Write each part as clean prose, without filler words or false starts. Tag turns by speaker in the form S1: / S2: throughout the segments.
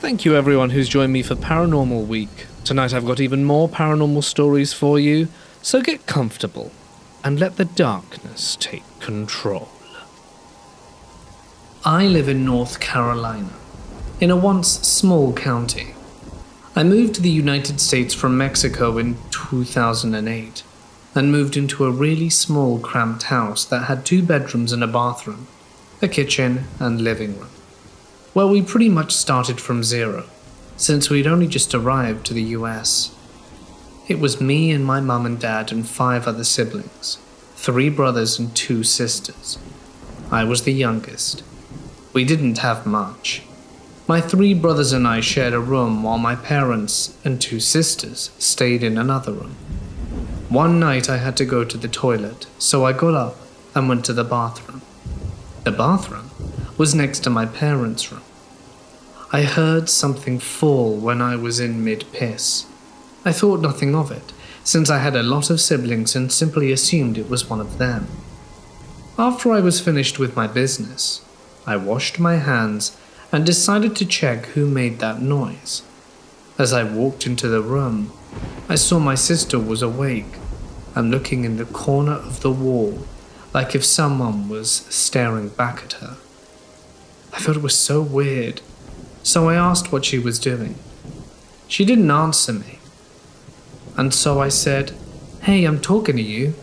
S1: Thank you everyone who's joined me for Paranormal Week. Tonight I've got even more paranormal stories for you, so get comfortable and let the darkness take control. I live in North Carolina, in a once small county. I moved to the United States from Mexico in 2008 and moved into a really small cramped house that had 2 bedrooms and a bathroom, a kitchen and living room. Well, we pretty much started from zero, since we'd only just arrived to the US. It was me and my mum and dad and 5 other siblings, 3 brothers and 2 sisters. I was the youngest. We didn't have much. My 3 brothers and I shared a room while my parents and 2 sisters stayed in another room. One night I had to go to the toilet, so I got up and went to the bathroom. The bathroom was next to my parents' room. I heard something fall when I was in mid-piss. I thought nothing of it, since I had a lot of siblings and simply assumed it was one of them. After I was finished with my business, I washed my hands and decided to check who made that noise. As I walked into the room, I saw my sister was awake and looking in the corner of the wall like if someone was staring back at her. I thought it was so weird, so I asked what she was doing. She didn't answer me, and so I said, "Hey, I'm talking to you."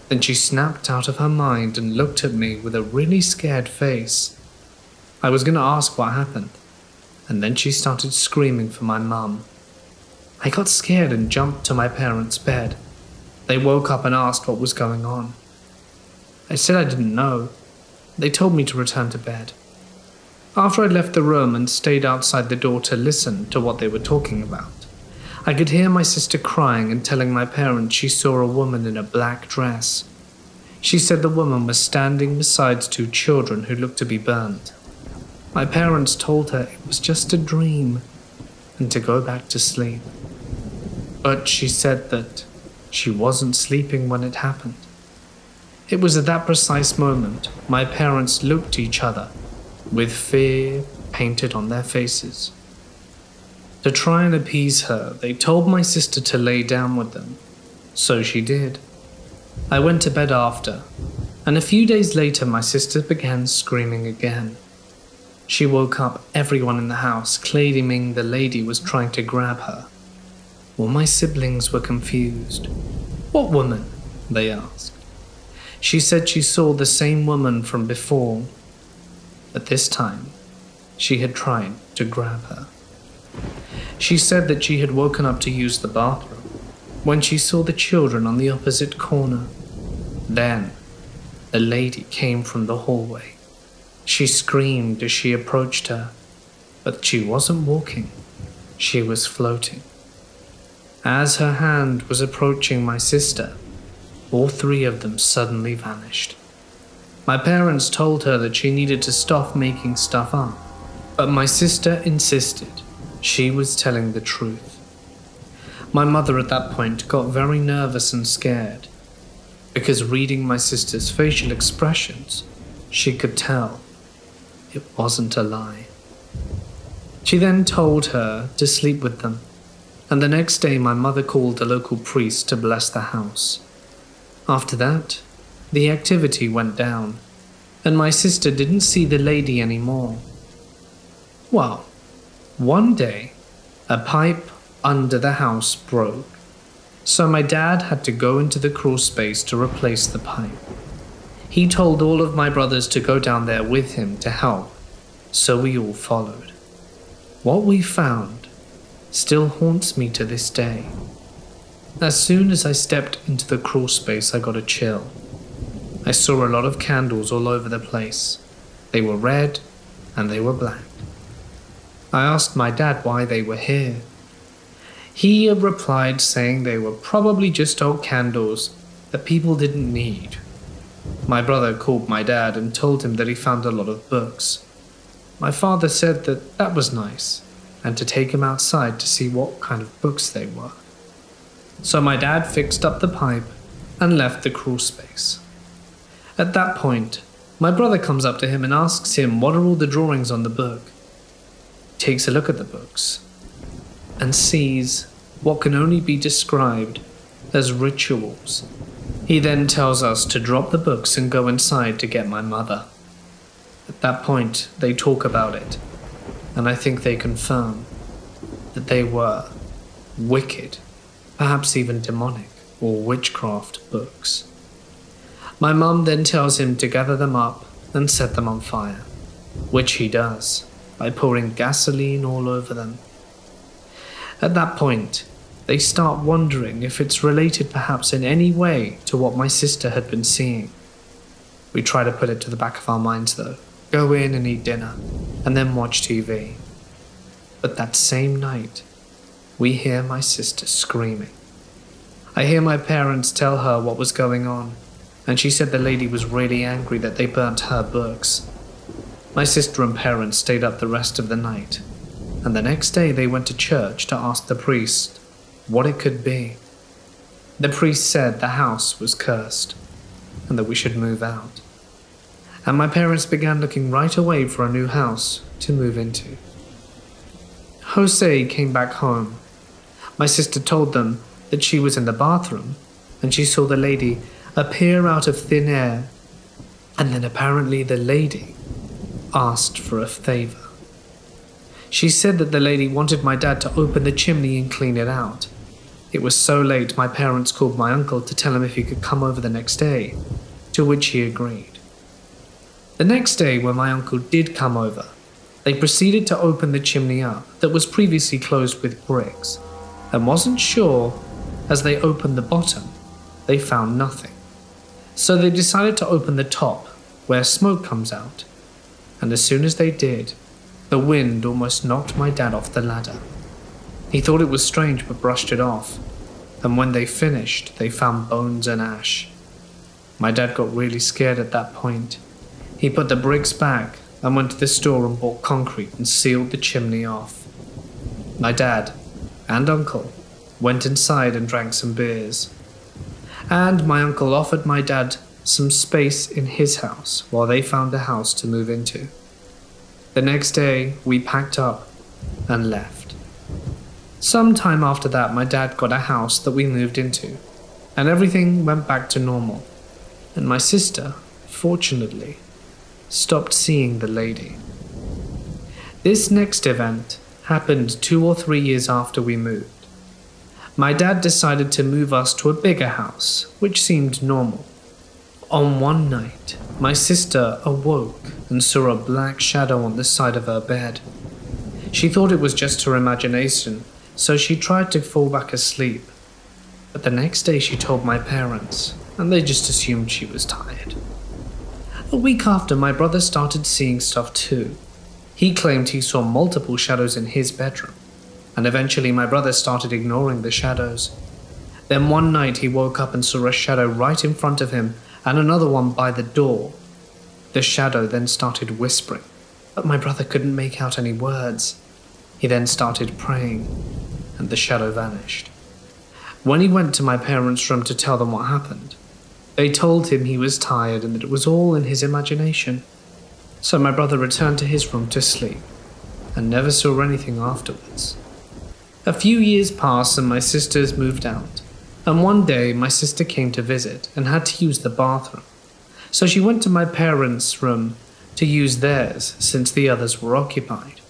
S1: Then she snapped out of her mind and looked at me with a really scared face. I was going to ask what happened, and then she started screaming for my mum. I got scared and jumped to my parents' bed. They woke up and asked what was going on. I said I didn't know. They told me to return to bed. After I left the room and stayed outside the door to listen to what they were talking about, I could hear my sister crying and telling my parents she saw a woman in a black dress. She said the woman was standing beside 2 children who looked to be burned. My parents told her it was just a dream and to go back to sleep. But she said that she wasn't sleeping when it happened. It was at that precise moment my parents looked at each other with fear painted on their faces. To try and appease her, they told my sister to lay down with them, so she did. I went to bed after, and a few days later my sister began screaming again. She woke up everyone in the house, claiming the lady was trying to grab her. All my siblings were confused. "What woman?" they asked. She said she saw the same woman from before, but this time she had tried to grab her. She said that she had woken up to use the bathroom when she saw the children on the opposite corner. Then a lady came from the hallway. She screamed as she approached her, but she wasn't walking, she was floating. As her hand was approaching my sister, all 3 of them suddenly vanished. My parents told her that she needed to stop making stuff up, but my sister insisted she was telling the truth. My mother at that point got very nervous and scared, because reading my sister's facial expressions, she could tell it wasn't a lie. She then told her to sleep with them, and the next day my mother called a local priest to bless the house. After that, the activity went down, and my sister didn't see the lady anymore. Well, one day, a pipe under the house broke, so my dad had to go into the crawl space to replace the pipe. He told all of my brothers to go down there with him to help, so we all followed. What we found still haunts me to this day. As soon as I stepped into the crawl space, I got a chill. I saw a lot of candles all over the place. They were red and they were black. I asked my dad why they were here. He replied saying they were probably just old candles that people didn't need. My brother called my dad and told him that he found a lot of books. My father said that that was nice, and to take him outside to see what kind of books they were. So my dad fixed up the pipe and left the crawl space. At that point, my brother comes up to him and asks him what are all the drawings on the book. takes a look at the books and sees what can only be described as rituals. He then tells us to drop the books and go inside to get my mother. At that point, they talk about it, and I think they confirm that they were wicked, perhaps even demonic or witchcraft books. My mum then tells him to gather them up and set them on fire, which he does by pouring gasoline all over them. At that point, they start wondering if it's related perhaps in any way to what my sister had been seeing. We try to put it to the back of our minds though, go in and eat dinner, and then watch TV. But that same night, we hear my sister screaming. I hear my parents tell her what was going on, and she said the lady was really angry that they burnt her books. My sister and parents stayed up the rest of the night, and the next day they went to church to ask the priest what it could be. The priest said the house was cursed, and that we should move out. And my parents began looking right away for a new house to move into. Jose came back home. My sister told them that she was in the bathroom and she saw the lady appear out of thin air, and then apparently the lady asked for a favor. She said that the lady wanted my dad to open the chimney and clean it out. It was so late my parents called my uncle to tell him if he could come over the next day, to which he agreed. The next day when my uncle did come over, they proceeded to open the chimney up that was previously closed with bricks, and wasn't sure as they opened the bottom, they found nothing. So they decided to open the top where smoke comes out, and as soon as they did, the wind almost knocked my dad off the ladder. He thought it was strange but brushed it off, and when they finished, they found bones and ash. My dad got really scared at that point. He put the bricks back and went to the store and bought concrete and sealed the chimney off. My dad and uncle went inside and drank some beers, and my uncle offered my dad some space in his house while they found a house to move into. The next day, we packed up and left. Some time after that, my dad got a house that we moved into, and everything went back to normal, and my sister, fortunately, stopped seeing the lady. This next event happened 2 or 3 years after we moved. My dad decided to move us to a bigger house, which seemed normal. On one night, my sister awoke and saw a black shadow on the side of her bed. She thought it was just her imagination, so she tried to fall back asleep. But the next day she told my parents, and they just assumed she was tired. A week after, my brother started seeing stuff too. He claimed he saw multiple shadows in his bedroom, and eventually my brother started ignoring the shadows. Then one night he woke up and saw a shadow right in front of him and another one by the door. The shadow then started whispering, but my brother couldn't make out any words. He then started praying, and the shadow vanished. When he went to my parents' room to tell them what happened, they told him he was tired and that it was all in his imagination. So my brother returned to his room to sleep, and never saw anything afterwards. A few years passed and my sisters moved out, and one day my sister came to visit and had to use the bathroom. So she went to my parents' room to use theirs since the others were occupied.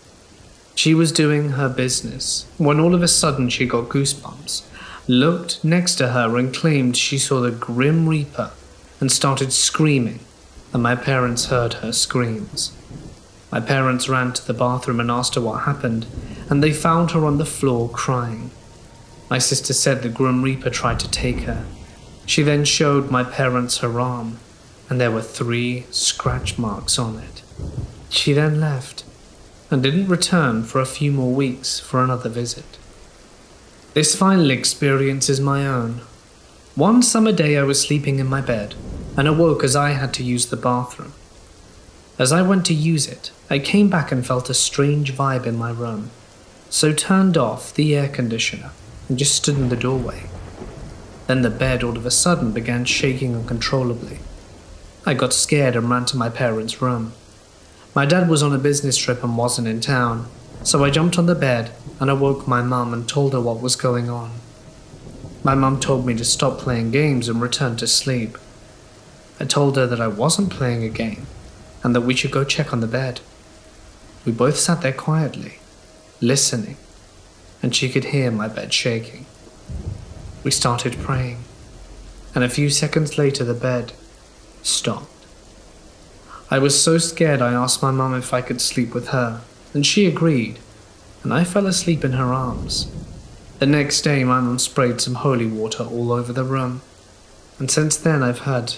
S1: She was doing her business when all of a sudden she got goosebumps, looked next to her and claimed she saw the Grim Reaper and started screaming, and my parents heard her screams. My parents ran to the bathroom and asked her what happened, and they found her on the floor crying. My sister said the Grim Reaper tried to take her. She then showed my parents her arm, and there were 3 scratch marks on it. She then left, and didn't return for a few more weeks for another visit. This final experience is my own. One summer day I was sleeping in my bed, and awoke as I had to use the bathroom. As I went to use it, I came back and felt a strange vibe in my room, so turned off the air conditioner and just stood in the doorway. Then the bed all of a sudden began shaking uncontrollably. I got scared and ran to my parents' room. My dad was on a business trip and wasn't in town, So I jumped on the bed and awoke my mum and told her what was going on. My mum told me to stop playing games and return to sleep. I told her that I wasn't playing a game and that we should go check on the bed. We both sat there quietly, listening, and she could hear my bed shaking. We started praying, and a few seconds later the bed stopped. I was so scared I asked my mum if I could sleep with her, and she agreed, and I fell asleep in her arms. The next day my mum sprayed some holy water all over the room, and since then I've had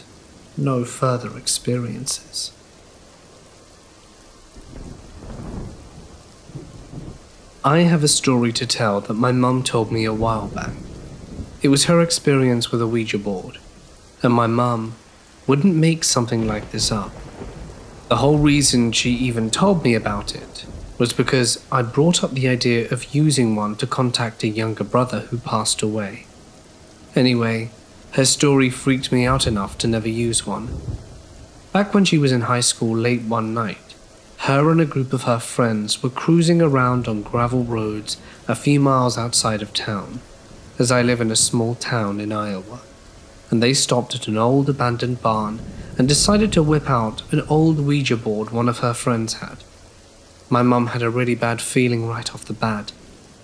S1: no further experiences. I have a story to tell that my mum told me a while back. It was her experience with a Ouija board, and my mum wouldn't make something like this up. The whole reason she even told me about it was because I brought up the idea of using one to contact a younger brother who passed away. Anyway, her story freaked me out enough to never use one. Back when she was in high school late one night, her and a group of her friends were cruising around on gravel roads a few miles outside of town, as I live in a small town in Iowa, and they stopped at an old abandoned barn and decided to whip out an old Ouija board one of her friends had. My mum had a really bad feeling right off the bat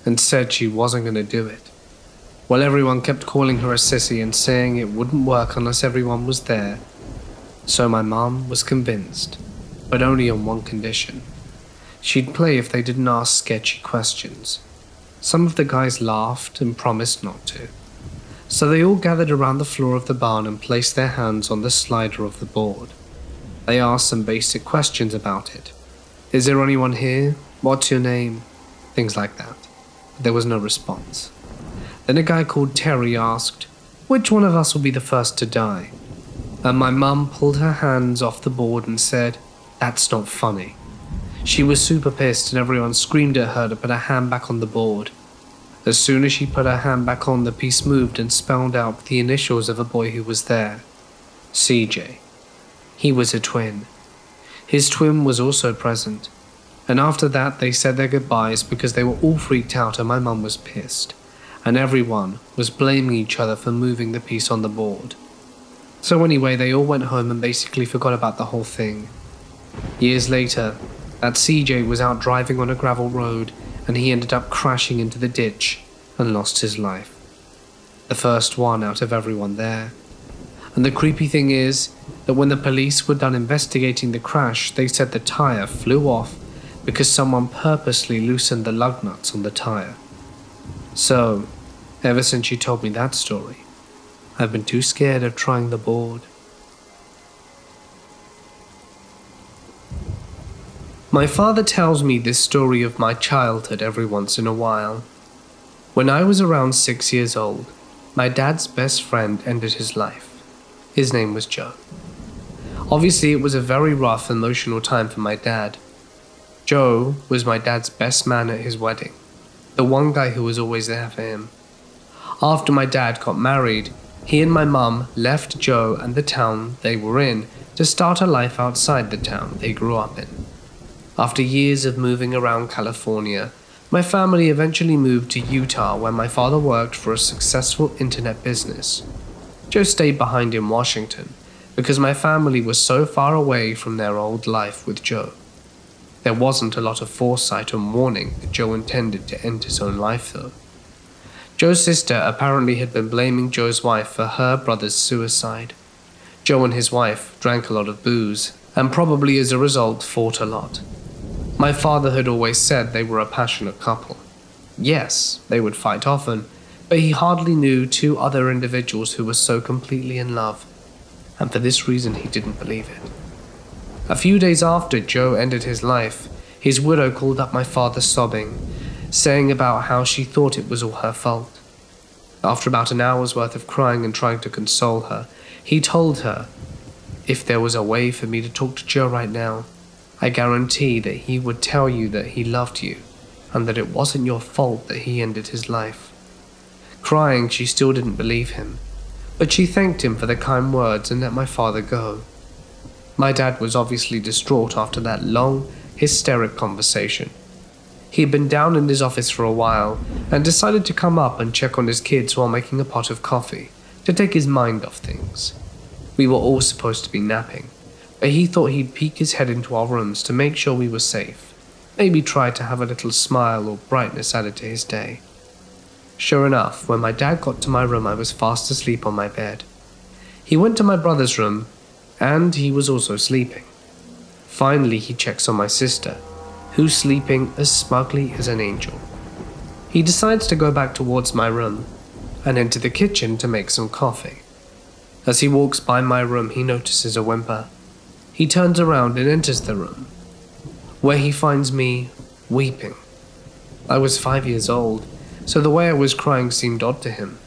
S1: and said she wasn't going to do it. Well, everyone kept calling her a sissy and saying it wouldn't work unless everyone was there. So my mum was convinced, but only on one condition. She'd play if they didn't ask sketchy questions. Some of the guys laughed and promised not to. So they all gathered around the floor of the barn and placed their hands on the slider of the board. They asked some basic questions about it. Is there anyone here? What's your name? Things like that. But there was no response. Then a guy called Terry asked, which one of us will be the first to die? And my mum pulled her hands off the board and said, that's not funny. She was super pissed and everyone screamed at her to put her hand back on the board. As soon as she put her hand back on, the piece moved and spelled out the initials of a boy who was there. CJ. He was a twin. His twin was also present. And after that they said their goodbyes because they were all freaked out and my mum was pissed. And everyone was blaming each other for moving the piece on the board. So anyway, they all went home and basically forgot about the whole thing. Years later, that CJ was out driving on a gravel road and he ended up crashing into the ditch and lost his life. The first one out of everyone there. And the creepy thing is that when the police were done investigating the crash, they said the tire flew off because someone purposely loosened the lug nuts on the tire. So, ever since she told me that story, I've been too scared of trying the board. My father tells me this story of my childhood every once in a while. When I was around 6 years old, my dad's best friend ended his life. His name was Joe. Obviously, it was a very rough, emotional time for my dad. Joe was my dad's best man at his wedding, the one guy who was always there for him. After my dad got married, he and my mum left Joe and the town they were in to start a life outside the town they grew up in. After years of moving around California, my family eventually moved to Utah where my father worked for a successful internet business. Joe stayed behind in Washington because my family was so far away from their old life with Joe. There wasn't a lot of foresight and warning that Joe intended to end his own life though. Joe's sister apparently had been blaming Joe's wife for her brother's suicide. Joe and his wife drank a lot of booze and probably as a result fought a lot. My father had always said they were a passionate couple. Yes, they would fight often, but he hardly knew two other individuals who were so completely in love, and for this reason he didn't believe it. A few days after Joe ended his life, his widow called up my father sobbing, saying about how she thought it was all her fault. After about an hour's worth of crying and trying to console her, he told her, if there was a way for me to talk to Joe right now, I guarantee that he would tell you that he loved you and that it wasn't your fault that he ended his life. Crying, she still didn't believe him, but she thanked him for the kind words and let my father go. My dad was obviously distraught after that long, hysteric conversation. He had been down in his office for a while and decided to come up and check on his kids while making a pot of coffee to take his mind off things. We were all supposed to be napping, but he thought he'd peek his head into our rooms to make sure we were safe, maybe try to have a little smile or brightness added to his day. Sure enough, when my dad got to my room, I was fast asleep on my bed. He went to my brother's room, and he was also sleeping. Finally, he checks on my sister, who's sleeping as smugly as an angel. He decides to go back towards my room and into the kitchen to make some coffee. As he walks by my room, he notices a whimper. He turns around and enters the room, where he finds me weeping. I was 5 years old, so the way I was crying seemed odd to him.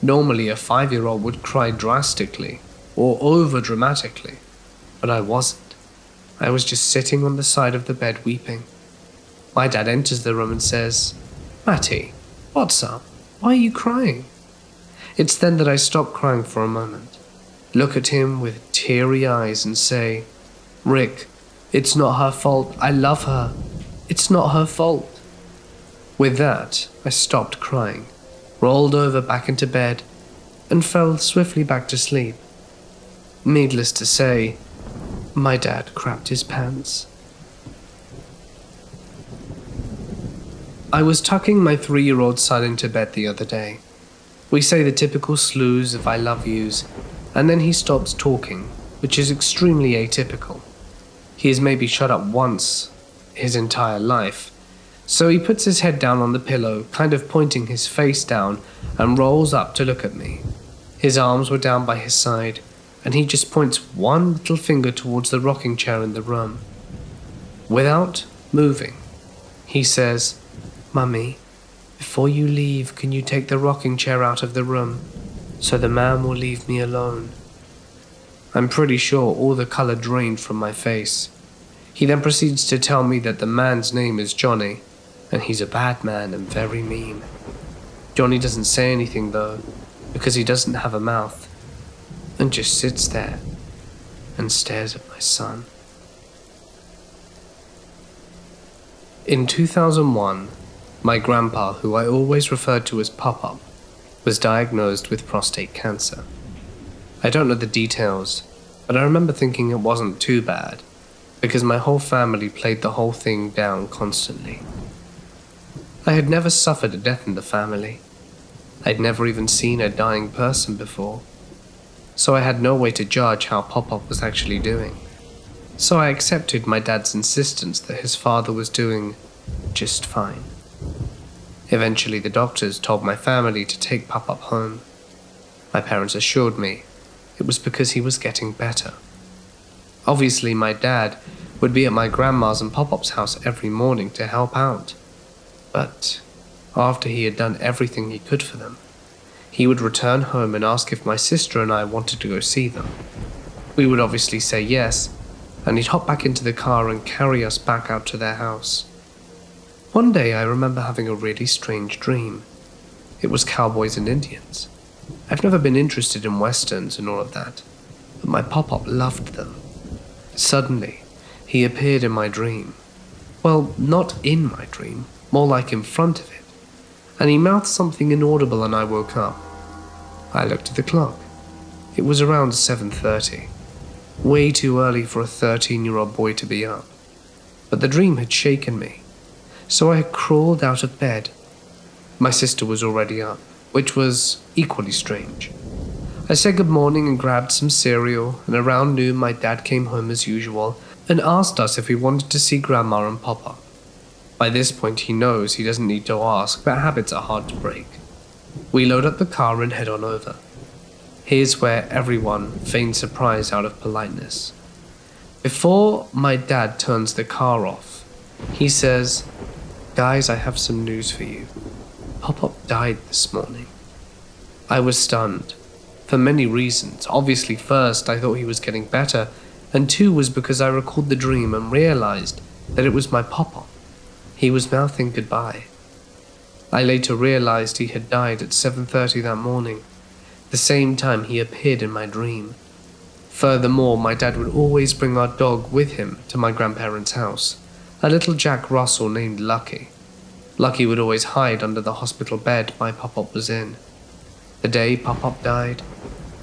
S1: Normally, a 5-year-old would cry drastically or over-dramatically, but I wasn't. I was just sitting on the side of the bed weeping. My dad enters the room and says, "Matty, what's up? Why are you crying?" It's then that I stop crying for a moment, look at him with teary eyes and say, "Rick, it's not her fault. I love her. It's not her fault." With that, I stopped crying, rolled over back into bed, and fell swiftly back to sleep. Needless to say, my dad crapped his pants. I was tucking my 3-year-old son into bed the other day. We say the typical slews of "I love yous," and then he stops talking, which is extremely atypical. He has maybe shut up once his entire life, so he puts his head down on the pillow, kind of pointing his face down, and rolls up to look at me. His arms were down by his side, and he just points one little finger towards the rocking chair in the room. Without moving, he says, "Mummy, before you leave, can you take the rocking chair out of the room, so the man will leave me alone?" I'm pretty sure all the color drained from my face. He then proceeds to tell me that the man's name is Johnny, and he's a bad man and very mean. Johnny doesn't say anything though, because he doesn't have a mouth, and just sits there and stares at my son. In 2001, my grandpa, who I always referred to as Pop-Up, was diagnosed with prostate cancer. I don't know the details, but I remember thinking it wasn't too bad, because my whole family played the whole thing down constantly. I had never suffered a death in the family. I'd never even seen a dying person before, so I had no way to judge how Pop-Up was actually doing. So I accepted my dad's insistence that his father was doing just fine. Eventually, the doctors told my family to take Pop-Up home. My parents assured me it was because he was getting better. Obviously, my dad would be at my grandma's and Pop-Up's house every morning to help out. But after he had done everything he could for them, he would return home and ask if my sister and I wanted to go see them. We would obviously say yes, and he'd hop back into the car and carry us back out to their house. One day I remember having a really strange dream. It was cowboys and Indians. I've never been interested in westerns and all of that, but my Pop-Up loved them. Suddenly, he appeared in my dream. Well, not in my dream, more like in front of it, and he mouthed something inaudible and I woke up. I looked at the clock. It was around 7:30. Way too early for a 13-year-old boy to be up. But the dream had shaken me, so I had crawled out of bed. My sister was already up, which was equally strange. I said good morning and grabbed some cereal, and around noon my dad came home as usual and asked us if we wanted to see Grandma and Pop-Up. By this point he knows he doesn't need to ask, but habits are hard to break. We load up the car and head on over. Here's where everyone feigns surprise out of politeness. Before my dad turns the car off, he says, "Guys, I have some news for you. Pop-Up died this morning." I was stunned, for many reasons. Obviously, first, I thought he was getting better, and two was because I recalled the dream and realized that it was my Pop-Up. He was mouthing goodbye. I later realized he had died at 7:30 that morning, the same time he appeared in my dream. Furthermore, my dad would always bring our dog with him to my grandparents' house, a little Jack Russell named Lucky. Lucky would always hide under the hospital bed my Pop-Up was in. The day Pop-Up died,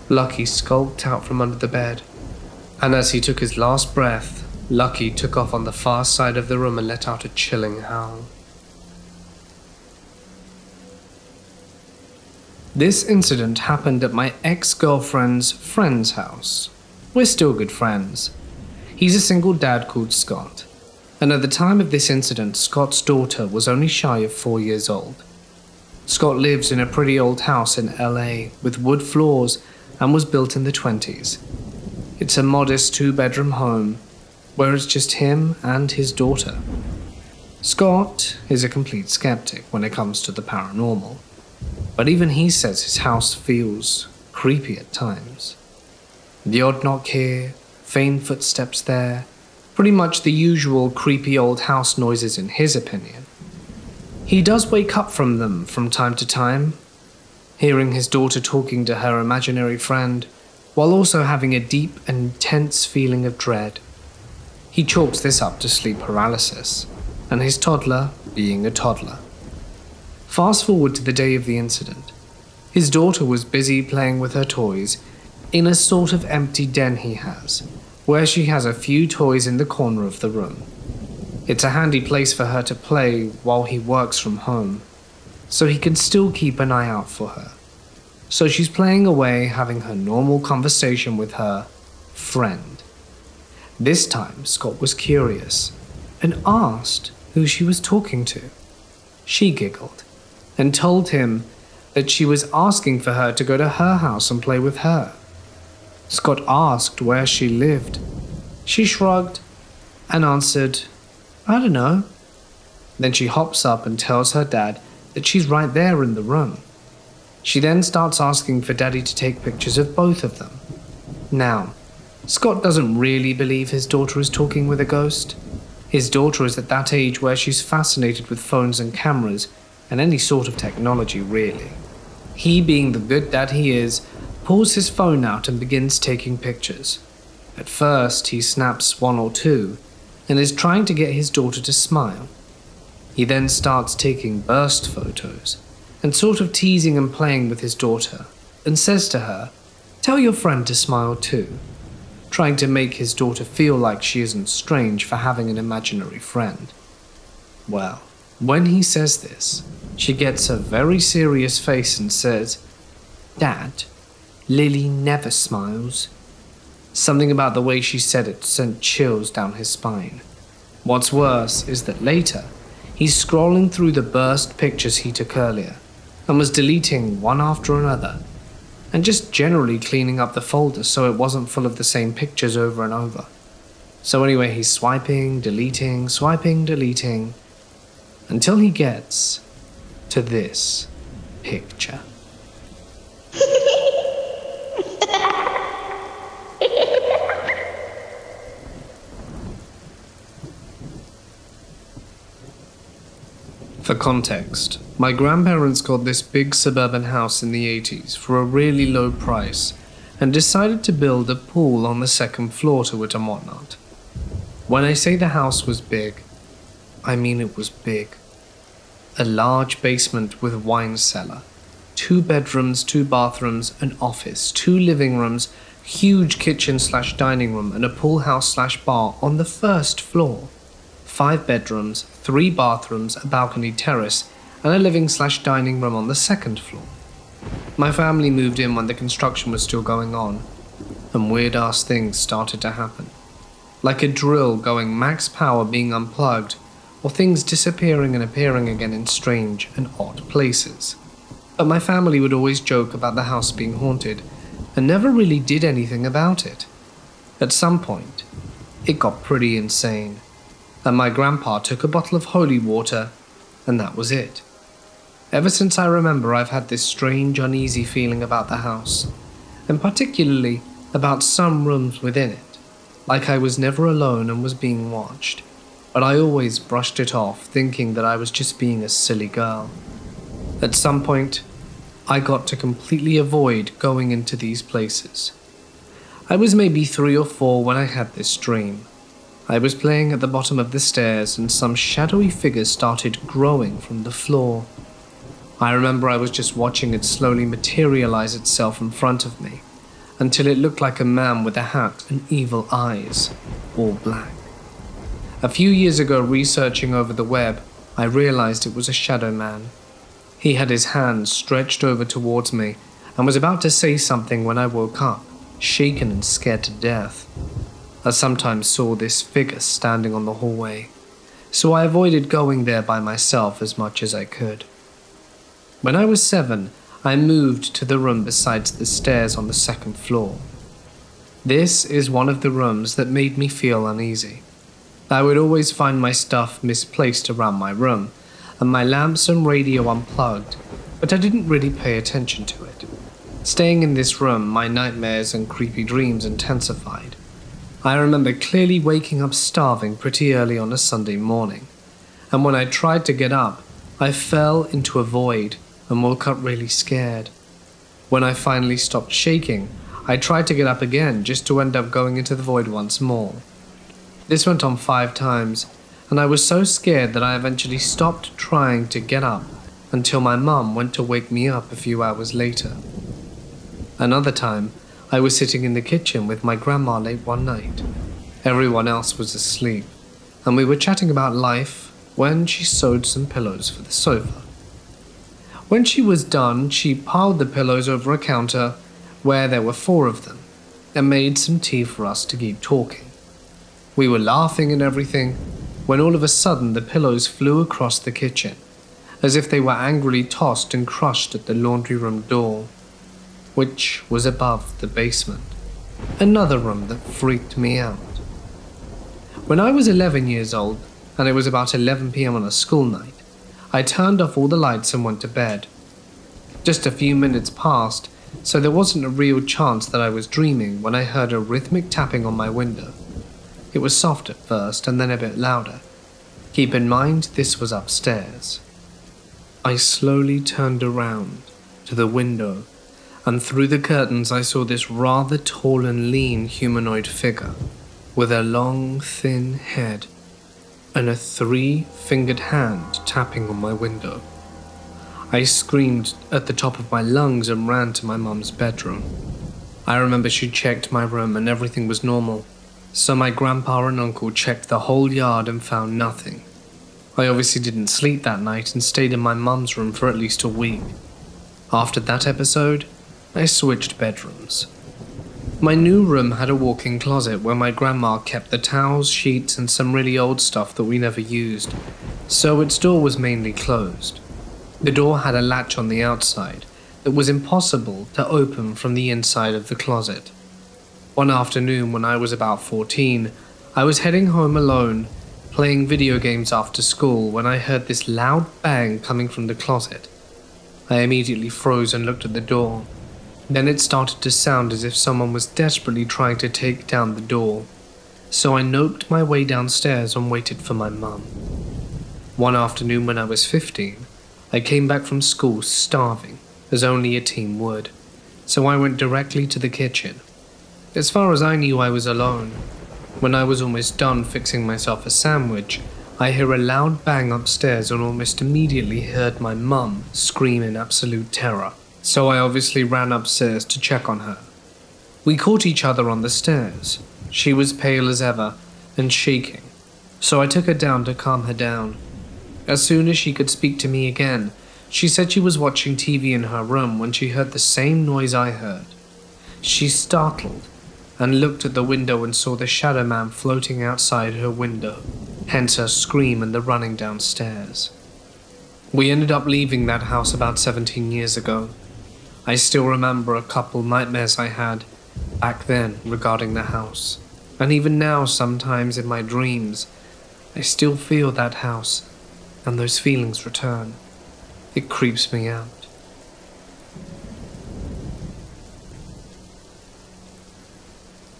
S1: Lucky skulked out from under the bed, and as he took his last breath, Lucky took off on the far side of the room and let out a chilling howl. This incident happened at my ex-girlfriend's friend's house. We're still good friends. He's a single dad called Scott, and at the time of this incident, Scott's daughter was only shy of 4 years old. Scott lives in a pretty old house in LA with wood floors and was built in the 20s. It's a modest 2-bedroom home where it's just him and his daughter. Scott is a complete skeptic when it comes to the paranormal, but even he says his house feels creepy at times. The odd knock here, faint footsteps there, pretty much the usual creepy old house noises in his opinion. He does wake up from them from time to time, hearing his daughter talking to her imaginary friend, while also having a deep and intense feeling of dread. He chalks this up to sleep paralysis, and his toddler being a toddler. Fast forward to the day of the incident. His daughter was busy playing with her toys in a sort of empty den he has, where she has a few toys in the corner of the room. It's a handy place for her to play while he works from home, so he can still keep an eye out for her. So she's playing away, having her normal conversation with her friend. This time, Scott was curious and asked who she was talking to. She giggled and told him that she was asking for her to go to her house and play with her. Scott asked where she lived. She shrugged and answered, "I don't know." Then she hops up and tells her dad that she's right there in the room. She then starts asking for Daddy to take pictures of both of them. Now, Scott doesn't really believe his daughter is talking with a ghost. His daughter is at that age where she's fascinated with phones and cameras and any sort of technology, really. He, being the good dad he is, pulls his phone out and begins taking pictures. At first, he snaps 1 or 2 and is trying to get his daughter to smile. He then starts taking burst photos and sort of teasing and playing with his daughter and says to her, "Tell your friend to smile too," trying to make his daughter feel like she isn't strange for having an imaginary friend. Well, when he says this, she gets a very serious face and says, "Dad, Lily never smiles." Something about the way she said it sent chills down his spine. What's worse is that later, he's scrolling through the burst pictures he took earlier and was deleting one after another and just generally cleaning up the folder so it wasn't full of the same pictures over and over. So anyway, he's swiping, deleting, until he gets to this picture. For context, my grandparents got this big suburban house in the 80s for a really low price and decided to build a pool on the second floor to it and whatnot. When I say the house was big, I mean it was big. A large basement with wine cellar, 2 bedrooms, 2 bathrooms, an office, 2 living rooms, huge kitchen/dining room and a pool house/bar on the first floor. 5 bedrooms, 3 bathrooms, a balcony terrace, and a living/dining room on the second floor. My family moved in when the construction was still going on, and weird-ass things started to happen. Like a drill going max power being unplugged, or things disappearing and appearing again in strange and odd places. But my family would always joke about the house being haunted, and never really did anything about it. At some point, it got pretty insane, and my grandpa took a bottle of holy water, and that was it. Ever since I remember, I've had this strange, uneasy feeling about the house, and particularly about some rooms within it, like I was never alone and was being watched, but I always brushed it off, thinking that I was just being a silly girl. At some point, I got to completely avoid going into these places. I was maybe 3 or 4 when I had this dream. I was playing at the bottom of the stairs and some shadowy figure started growing from the floor. I remember I was just watching it slowly materialize itself in front of me until it looked like a man with a hat and evil eyes, all black. A few years ago, researching over the web, I realized it was a shadow man. He had his hands stretched over towards me and was about to say something when I woke up, shaken and scared to death. I sometimes saw this figure standing on the hallway, so I avoided going there by myself as much as I could. When I was 7, I moved to the room beside the stairs on the second floor. This is one of the rooms that made me feel uneasy. I would always find my stuff misplaced around my room, and my lamps and radio unplugged, but I didn't really pay attention to it. Staying in this room, my nightmares and creepy dreams intensified. I remember clearly waking up starving pretty early on a Sunday morning, and when I tried to get up, I fell into a void and woke up really scared. When I finally stopped shaking, I tried to get up again just to end up going into the void once more. This went on 5 times, and I was so scared that I eventually stopped trying to get up until my mum went to wake me up a few hours later. Another time, I was sitting in the kitchen with my grandma late one night. Everyone else was asleep, and we were chatting about life when she sewed some pillows for the sofa. When she was done, she piled the pillows over a counter where there were 4 of them and made some tea for us to keep talking. We were laughing and everything when all of a sudden the pillows flew across the kitchen as if they were angrily tossed and crushed at the laundry room door, which was above the basement. Another room that freaked me out. When I was 11 years old and it was about 11 p.m. on a school night, I turned off all the lights and went to bed. Just a few minutes passed, so there wasn't a real chance that I was dreaming when I heard a rhythmic tapping on my window. It was soft at first and then a bit louder. Keep in mind, this was upstairs. I slowly turned around to the window, and through the curtains I saw this rather tall and lean humanoid figure with a long, thin head and a 3-fingered hand tapping on my window. I screamed at the top of my lungs and ran to my mum's bedroom. I remember she checked my room and everything was normal, so my grandpa and uncle checked the whole yard and found nothing. I obviously didn't sleep that night and stayed in my mum's room for at least a week. After that episode, I switched bedrooms. My new room had a walk-in closet where my grandma kept the towels, sheets, and some really old stuff that we never used, so its door was mainly closed. The door had a latch on the outside that was impossible to open from the inside of the closet. One afternoon when I was about 14, I was heading home alone, playing video games after school when I heard this loud bang coming from the closet. I immediately froze and looked at the door. Then it started to sound as if someone was desperately trying to take down the door, so I noped my way downstairs and waited for my mum. One afternoon when I was 15, I came back from school starving, as only a teen would, so I went directly to the kitchen. As far as I knew, I was alone. When I was almost done fixing myself a sandwich, I hear a loud bang upstairs and almost immediately heard my mum scream in absolute terror. So I obviously ran upstairs to check on her. We caught each other on the stairs. She was pale as ever and shaking, so I took her down to calm her down. As soon as she could speak to me again, she said she was watching TV in her room when she heard the same noise I heard. She startled and looked at the window and saw the shadow man floating outside her window, hence her scream and the running downstairs. We ended up leaving that house about 17 years ago. I still remember a couple nightmares I had back then regarding the house, and even now sometimes in my dreams, I still feel that house, and those feelings return. It creeps me out.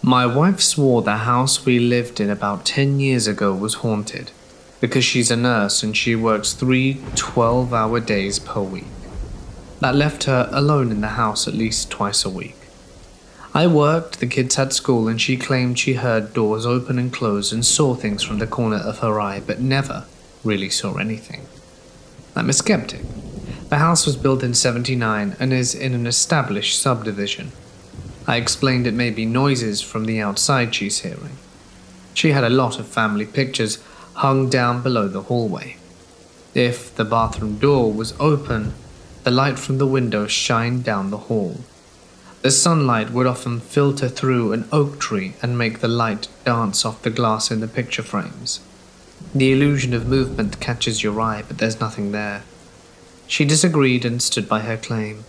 S1: My wife swore the house we lived in about 10 years ago was haunted, because she's a nurse and she works 3 12-hour days per week. That left her alone in the house at least twice a week. I worked, the kids had school, and she claimed she heard doors open and close and saw things from the corner of her eye, but never really saw anything. I'm a skeptic. The house was built in '79 and is in an established subdivision. I explained it may be noises from the outside she's hearing. She had a lot of family pictures hung down below the hallway. If the bathroom door was open, the light from the window shined down the hall. The sunlight would often filter through an oak tree and make the light dance off the glass in the picture frames. The illusion of movement catches your eye, but there's nothing there. She disagreed and stood by her claim.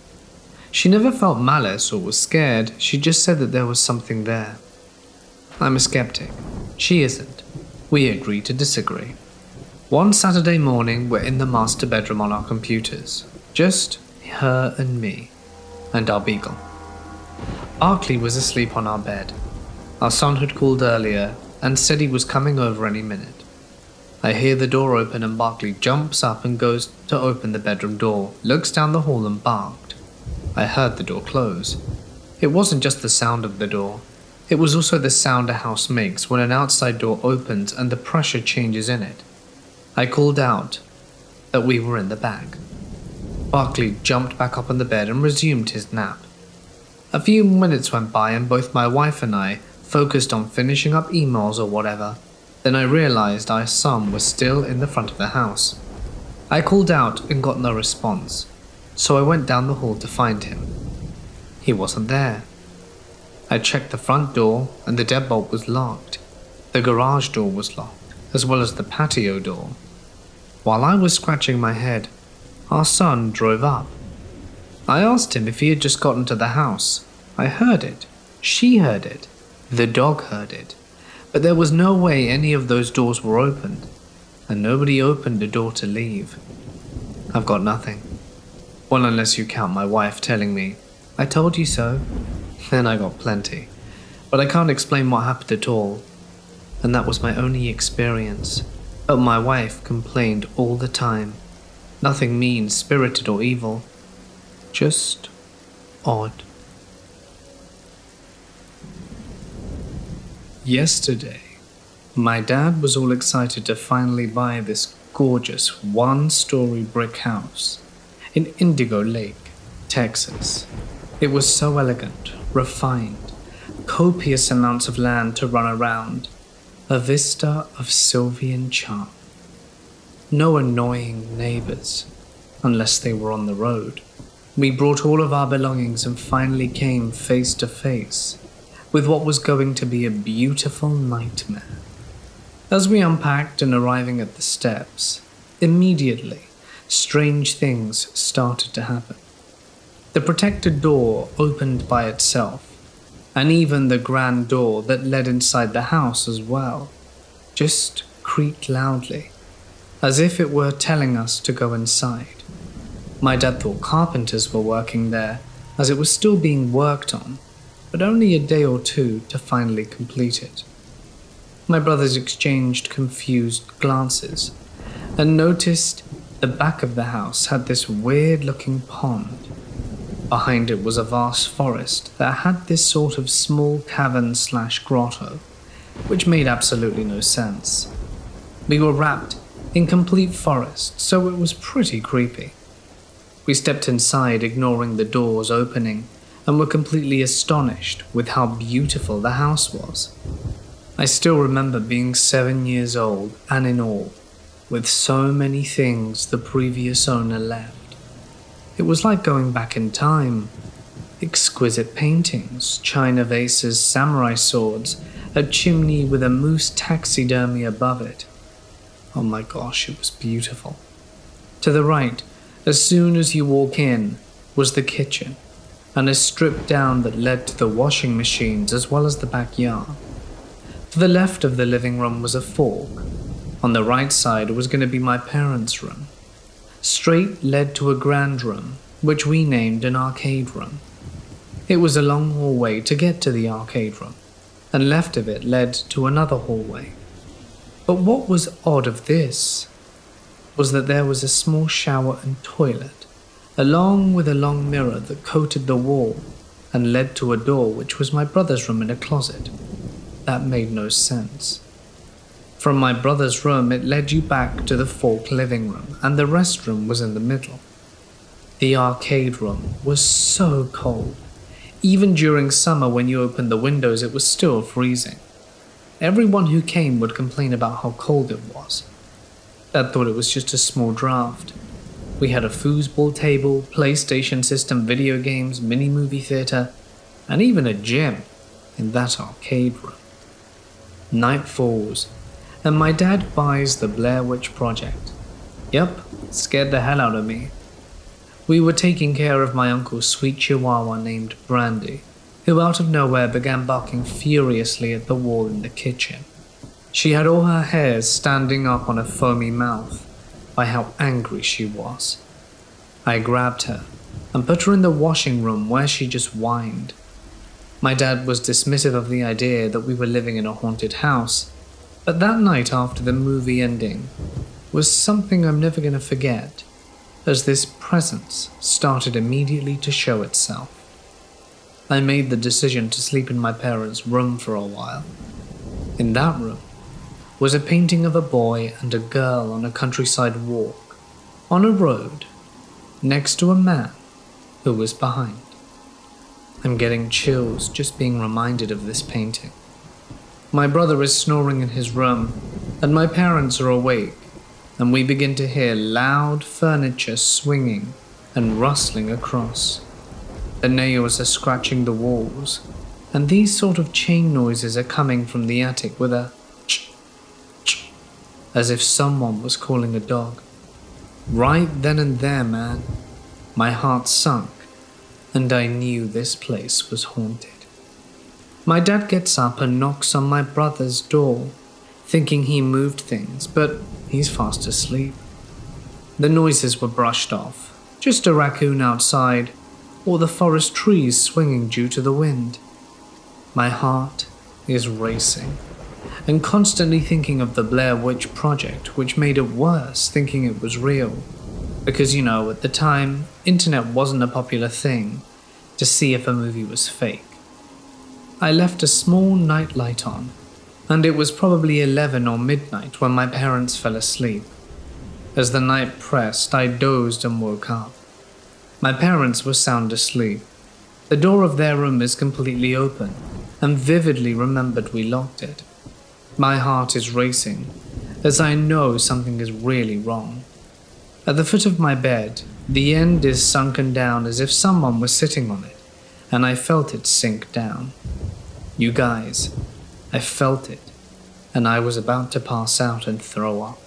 S1: She never felt malice or was scared, she just said that there was something there. I'm a skeptic. She isn't. We agreed to disagree. One Saturday morning, we're in the master bedroom on our computers. Just her and me, and our beagle. Barkley was asleep on our bed. Our son had called earlier and said he was coming over any minute. I hear the door open and Barkley jumps up and goes to open the bedroom door, looks down the hall and barked. I heard the door close. It wasn't just the sound of the door. It was also the sound a house makes when an outside door opens and the pressure changes in it. I called out that we were in the back. Barkley jumped back up on the bed and resumed his nap. A few minutes went by and both my wife and I focused on finishing up emails or whatever. Then I realized our son was still in the front of the house. I called out and got no response, so I went down the hall to find him. He wasn't there. I checked the front door and the deadbolt was locked. The garage door was locked, as well as the patio door. While I was scratching my head, our son drove up. I asked him if he had just gotten to the house. I heard it. She heard it. The dog heard it. But there was no way any of those doors were opened, and nobody opened a door to leave. I've got nothing. Well, unless you count my wife telling me, "I told you so." Then I got plenty. But I can't explain what happened at all. And that was my only experience. But my wife complained all the time. Nothing mean-spirited or evil. Just odd. Yesterday, my dad was all excited to finally buy this gorgeous one-story brick house in Indigo Lake, Texas. It was so elegant, refined, copious amounts of land to run around, a vista of Sylvian charm. No annoying neighbors, unless they were on the road. We brought all of our belongings and finally came face to face with what was going to be a beautiful nightmare. As we unpacked and arriving at the steps, immediately, strange things started to happen. The protected door opened by itself, and even the grand door that led inside the house as well, just creaked loudly, as if it were telling us to go inside. My dad thought carpenters were working there, as it was still being worked on, but only a day or two to finally complete it. My brothers exchanged confused glances, and noticed the back of the house had this weird-looking pond. Behind it was a vast forest that had this sort of small cavern/grotto, which made absolutely no sense. We were wrapped in complete forest, so it was pretty creepy. We stepped inside, ignoring the doors opening, and were completely astonished with how beautiful the house was. I still remember being 7 years old and in awe, with so many things the previous owner left. It was like going back in time. Exquisite paintings, china vases, samurai swords, a chimney with a moose taxidermy above it. Oh my gosh, it was beautiful. To the right, as soon as you walk in, was the kitchen, and a strip down that led to the washing machines as well as the backyard. To the left of the living room was a fork. On the right side was going to be my parents' room. Straight led to a grand room, which we named an arcade room. It was a long hallway to get to the arcade room, and left of it led to another hallway. But what was odd of this was that there was a small shower and toilet, along with a long mirror that coated the wall, and led to a door which was my brother's room in a closet. That made no sense. From my brother's room, it led you back to the fork living room, and the restroom was in the middle. The arcade room was so cold. Even during summer when you opened the windows, it was still freezing. Everyone who came would complain about how cold it was. Dad thought it was just a small draft. We had a foosball table, PlayStation system, video games, mini-movie theater, and even a gym in that arcade room. Night falls, and my dad buys the Blair Witch Project. Yup, scared the hell out of me. We were taking care of my uncle's sweet chihuahua named Brandy, who out of nowhere began barking furiously at the wall in the kitchen. She had all her hairs standing up on her foamy mouth by how angry she was. I grabbed her and put her in the washing room where she just whined. My dad was dismissive of the idea that we were living in a haunted house, but that night after the movie ending was something I'm never going to forget, as this presence started immediately to show itself. I made the decision to sleep in my parents' room for a while. In that room was a painting of a boy and a girl on a countryside walk, on a road, next to a man who was behind. I'm getting chills just being reminded of this painting. My brother is snoring in his room, and my parents are awake, and we begin to hear loud furniture swinging and rustling across. The nails are scratching the walls, and these sort of chain noises are coming from the attic with a ch-ch, as if someone was calling a dog. Right then and there, man, my heart sunk, and I knew this place was haunted. My dad gets up and knocks on my brother's door, thinking he moved things, but he's fast asleep. The noises were brushed off, just a raccoon outside, or the forest trees swinging due to the wind. My heart is racing, and constantly thinking of the Blair Witch Project, which made it worse thinking it was real. Because, at the time, internet wasn't a popular thing to see if a movie was fake. I left a small night light on, and it was probably 11 or midnight when my parents fell asleep. As the night pressed, I dozed and woke up. My parents were sound asleep. The door of their room is completely open, and vividly remembered we locked it. My heart is racing, as I know something is really wrong. At the foot of my bed, the end is sunken down as if someone was sitting on it, and I felt it sink down. You guys, I felt it, and I was about to pass out and throw up,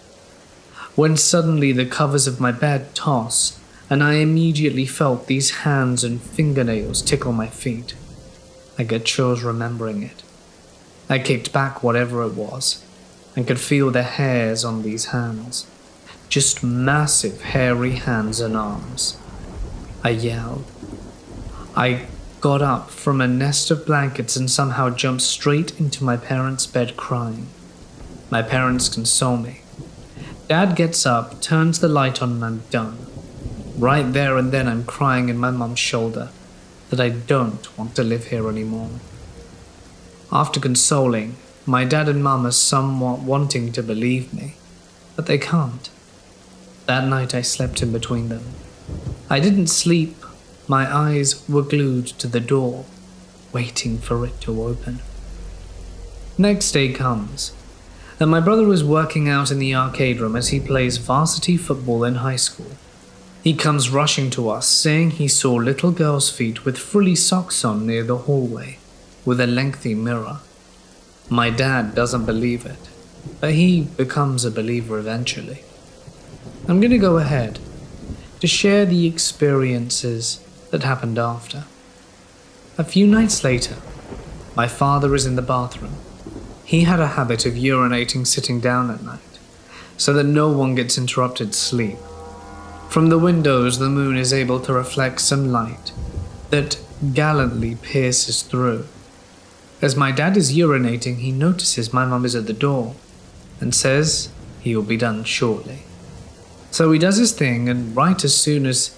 S1: when suddenly the covers of my bed toss, and I immediately felt these hands and fingernails tickle my feet. I get chills remembering it. I kicked back whatever it was, and could feel the hairs on these hands. Just massive hairy hands and arms. I yelled. I got up from a nest of blankets and somehow jumped straight into my parents' bed crying. My parents console me. Dad gets up, turns the light on, and I'm done. Right there and then I'm crying in my mum's shoulder that I don't want to live here anymore. After consoling, my dad and mum are somewhat wanting to believe me, but they can't. That night I slept in between them. I didn't sleep. My eyes were glued to the door, waiting for it to open. Next day comes, and my brother is working out in the arcade room as he plays varsity football in high school. He comes rushing to us, saying he saw little girl's feet with frilly socks on near the hallway, with a lengthy mirror. My dad doesn't believe it, but he becomes a believer eventually. I'm going to go ahead to share the experiences that happened after. A few nights later, my father is in the bathroom. He had a habit of urinating sitting down at night, so that no one gets interrupted sleep. From the windows, the moon is able to reflect some light that gallantly pierces through. As my dad is urinating, he notices my mum is at the door and says he'll be done shortly. So he does his thing, and right as soon as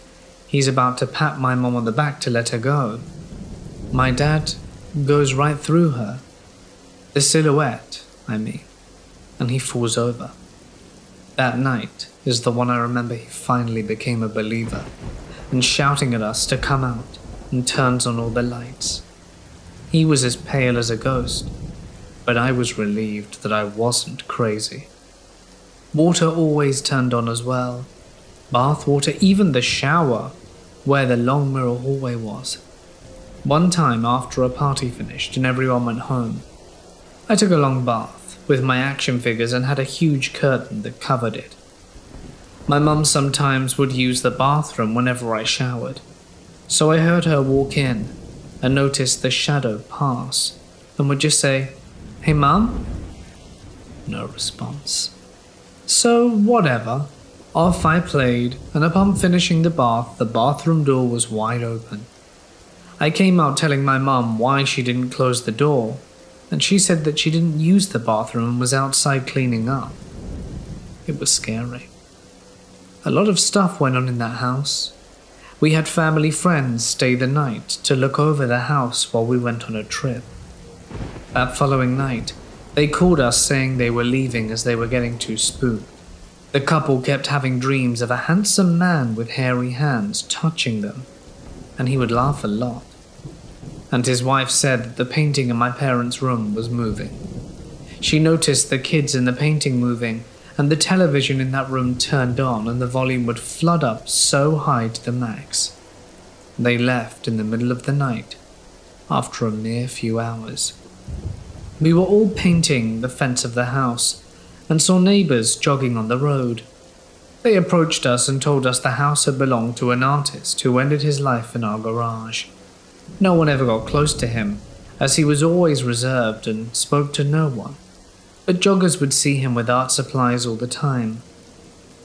S1: he's about to pat my mum on the back to let her go, My dad goes right through her. The silhouette, I mean, and he falls over. That night is the one I remember he finally became a believer and shouting at us to come out and turns on all the lights. He was as pale as a ghost, but I was relieved that I wasn't crazy. Water always turned on as well. Bath water, even the shower, where the long mirror hallway was. One time after a party finished and everyone went home, I took a long bath with my action figures and had a huge curtain that covered it. My mum sometimes would use the bathroom whenever I showered, so I heard her walk in and noticed the shadow pass and would just say, "Hey mum?" No response. So whatever, off I played, and upon finishing the bath, the bathroom door was wide open. I came out telling my mum why she didn't close the door, and she said that she didn't use the bathroom and was outside cleaning up. It was scary. A lot of stuff went on in that house. We had family friends stay the night to look over the house while we went on a trip. That following night, they called us saying they were leaving as they were getting too spooked. The couple kept having dreams of a handsome man with hairy hands touching them, and he would laugh a lot. And his wife said that the painting in my parents' room was moving. She noticed the kids in the painting moving, and the television in that room turned on and the volume would flood up so high to the max. They left in the middle of the night, after a mere few hours. We were all painting the fence of the house, and saw neighbours jogging on the road. They approached us and told us the house had belonged to an artist who ended his life in our garage. No one ever got close to him, as he was always reserved and spoke to no one, but joggers would see him with art supplies all the time.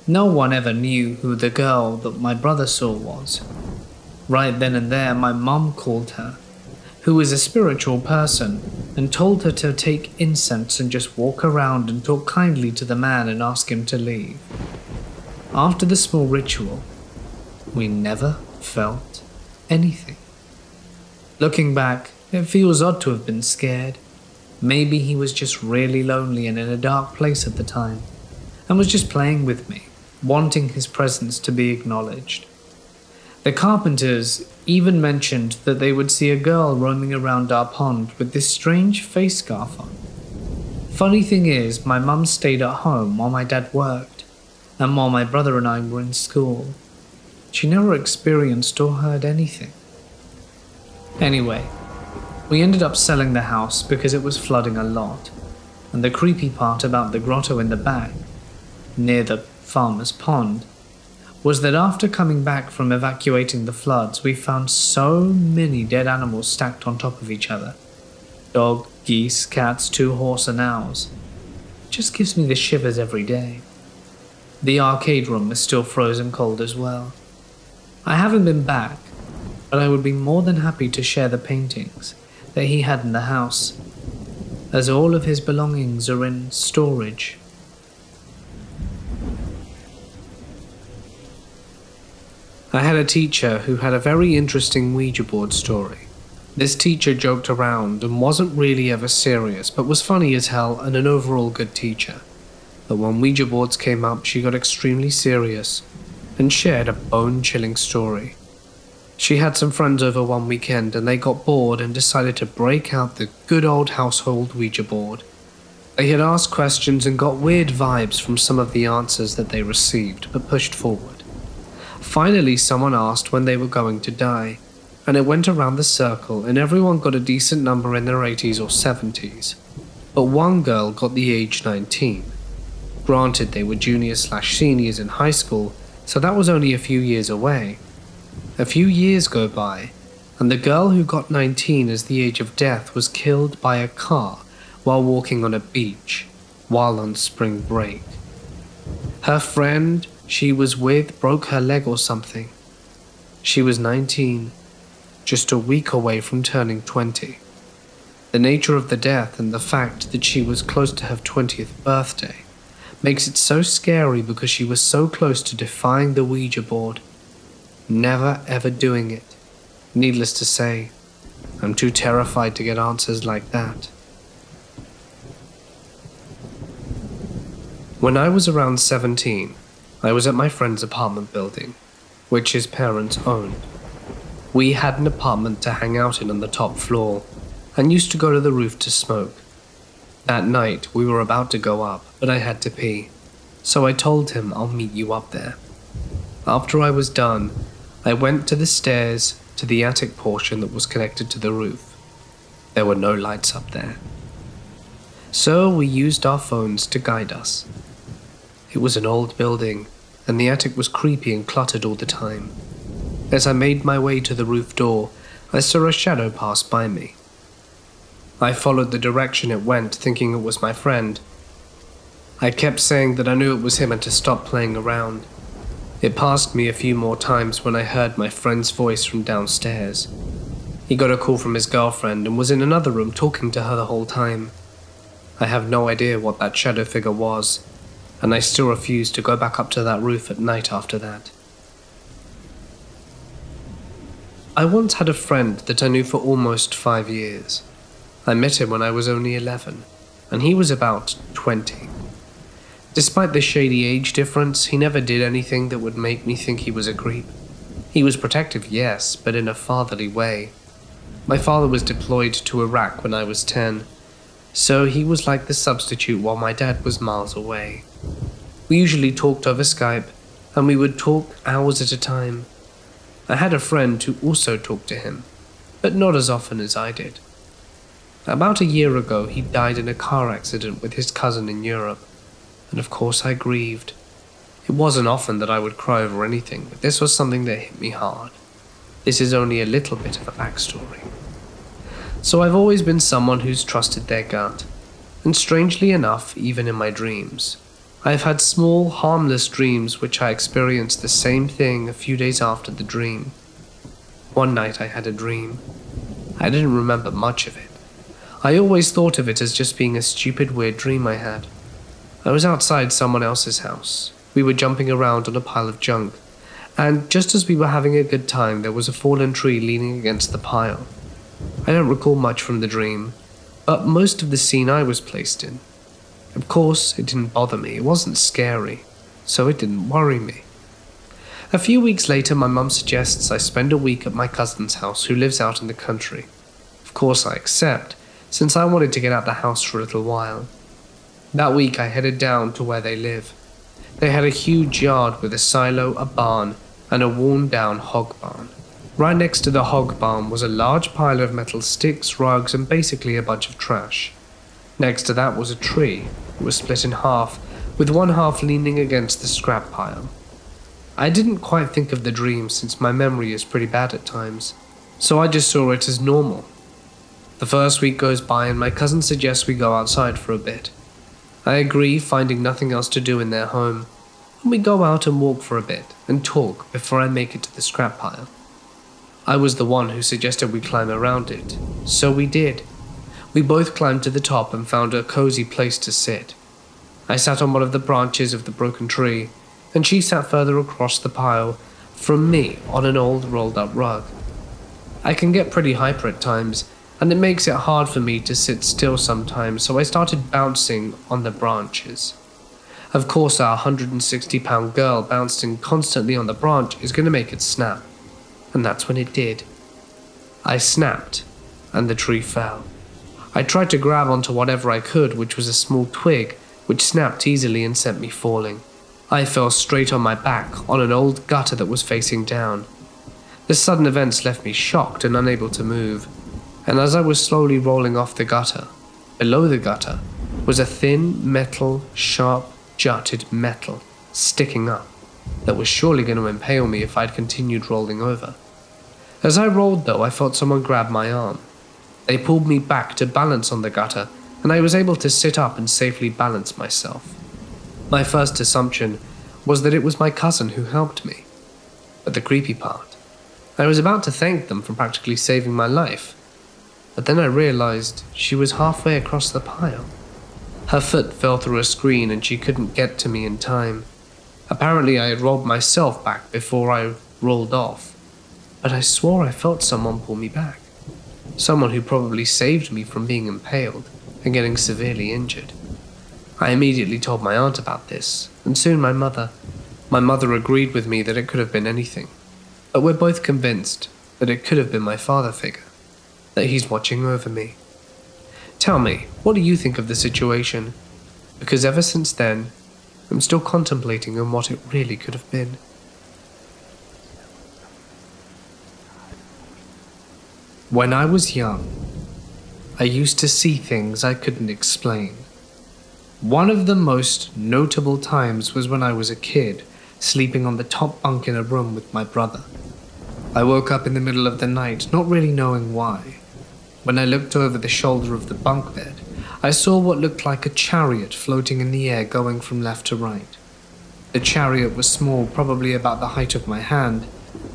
S1: No one ever knew who the girl that my brother saw was. Right then and there, my mum called her, who is a spiritual person, and told her to take incense and just walk around and talk kindly to the man and ask him to leave. After the small ritual, we never felt anything. Looking back, it feels odd to have been scared. Maybe he was just really lonely and in a dark place at the time, and was just playing with me, wanting his presence to be acknowledged. The carpenters even mentioned that they would see a girl roaming around our pond with this strange face scarf on. Funny thing is, my mum stayed at home while my dad worked, and while my brother and I were in school. She never experienced or heard anything. Anyway, we ended up selling the house because it was flooding a lot, and the creepy part about the grotto in the back, near the farmer's pond, was that after coming back from evacuating the floods, we found so many dead animals stacked on top of each other. Dog, geese, cats, 2 horse and owls. It just gives me the shivers every day. The arcade room is still frozen cold as well. I haven't been back, but I would be more than happy to share the paintings that he had in the house, as all of his belongings are in storage. I had a teacher who had a very interesting Ouija board story. This teacher joked around and wasn't really ever serious, but was funny as hell and an overall good teacher. But when Ouija boards came up, she got extremely serious and shared a bone-chilling story. She had some friends over one weekend and they got bored and decided to break out the good old household Ouija board. They had asked questions and got weird vibes from some of the answers that they received, but pushed forward. Finally, someone asked when they were going to die, and it went around the circle and everyone got a decent number in their 80s or 70s. But one girl got the age 19. Granted, they were juniors/seniors in high school, so that was only a few years away. A few years go by, and the girl who got 19 as the age of death was killed by a car while walking on a beach, while on spring break. Her friend she was with broke her leg or something. She was 19, just a week away from turning 20. The nature of the death and the fact that she was close to her 20th birthday makes it so scary because she was so close to defying the Ouija board. Never ever doing it. Needless to say, I'm too terrified to get answers like that. When I was around 17, I was at my friend's apartment building, which his parents owned. We had an apartment to hang out in on the top floor, and used to go to the roof to smoke. That night, we were about to go up, but I had to pee, so I told him I'll meet you up there. After I was done, I went to the stairs to the attic portion that was connected to the roof. There were no lights up there. So we used our phones to guide us. It was an old building, and the attic was creepy and cluttered all the time. As I made my way to the roof door, I saw a shadow pass by me. I followed the direction it went, thinking it was my friend. I kept saying that I knew it was him and to stop playing around. It passed me a few more times when I heard my friend's voice from downstairs. He got a call from his girlfriend and was in another room talking to her the whole time. I have no idea what that shadow figure was, and I still refused to go back up to that roof at night after that. I once had a friend that I knew for almost 5 years. I met him when I was only 11, and he was about 20. Despite the shady age difference, he never did anything that would make me think he was a creep. He was protective, yes, but in a fatherly way. My father was deployed to Iraq when I was 10, so he was like the substitute while my dad was miles away. We usually talked over Skype, and we would talk hours at a time. I had a friend who also talked to him, but not as often as I did. About a year ago, he died in a car accident with his cousin in Europe, and of course I grieved. It wasn't often that I would cry over anything, but this was something that hit me hard. This is only a little bit of a backstory. So I've always been someone who's trusted their gut, and strangely enough, even in my dreams, I've had small, harmless dreams which I experienced the same thing a few days after the dream. One night I had a dream. I didn't remember much of it. I always thought of it as just being a stupid, weird dream I had. I was outside someone else's house. We were jumping around on a pile of junk, and just as we were having a good time, there was a fallen tree leaning against the pile. I don't recall much from the dream, but most of the scene I was placed in. Of course, it didn't bother me. It wasn't scary, so it didn't worry me. A few weeks later, my mum suggests I spend a week at my cousin's house, who lives out in the country. Of course I accept, since I wanted to get out the house for a little while. That week I headed down to where they live. They had a huge yard with a silo, a barn, and a worn-down hog barn. Right next to the hog barn was a large pile of metal sticks, rugs, and basically a bunch of trash. Next to that was a tree. It was split in half, with one half leaning against the scrap pile. I didn't quite think of the dream since my memory is pretty bad at times, so I just saw it as normal. The first week goes by and my cousin suggests we go outside for a bit. I agree, finding nothing else to do in their home, and we go out and walk for a bit and talk before I make it to the scrap pile. I was the one who suggested we climb around it, so we did. We both climbed to the top and found a cozy place to sit. I sat on one of the branches of the broken tree, and she sat further across the pile from me on an old rolled-up rug. I can get pretty hyper at times, and it makes it hard for me to sit still sometimes, so I started bouncing on the branches. Of course, our 160-pound girl bouncing constantly on the branch is going to make it snap, and that's when it did. I snapped, and the tree fell. I tried to grab onto whatever I could, which was a small twig, which snapped easily and sent me falling. I fell straight on my back on an old gutter that was facing down. The sudden events left me shocked and unable to move, and as I was slowly rolling off the gutter, below the gutter was a thin metal, sharp, jutted metal sticking up that was surely going to impale me if I'd continued rolling over. As I rolled though, I felt someone grab my arm. They pulled me back to balance on the gutter, and I was able to sit up and safely balance myself. My first assumption was that it was my cousin who helped me. But the creepy part, I was about to thank them for practically saving my life, but then I realized she was halfway across the pile. Her foot fell through a screen and she couldn't get to me in time. Apparently I had rolled myself back before I rolled off, but I swore I felt someone pull me back. someone who probably saved me from being impaled and getting severely injured. I immediately told my aunt about this, and soon my mother agreed with me that it could have been anything, but we're both convinced that it could have been my father figure, that he's watching over me. Tell me, what do you think of the situation? Because ever since then, I'm still contemplating on what it really could have been. When I was young, I used to see things I couldn't explain. One of the most notable times was when I was a kid, sleeping on the top bunk in a room with my brother. I woke up in the middle of the night, not really knowing why. When I looked over the shoulder of the bunk bed, I saw what looked like a chariot floating in the air going from left to right. The chariot was small, probably about the height of my hand,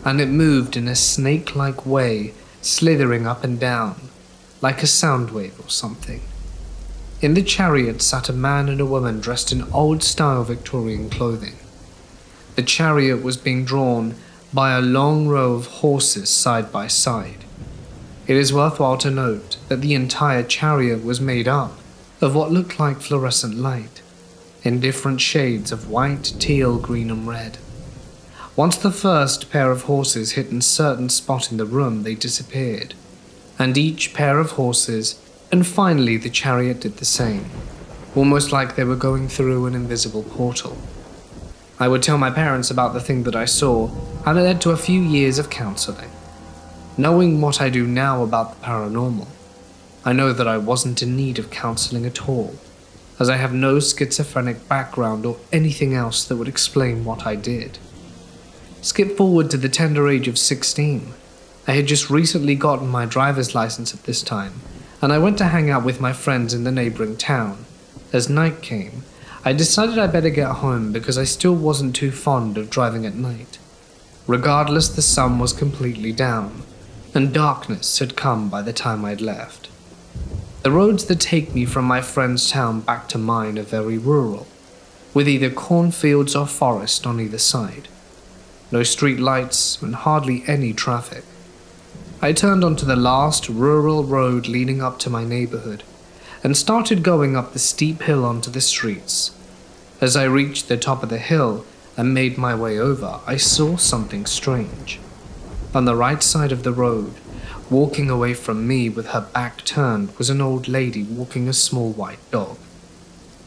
S1: and it moved in a snake-like way, slithering up and down, like a sound wave or something. In the chariot sat a man and a woman dressed in old-style Victorian clothing. The chariot was being drawn by a long row of horses side by side. It is worthwhile to note that the entire chariot was made up of what looked like fluorescent light, in different shades of white, teal, green and red. Once the first pair of horses hit a certain spot in the room, they disappeared, and each pair of horses, and finally the chariot did the same, almost like they were going through an invisible portal. I would tell my parents about the thing that I saw, and it led to a few years of counseling. Knowing what I do now about the paranormal, I know that I wasn't in need of counseling at all, as I have no schizophrenic background or anything else that would explain what I did. Skip forward to the tender age of 16. I had just recently gotten my driver's license at this time, and I went to hang out with my friends in the neighboring town. As night came, I decided I better get home because I still wasn't too fond of driving at night. Regardless, the sun was completely down, and darkness had come by the time I'd left. The roads that take me from my friend's town back to mine are very rural, with either cornfields or forest on either side. No street lights and hardly any traffic. I turned onto the last rural road leading up to my neighborhood and started going up the steep hill onto the streets. As I reached the top of the hill and made my way over, I saw something strange. On the right side of the road, walking away from me with her back turned, was an old lady walking a small white dog.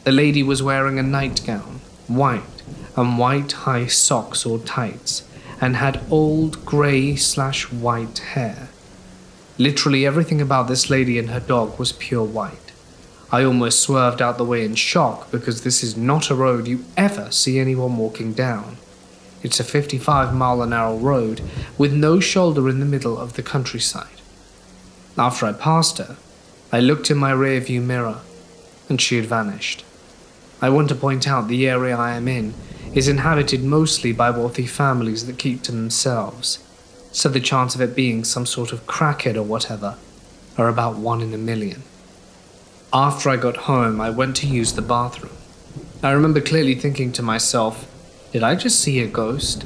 S1: The lady was wearing a nightgown, white, and white high socks or tights, and had old grey/white hair. Literally everything about this lady and her dog was pure white. I almost swerved out the way in shock because this is not a road you ever see anyone walking down. It's a 55-mile-an-hour road with no shoulder in the middle of the countryside. After I passed her, I looked in my rearview mirror, and she had vanished. I want to point out the area I am in is inhabited mostly by wealthy families that keep to themselves, so the chance of it being some sort of crackhead or whatever are about 1 in a million. After I got home, I went to use the bathroom. I remember clearly thinking to myself, did I just see a ghost?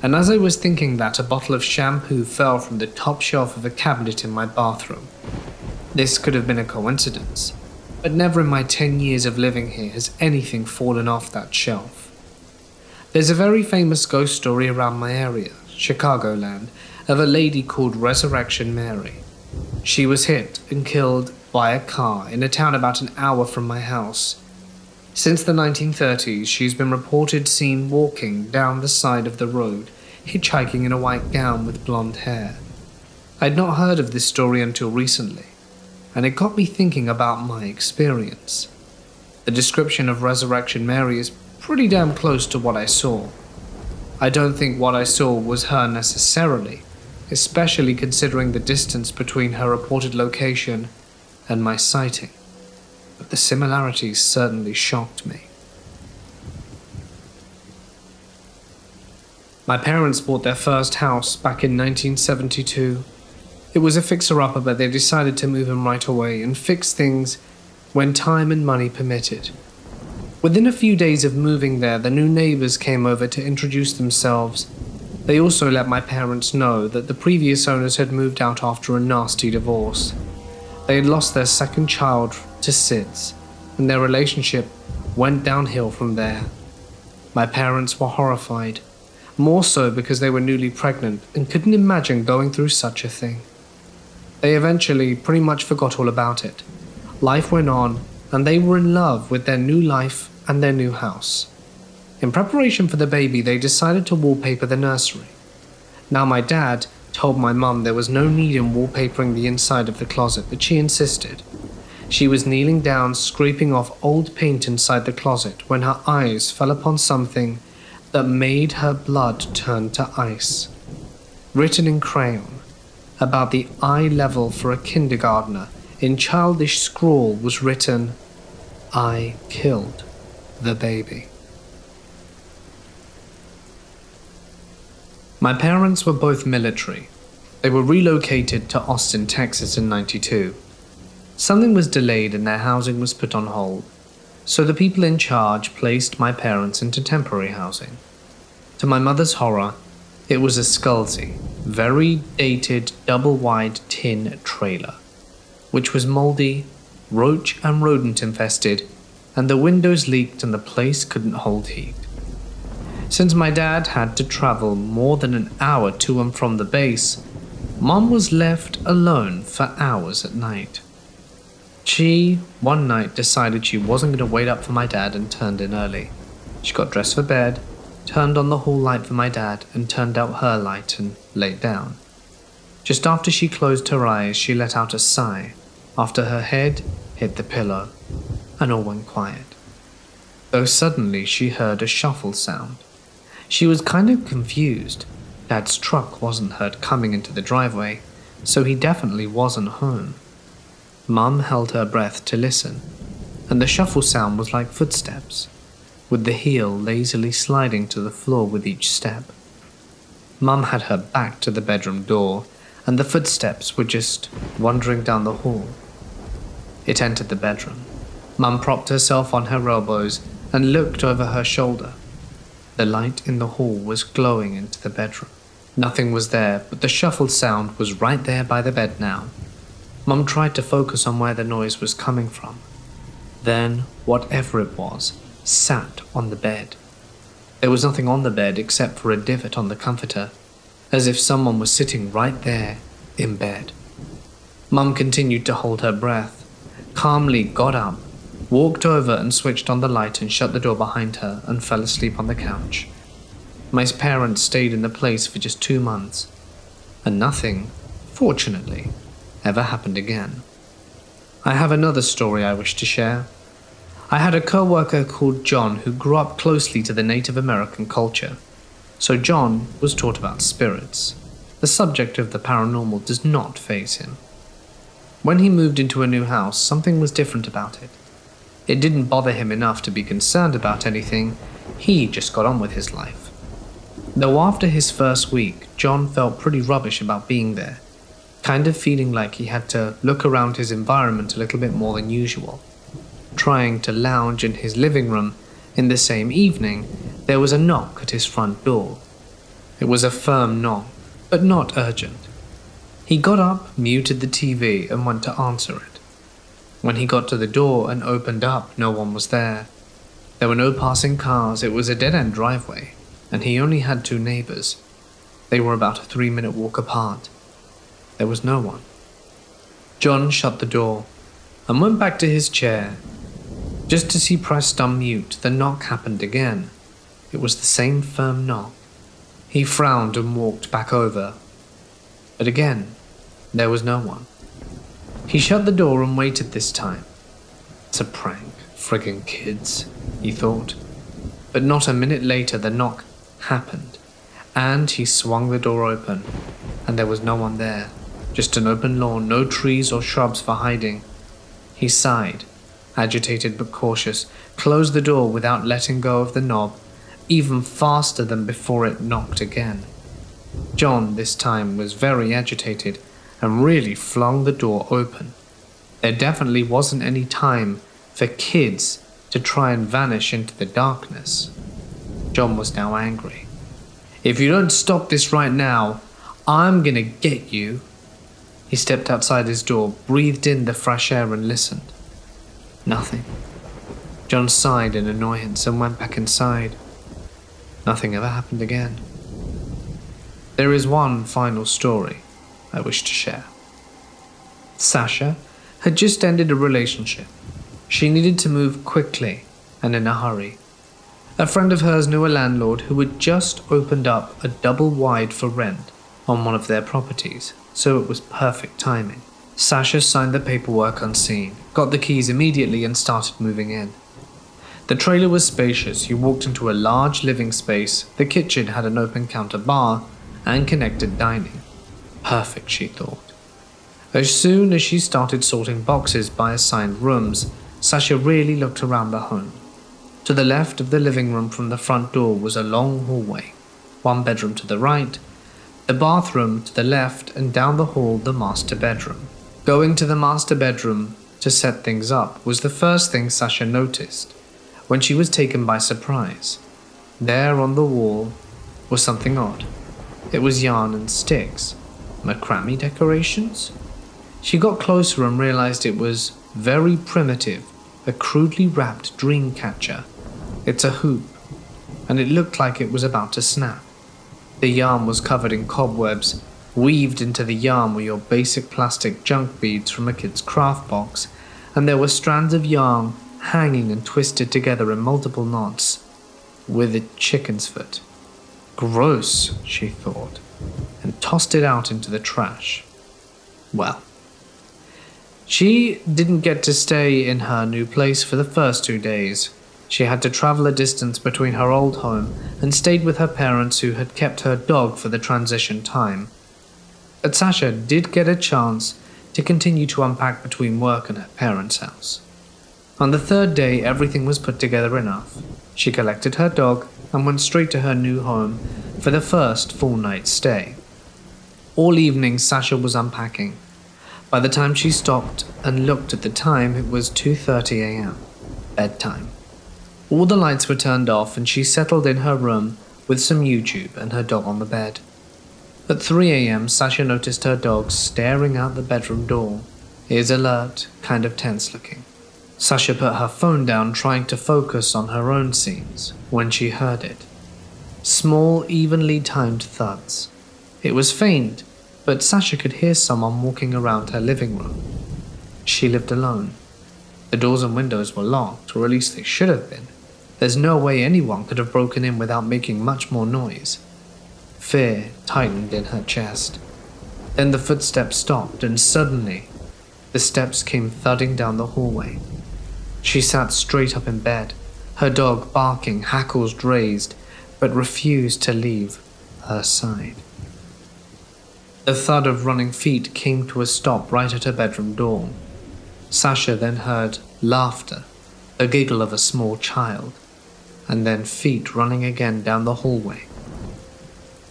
S1: And as I was thinking that, a bottle of shampoo fell from the top shelf of a cabinet in my bathroom. This could have been a coincidence, but never in my 10 years of living here has anything fallen off that shelf. There's a very famous ghost story around my area, Chicagoland, of a lady called Resurrection Mary. She was hit and killed by a car in a town about an hour from my house. Since the 1930s, she's been reported seen walking down the side of the road, hitchhiking in a white gown with blonde hair. I'd not heard of this story until recently, and it got me thinking about my experience. The description of Resurrection Mary is pretty damn close to what I saw. I don't think what I saw was her necessarily, especially considering the distance between her reported location and my sighting, but the similarities certainly shocked me. My parents bought their first house back in 1972. It was a fixer-upper, but they decided to move in right away and fix things when time and money permitted. Within a few days of moving there, the new neighbors came over to introduce themselves They also let my parents know that the previous owners had moved out after a nasty divorce. They had lost their second child to SIDS, and their relationship went downhill from there. My parents were horrified, more so because they were newly pregnant and couldn't imagine going through such a thing. They eventually pretty much forgot all about it. Life went on, and they were in love with their new life and their new house. In preparation for the baby, they decided to wallpaper the nursery. Now my dad told my mum there was no need in wallpapering the inside of the closet, but she insisted. She was kneeling down, scraping off old paint inside the closet when her eyes fell upon something that made her blood turn to ice. Written in crayon, about the eye level for a kindergartner, in childish scrawl was written, "I killed the baby." My parents were both military. They were relocated to Austin, Texas in '92. Something was delayed and their housing was put on hold, so the people in charge placed my parents into temporary housing. To my mother's horror, it was a sculty, very dated double-wide tin trailer, which was moldy, roach and rodent infested, and the windows leaked and the place couldn't hold heat. Since my dad had to travel more than an hour to and from the base, Mom was left alone for hours at night. She, one night, decided she wasn't going to wait up for my dad and turned in early. She got dressed for bed, turned on the hall light for my dad, and turned out her light and laid down. Just after she closed her eyes, she let out a sigh after her head hit the pillow, and all went quiet. Though suddenly she heard a shuffle sound. She was kind of confused. Dad's truck wasn't heard coming into the driveway, so he definitely wasn't home. Mum held her breath to listen, and the shuffle sound was like footsteps, with the heel lazily sliding to the floor with each step. Mum had her back to the bedroom door, and the footsteps were just wandering down the hall. It entered the bedroom. Mum propped herself on her elbows and looked over her shoulder. The light in the hall was glowing into the bedroom. Nothing was there, but the shuffled sound was right there by the bed now. Mum tried to focus on where the noise was coming from. Then, whatever it was, sat on the bed. There was nothing on the bed except for a divot on the comforter, as if someone was sitting right there in bed. Mum continued to hold her breath, calmly got up, walked over and switched on the light and shut the door behind her and fell asleep on the couch. My parents stayed in the place for just 2 months, and nothing, fortunately, ever happened again. I have another story I wish to share. I had a co-worker called John who grew up closely to the Native American culture, so John was taught about spirits. The subject of the paranormal does not faze him. When he moved into a new house, something was different about it. It didn't bother him enough to be concerned about anything, he just got on with his life. Though after his first week, John felt pretty rubbish about being there, kind of feeling like he had to look around his environment a little bit more than usual. Trying to lounge in his living room in the same evening, there was a knock at his front door. It was a firm knock, but not urgent. He got up, muted the TV, and went to answer it. When he got to the door and opened up, no one was there. There were no passing cars, it was a dead-end driveway, and he only had 2 neighbors. They were about a 3-minute walk apart. There was no one. John shut the door and went back to his chair. Just as he pressed on mute, the knock happened again. It was the same firm knock. He frowned and walked back over. But again, there was no one. He shut the door and waited this time. It's a prank, friggin' kids, he thought. But not a minute later the knock happened, and he swung the door open, and there was no one there. Just an open lawn, no trees or shrubs for hiding. He sighed, agitated but cautious, closed the door without letting go of the knob, even faster than before it knocked again. John, this time, was very agitated and really flung the door open. There definitely wasn't any time for kids to try and vanish into the darkness. John was now angry. If you don't stop this right now, I'm gonna get you." He stepped outside his door, breathed in the fresh air and listened. Nothing. John sighed in annoyance and went back inside. Nothing ever happened again. There is one final story I wish to share. Sasha had just ended a relationship. She needed to move quickly and in a hurry. A friend of hers knew a landlord who had just opened up a double wide for rent on one of their properties, so it was perfect timing. Sasha signed the paperwork unseen, got the keys immediately and started moving in. The trailer was spacious. You walked into a large living space. The kitchen had an open counter bar and connected dining. Perfect, she thought. As soon as she started sorting boxes by assigned rooms, Sasha really looked around the home. To the left of the living room from the front door was a long hallway, one bedroom to the right, the bathroom to the left, and down the hall the master bedroom. Going to the master bedroom to set things up was the first thing Sasha noticed when she was taken by surprise. There on the wall was something odd. It was yarn and sticks. Macrame decorations? She got closer and realized it was very primitive, a crudely wrapped dream catcher. It's a hoop, and it looked like it was about to snap. The yarn was covered in cobwebs. Weaved into the yarn were your basic plastic junk beads from a kid's craft box, and there were strands of yarn hanging and twisted together in multiple knots, with a chicken's foot. Gross, she thought, and tossed it out into the trash. Well, she didn't get to stay in her new place for the first 2 days. She had to travel a distance between her old home and stayed with her parents who had kept her dog for the transition time. But Sasha did get a chance to continue to unpack between work and her parents' house. On the 3rd day, everything was put together enough. She collected her dog and went straight to her new home for the first full night's stay. All evening, Sasha was unpacking. By the time she stopped and looked at the time, it was 2:30 a.m., bedtime. All the lights were turned off and she settled in her room with some YouTube and her dog on the bed. At 3 a.m., Sasha noticed her dog staring out the bedroom door, ears alert, kind of tense looking. Sasha put her phone down, trying to focus on her own scenes, when she heard it. Small, evenly timed thuds. It was faint, but Sasha could hear someone walking around her living room. She lived alone. The doors and windows were locked, or at least they should have been. There's no way anyone could have broken in without making much more noise. Fear tightened in her chest. Then the footsteps stopped, and suddenly, the steps came thudding down the hallway. She sat straight up in bed, her dog barking, hackles raised, but refused to leave her side. The thud of running feet came to a stop right at her bedroom door. Sasha then heard laughter, the giggle of a small child, and then feet running again down the hallway.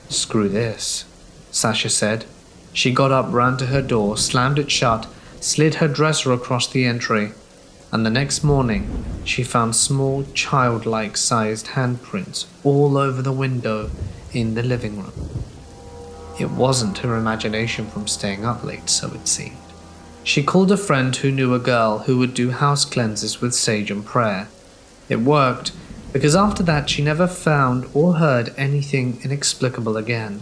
S1: "Screw this," Sasha said. She got up, ran to her door, slammed it shut, slid her dresser across the entry, and the next morning she found small childlike sized handprints all over the window in the living room. It wasn't her imagination from staying up late, so it seemed. She called a friend who knew a girl who would do house cleanses with sage and prayer. It worked, because after that she never found or heard anything inexplicable again.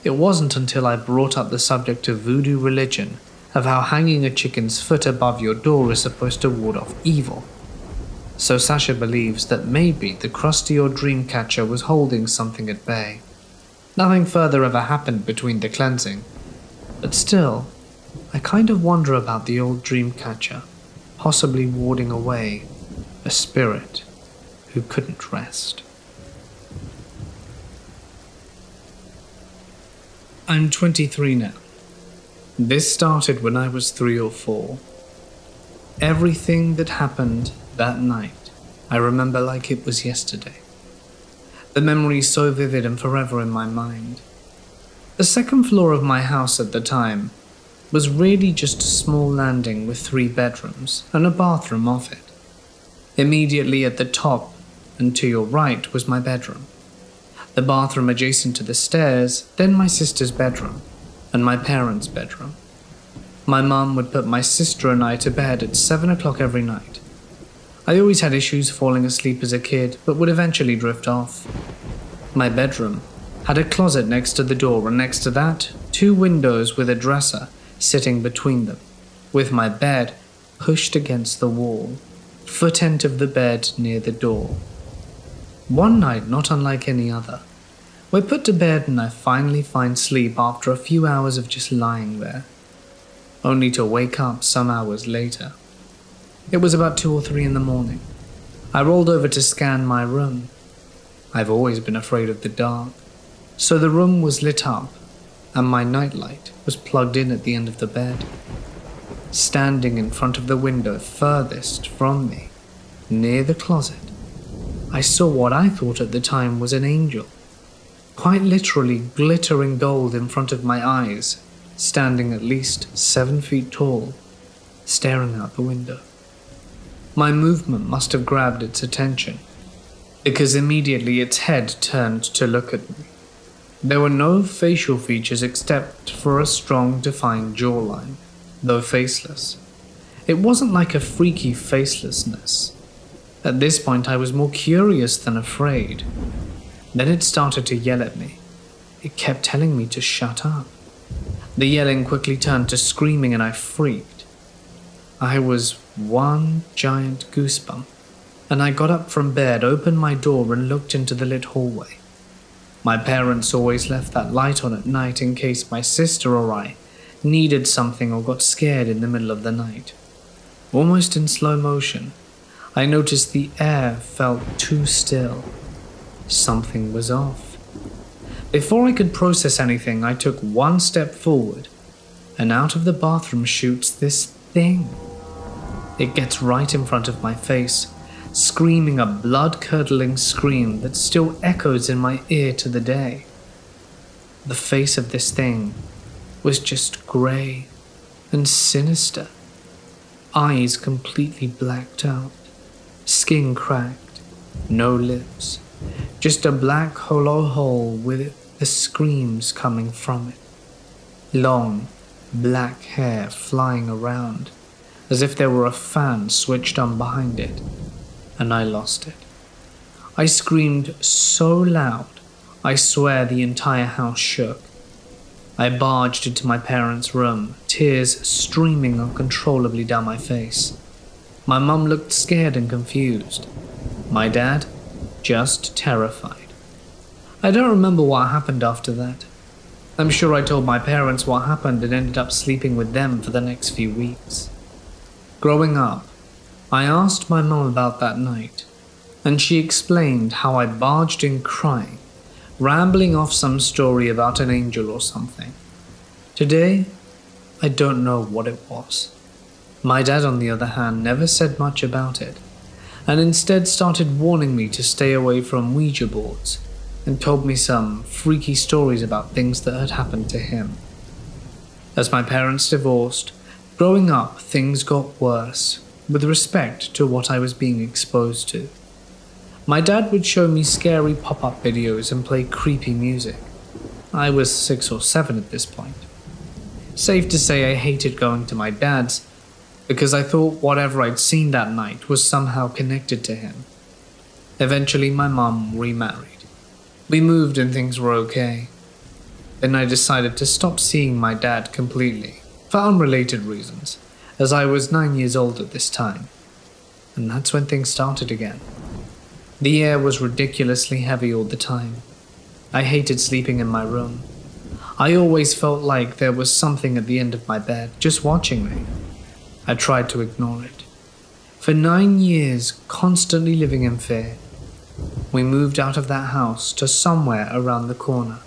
S1: It wasn't until I brought up the subject of voodoo religion, of how hanging a chicken's foot above your door is supposed to ward off evil. So Sasha believes that maybe the crusty or dream catcher was holding something at bay. Nothing further ever happened between the cleansing, but still, I kind of wonder about the old dream catcher, possibly warding away a spirit who couldn't rest. I'm 23 now. This started when I was 3 or 4. Everything that happened that night, I remember like it was yesterday. The memory is so vivid and forever in my mind. The second floor of my house at the time was really just a small landing with 3 bedrooms and a bathroom off it. Immediately at the top and to your right was my bedroom. the bathroom adjacent to the stairs, then my sister's bedroom, and my parents' bedroom. My mum would put my sister and I to bed at 7 o'clock every night. I always had issues falling asleep as a kid, but would eventually drift off. My bedroom had a closet next to the door, and next to that, 2 windows with a dresser sitting between them, with my bed pushed against the wall, foot end of the bed near the door. One night, not unlike any other, we're put to bed and I finally find sleep after a few hours of just lying there, only to wake up some hours later. It was about 2 or 3 in the morning. I rolled over to scan my room. I've always been afraid of the dark, so the room was lit up and my nightlight was plugged in at the end of the bed. Standing in front of the window furthest from me, near the closet, I saw what I thought at the time was an angel, quite literally glittering gold in front of my eyes, standing at least 7 feet tall, staring out the window. My movement must have grabbed its attention, because immediately its head turned to look at me. There were no facial features except for a strong, defined jawline, though faceless. It wasn't like a freaky facelessness. At this point I was more curious than afraid. Then it started to yell at me. It kept telling me to shut up. The yelling quickly turned to screaming and I freaked. I was one giant goosebump, and I got up from bed, opened my door and looked into the lit hallway. My parents always left that light on at night in case my sister or I needed something or got scared in the middle of the night. Almost in slow motion, I noticed the air felt too still. Something was off. Before I could process anything, I took one step forward, and out of the bathroom shoots this thing. It gets right in front of my face, screaming a blood-curdling scream that still echoes in my ear to the day. The face of this thing was just grey and sinister, eyes completely blacked out, skin cracked, no lips, just a black hollow hole with the screams coming from it. Long, black hair flying around, as if there were a fan switched on behind it, and I lost it. I screamed so loud, I swear the entire house shook. I barged into my parents' room, tears streaming uncontrollably down my face. My mum looked scared and confused. My dad, just terrified. I don't remember what happened after that. I'm sure I told my parents what happened and ended up sleeping with them for the next few weeks. Growing up, I asked my mum about that night, and she explained how I barged in crying, rambling off some story about an angel or something. Today, I don't know what it was. My dad, on the other hand, never said much about it, and instead started warning me to stay away from Ouija boards, and told me some freaky stories about things that had happened to him. As my parents divorced, growing up, things got worse with respect to what I was being exposed to. My dad would show me scary pop-up videos and play creepy music. I was 6 or 7 at this point. Safe to say I hated going to my dad's because I thought whatever I'd seen that night was somehow connected to him. Eventually my mum remarried. We moved and things were okay. Then I decided to stop seeing my dad completely, for unrelated reasons, as I was 9 years old at this time. And that's when things started again. The air was ridiculously heavy all the time. I hated sleeping in my room. I always felt like there was something at the end of my bed, just watching me. I tried to ignore it. For 9 years, constantly living in fear. We moved out of that house to somewhere around the corner.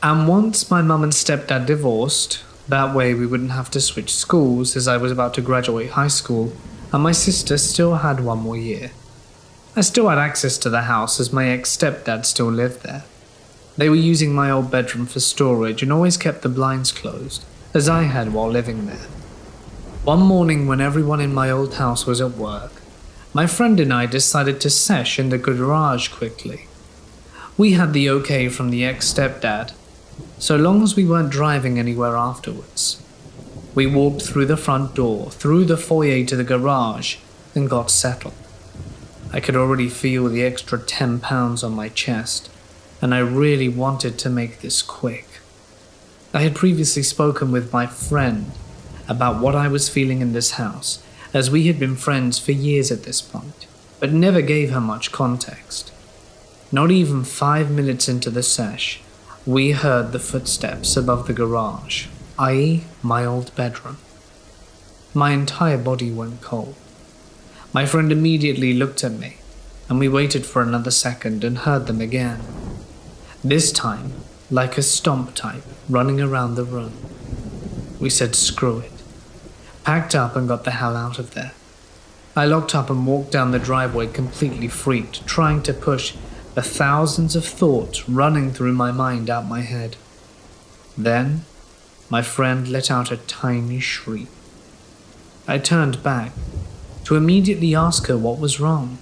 S1: And once my mum and stepdad divorced, that way we wouldn't have to switch schools as I was about to graduate high school, and my sister still had 1 more year. I still had access to the house as my ex-stepdad still lived there. They were using my old bedroom for storage and always kept the blinds closed, as I had while living there. One morning when everyone in my old house was at work, my friend and I decided to sesh in the garage quickly. We had the okay from the ex-stepdad, so long as we weren't driving anywhere afterwards. We walked through the front door, through the foyer to the garage, and got settled. I could already feel the extra 10 pounds on my chest, and I really wanted to make this quick. I had previously spoken with my friend about what I was feeling in this house, as we had been friends for years at this point, but never gave her much context. Not even 5 minutes into the sesh, we heard the footsteps above the garage, i.e. my old bedroom. My entire body went cold. My friend immediately looked at me, and we waited for another second and heard them again. This time, like a stomp type running around the room. We said screw it, packed up and got the hell out of there. I locked up and walked down the driveway completely freaked, trying to push the thousands of thoughts running through my mind out my head. Then, my friend let out a tiny shriek. I turned back to immediately ask her what was wrong.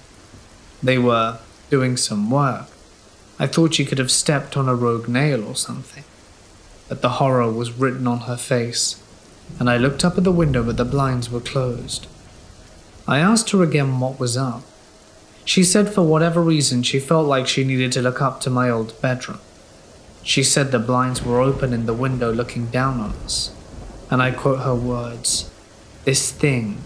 S1: They were doing some work. I thought she could have stepped on a rogue nail or something, but the horror was written on her face, and I looked up at the window but the blinds were closed. I asked her again what was up. She said for whatever reason she felt like she needed to look up to my old bedroom. She said the blinds were open in the window looking down on us, and I quote her words, "This thing,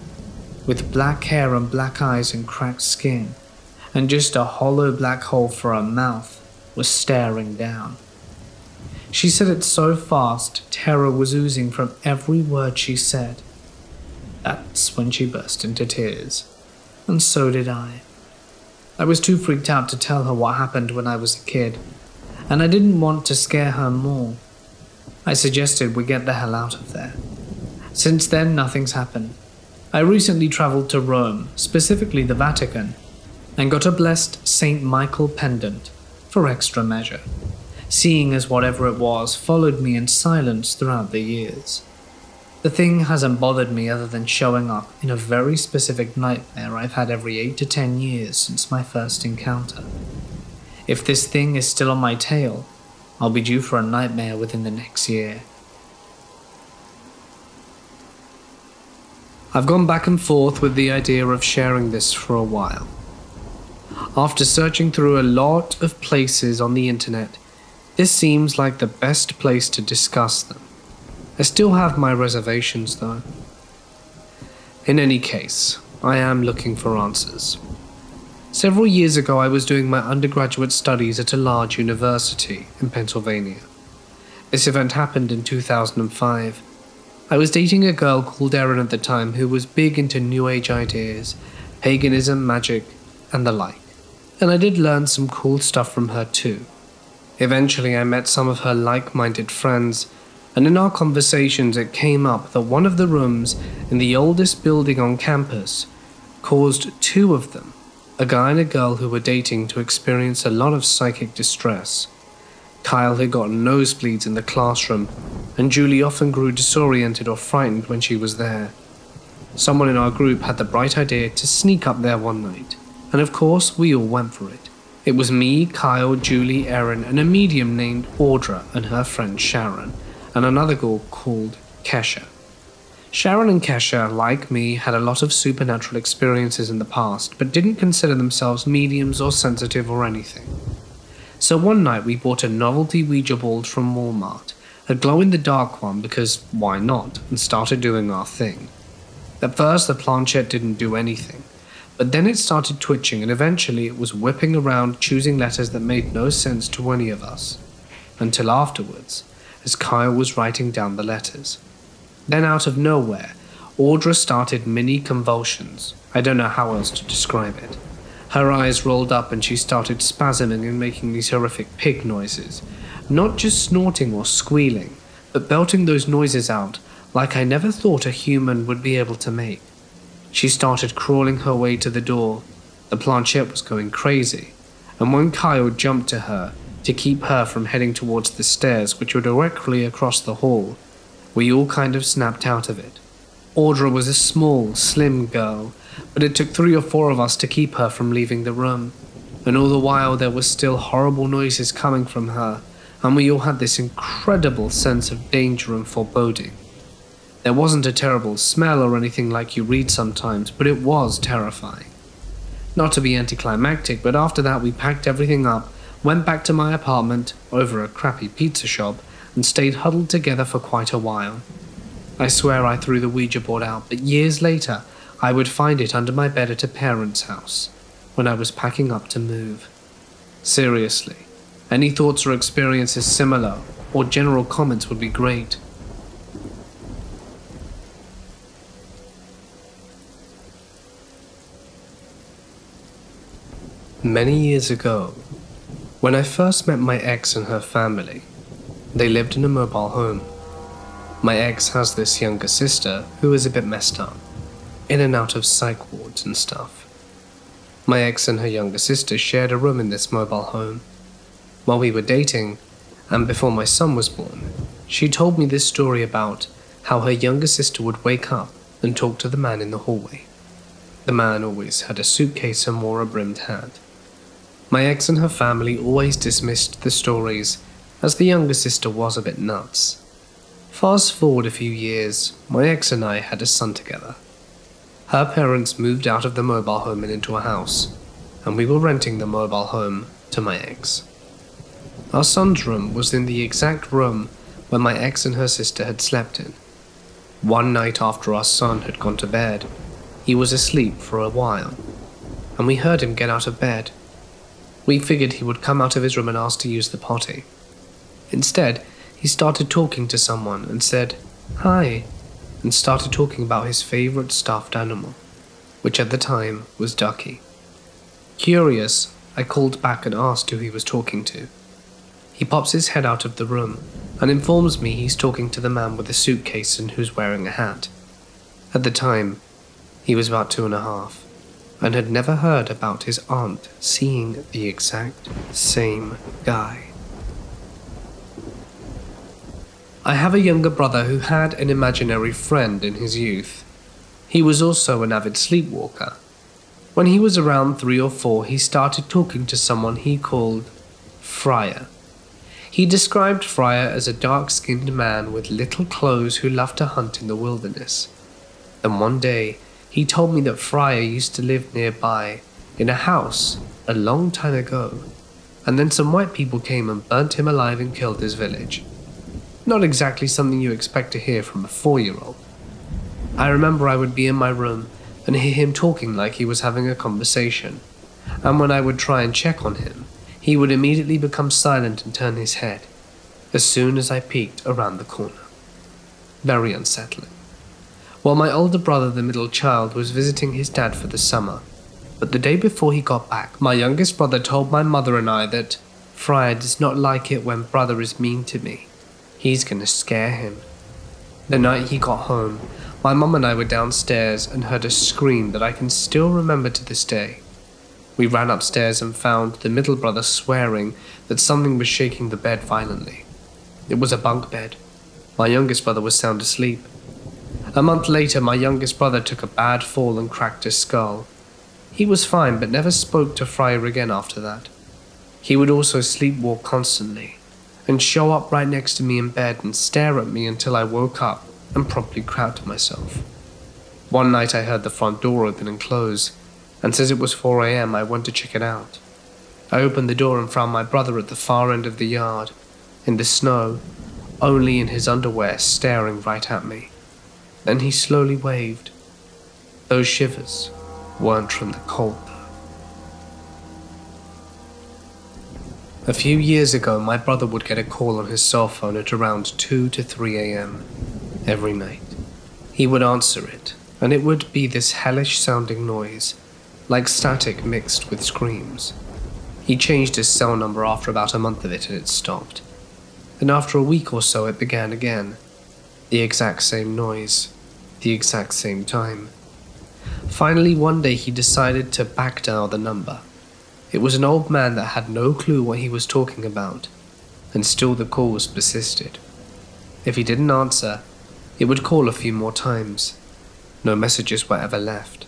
S1: with black hair and black eyes and cracked skin, and just a hollow black hole for a mouth, was staring down." She said it so fast, terror was oozing from every word she said. That's when she burst into tears, and so did I. I was too freaked out to tell her what happened when I was a kid, and I didn't want to scare her more. I suggested we get the hell out of there. Since then, nothing's happened. I recently traveled to Rome, specifically the Vatican, and got a blessed St. Michael pendant for extra measure, seeing as whatever it was followed me in silence throughout the years. The thing hasn't bothered me other than showing up in a very specific nightmare I've had every 8 to 10 years since my first encounter. If this thing is still on my tail, I'll be due for a nightmare within the next year. I've gone back and forth with the idea of sharing this for a while. After searching through a lot of places on the internet, this seems like the best place to discuss them. I still have my reservations though. In any case, I am looking for answers. Several years ago I was doing my undergraduate studies at a large university in Pennsylvania. This event happened in 2005. I was dating a girl called Erin at the time who was big into New Age ideas, paganism, magic, and the like. And I did learn some cool stuff from her too. Eventually I met some of her like-minded friends, and in our conversations it came up that one of the rooms in the oldest building on campus caused 2 of them, a guy and a girl who were dating, to experience a lot of psychic distress. Kyle had gotten nosebleeds in the classroom, and Julie often grew disoriented or frightened when she was there. Someone in our group had the bright idea to sneak up there one night, and of course we all went for it. It was me, Kyle, Julie, Erin, and a medium named Audra and her friend Sharon, and another girl called Kesha. Sharon and Kesha, like me, had a lot of supernatural experiences in the past, but didn't consider themselves mediums or sensitive or anything. So one night we bought a novelty Ouija board from Walmart, a glow-in-the-dark one because why not, and started doing our thing. At first the planchette didn't do anything, but then it started twitching and eventually it was whipping around choosing letters that made no sense to any of us. Until afterwards, as Kyle was writing down the letters. Then out of nowhere, Audra started mini convulsions. I don't know how else to describe it. Her eyes rolled up and she started spasming and making these horrific pig noises. Not just snorting or squealing, but belting those noises out like I never thought a human would be able to make. She started crawling her way to the door. The planchette was going crazy, and when Kyle jumped to her to keep her from heading towards the stairs which were directly across the hall, we all kind of snapped out of it. Audra was a small, slim girl, but it took 3 or 4 of us to keep her from leaving the room. and all the while there was still horrible noises coming from her, and we all had this incredible sense of danger and foreboding. There wasn't a terrible smell or anything like you read sometimes, but it was terrifying. Not to be anticlimactic, but after that we packed everything up, went back to my apartment over a crappy pizza shop, and stayed huddled together for quite a while. I swear I threw the Ouija board out, but years later I would find it under my bed at a parent's house when I was packing up to move. Seriously, any thoughts or experiences similar or general comments would be great. Many years ago, when I first met my ex and her family, they lived in a mobile home. My ex has this younger sister who is a bit messed up, in and out of psych wards and stuff. My ex and her younger sister shared a room in this mobile home. While we were dating, and before my son was born, she told me this story about how her younger sister would wake up and talk to the man in the hallway. The man always had a suitcase and wore a brimmed hat. My ex and her family always dismissed the stories as the younger sister was a bit nuts. Fast forward a few years, my ex and I had a son together. Her parents moved out of the mobile home and into a house, and we were renting the mobile home to my ex. Our son's room was in the exact room where my ex and her sister had slept in. One night after our son had gone to bed, he was asleep for a while, and we heard him get out of bed. We figured he would come out of his room and ask to use the potty. Instead, he started talking to someone and said, "Hi," and started talking about his favorite stuffed animal, which at the time was Ducky. Curious, I called back and asked who he was talking to. He pops his head out of the room and informs me he's talking to the man with the suitcase and who's wearing a hat. At the time, he was about 2.5, and had never heard about his aunt seeing the exact same guy. I have a younger brother who had an imaginary friend in his youth. He was also an avid sleepwalker. When he was around 3 or 4, he started talking to someone he called Friar. He described Friar as a dark-skinned man with little clothes who loved to hunt in the wilderness. Then one day, he told me that Friar used to live nearby in a house a long time ago, and then some white people came and burnt him alive and killed his village. Not exactly something you expect to hear from a 4-year-old. I remember I would be in my room and hear him talking like he was having a conversation, and when I would try and check on him, he would immediately become silent and turn his head as soon as I peeked around the corner. Very unsettling. Well, my older brother, the middle child, was visiting his dad for the summer, but the day before he got back, my youngest brother told my mother and I that Friar does not like it when brother is mean to me. He's gonna scare him. The night he got home, my mum and I were downstairs and heard a scream that I can still remember to this day. We ran upstairs and found the middle brother swearing that something was shaking the bed violently. It was a bunk bed. My youngest brother was sound asleep. A month later, my youngest brother took a bad fall and cracked his skull. He was fine, but never spoke to Friar again after that. He would also sleepwalk constantly, and show up right next to me in bed and stare at me until I woke up and promptly crouched myself. One night I heard the front door open and close, and since it was 4 a.m. I went to check it out. I opened the door and found my brother at the far end of the yard, in the snow, only in his underwear, staring right at me. Then he slowly waved. Those shivers weren't from the cold though. A few years ago, my brother would get a call on his cell phone at around 2 to 3 a.m. every night. He would answer it, and it would be this hellish-sounding noise, like static mixed with screams. He changed his cell number after about a month of it and it stopped. Then after a week or so it began again. The exact same noise, the exact same time. Finally one day he decided to backdial the number. It was an old man that had no clue what he was talking about, and still the calls persisted. If he didn't answer, it would call a few more times. No messages were ever left.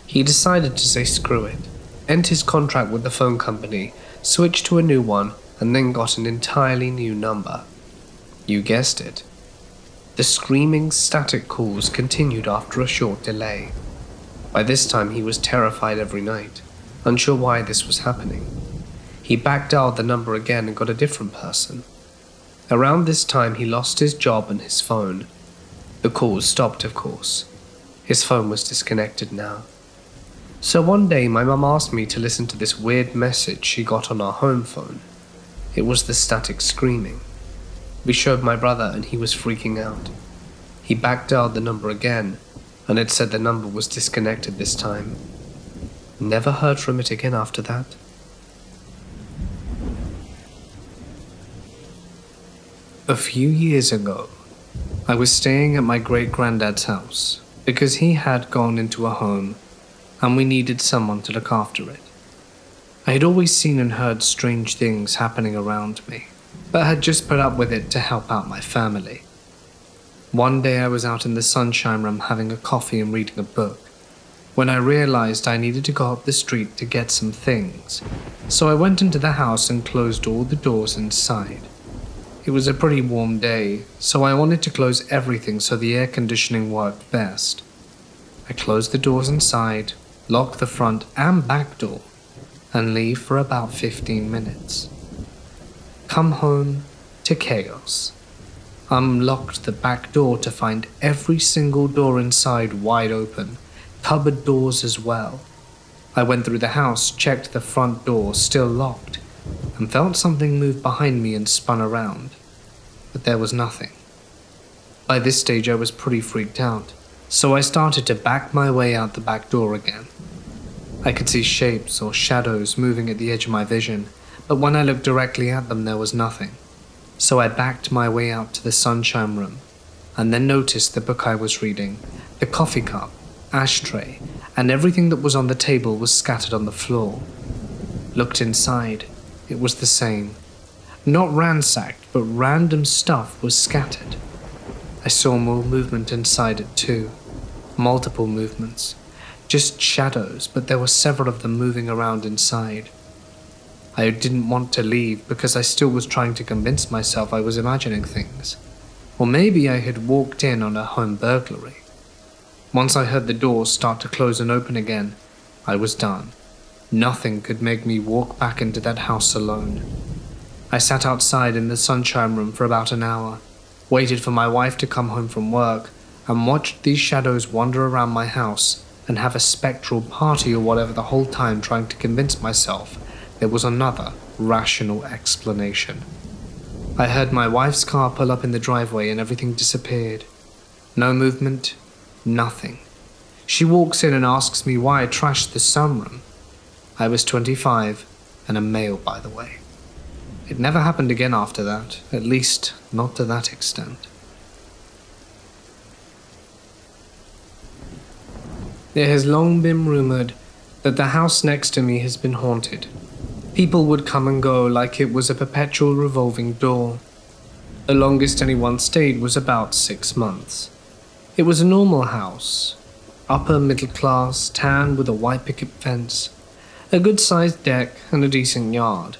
S1: He decided to say screw it, ended his contract with the phone company, switched to a new one, and then got an entirely new number. You guessed it. The screaming static calls continued after a short delay. By this time he was terrified every night, unsure why this was happening. He back-dialed the number again and got a different person. Around this time he lost his job and his phone. The calls stopped, of course. His phone was disconnected now. So one day my mum asked me to listen to this weird message she got on our home phone. It was the static screaming. We showed my brother and he was freaking out. He back-dialed the number again, and it said the number was disconnected this time. Never heard from it again after that. A few years ago, I was staying at my great-granddad's house because he had gone into a home and we needed someone to look after it. I had always seen and heard strange things happening around me, but had just put up with it to help out my family. One day I was out in the sunshine room having a coffee and reading a book, when I realized I needed to go up the street to get some things, so I went into the house and closed all the doors inside. It was a pretty warm day, so I wanted to close everything so the air conditioning worked best. I closed the doors inside, locked the front and back door, and leave for about 15 minutes. Come home to chaos. Unlocked the back door to find every single door inside wide open, cupboard doors as well. I went through the house, checked the front door, still locked, and felt something move behind me and spun around. But there was nothing. By this stage I was pretty freaked out, so I started to back my way out the back door again. I could see shapes or shadows moving at the edge of my vision, but when I looked directly at them there was nothing. So I backed my way out to the sunshine room, and then noticed the book I was reading, the coffee cup, ashtray, and everything that was on the table was scattered on the floor. Looked inside, it was the same. Not ransacked, but random stuff was scattered. I saw more movement inside it too. Multiple movements. Just shadows, but there were several of them moving around inside. I didn't want to leave because I still was trying to convince myself I was imagining things. Or maybe I had walked in on a home burglary. Once I heard the doors start to close and open again, I was done. Nothing could make me walk back into that house alone. I sat outside in the sunshine room for about an hour, waited for my wife to come home from work, and watched these shadows wander around my house and have a spectral party or whatever the whole time, trying to convince myself there was another rational explanation. I heard my wife's car pull up in the driveway and everything disappeared. No movement, nothing. She walks in and asks me why I trashed the sunroom. I was 25 and a male, by the way. It never happened again after that, at least not to that extent. It has long been rumored that the house next to me has been haunted. People would come and go like it was a perpetual revolving door. The longest anyone stayed was about 6 months. It was a normal house, upper middle class, tan with a white picket fence, a good-sized deck and a decent yard.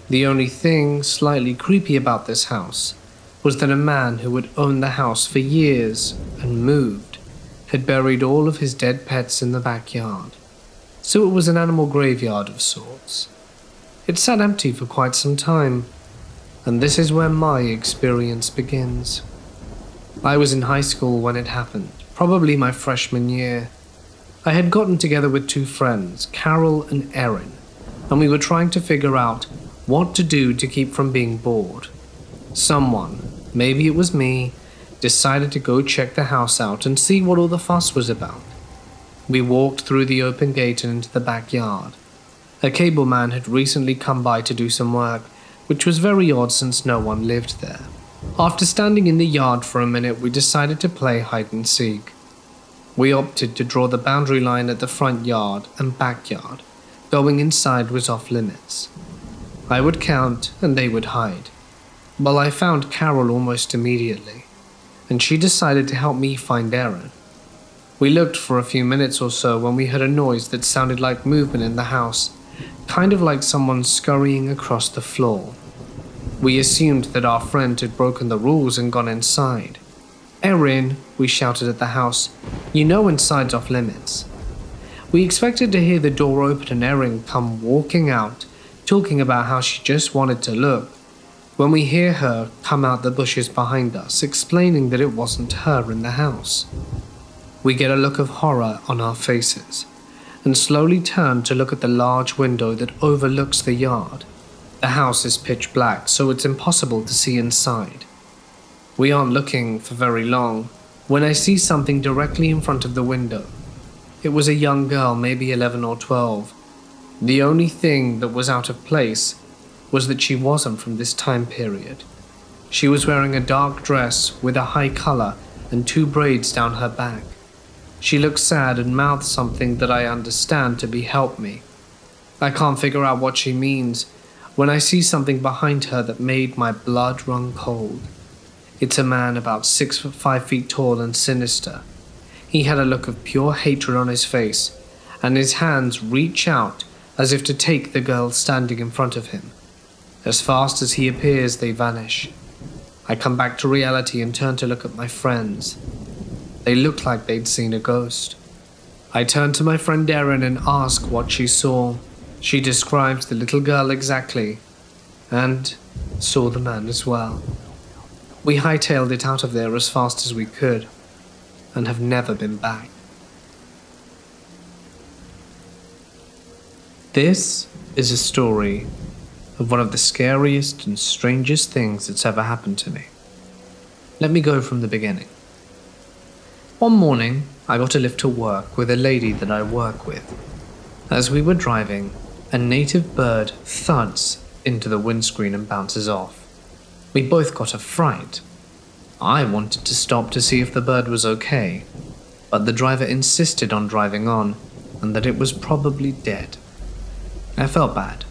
S1: The only thing slightly creepy about this house was that a man who had owned the house for years and moved had buried all of his dead pets in the backyard. So it was an animal graveyard of sorts. It sat empty for quite some time, and this is where my experience begins. I was in high school when it happened, probably my freshman year. I had gotten together with 2 friends, Carol and Erin, and we were trying to figure out what to do to keep from being bored. Someone, maybe it was me, decided to go check the house out and see what all the fuss was about. We walked through the open gate and into the backyard. A cable man had recently come by to do some work, which was very odd since no one lived there. After standing in the yard for a minute, we decided to play hide and seek. We opted to draw the boundary line at the front yard and backyard. Going inside was off limits. I would count and they would hide. Well, I found Carol almost immediately, and she decided to help me find Erin. We looked for a few minutes or so when we heard a noise that sounded like movement in the house, kind of like someone scurrying across the floor. We assumed that our friend had broken the rules and gone inside. "Erin," we shouted at the house. "You know inside's off limits." We expected to hear the door open and Erin come walking out, talking about how she just wanted to look, when we hear her come out the bushes behind us, explaining that it wasn't her in the house. We get a look of horror on our faces, and slowly turn to look at the large window that overlooks the yard. The house is pitch black, so it's impossible to see inside. We aren't looking for very long when I see something directly in front of the window. It was a young girl, maybe 11 or 12. The only thing that was out of place was that she wasn't from this time period. She was wearing a dark dress with a high collar and 2 braids down her back. She looked sad and mouthed something that I understand to be "help me." I can't figure out what she means when I see something behind her that made my blood run cold. It's a man about 5 feet tall and sinister. He had a look of pure hatred on his face, and his hands reach out as if to take the girl standing in front of him. As fast as he appears, they vanish. I come back to reality and turn to look at my friends. They looked like they'd seen a ghost. I turn to my friend Erin and ask what she saw. She describes the little girl exactly, and saw the man as well. We hightailed it out of there as fast as we could, and have never been back. This is a story of one of the scariest and strangest things that's ever happened to me. Let me go from the beginning. One morning, I got a lift to work with a lady that I work with. As we were driving, a native bird thuds into the windscreen and bounces off. We both got a fright. I wanted to stop to see if the bird was okay, but the driver insisted on driving on and that it was probably dead. I felt bad.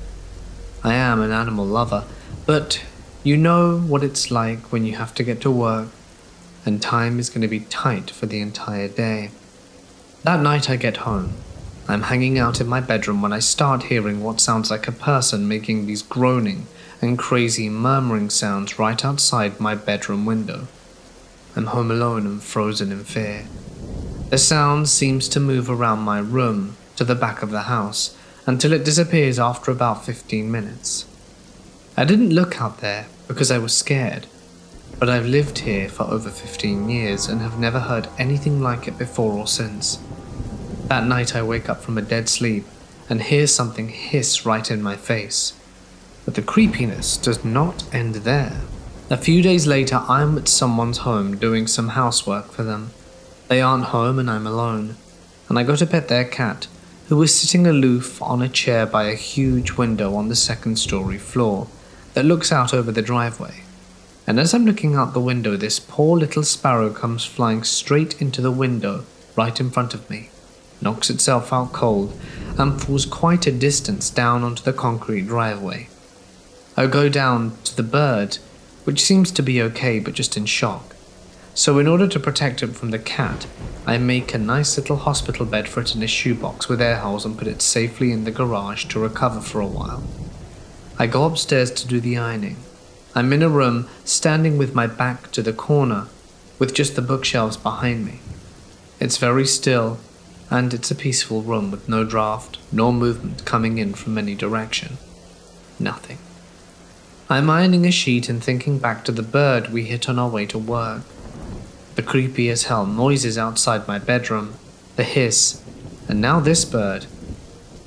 S1: I am an animal lover, but you know what it's like when you have to get to work and time is going to be tight for the entire day. That night I get home. I'm hanging out in my bedroom when I start hearing what sounds like a person making these groaning and crazy murmuring sounds right outside my bedroom window. I'm home alone and frozen in fear. The sound seems to move around my room to the back of the house until it disappears after about 15 minutes. I didn't look out there because I was scared, but I've lived here for over 15 years and have never heard anything like it before or since. That night I wake up from a dead sleep and hear something hiss right in my face. But the creepiness does not end there. A few days later, I'm at someone's home doing some housework for them. They aren't home and I'm alone, and I go to pet their cat, who was sitting aloof on a chair by a huge window on the 2nd story floor that looks out over the driveway. And as I'm looking out the window, this poor little sparrow comes flying straight into the window right in front of me, knocks itself out cold, and falls quite a distance down onto the concrete driveway. I go down to the bird, which seems to be okay but just in shock. So in order to protect it from the cat, I make a nice little hospital bed for it in a shoebox with air holes and put it safely in the garage to recover for a while. I go upstairs to do the ironing. I'm in a room, standing with my back to the corner, with just the bookshelves behind me. It's very still, and it's a peaceful room with no draft, nor movement coming in from any direction. Nothing. I'm ironing a sheet and thinking back to the bird we hit on our way to work. The creepy as hell noises outside my bedroom, the hiss, and now this bird.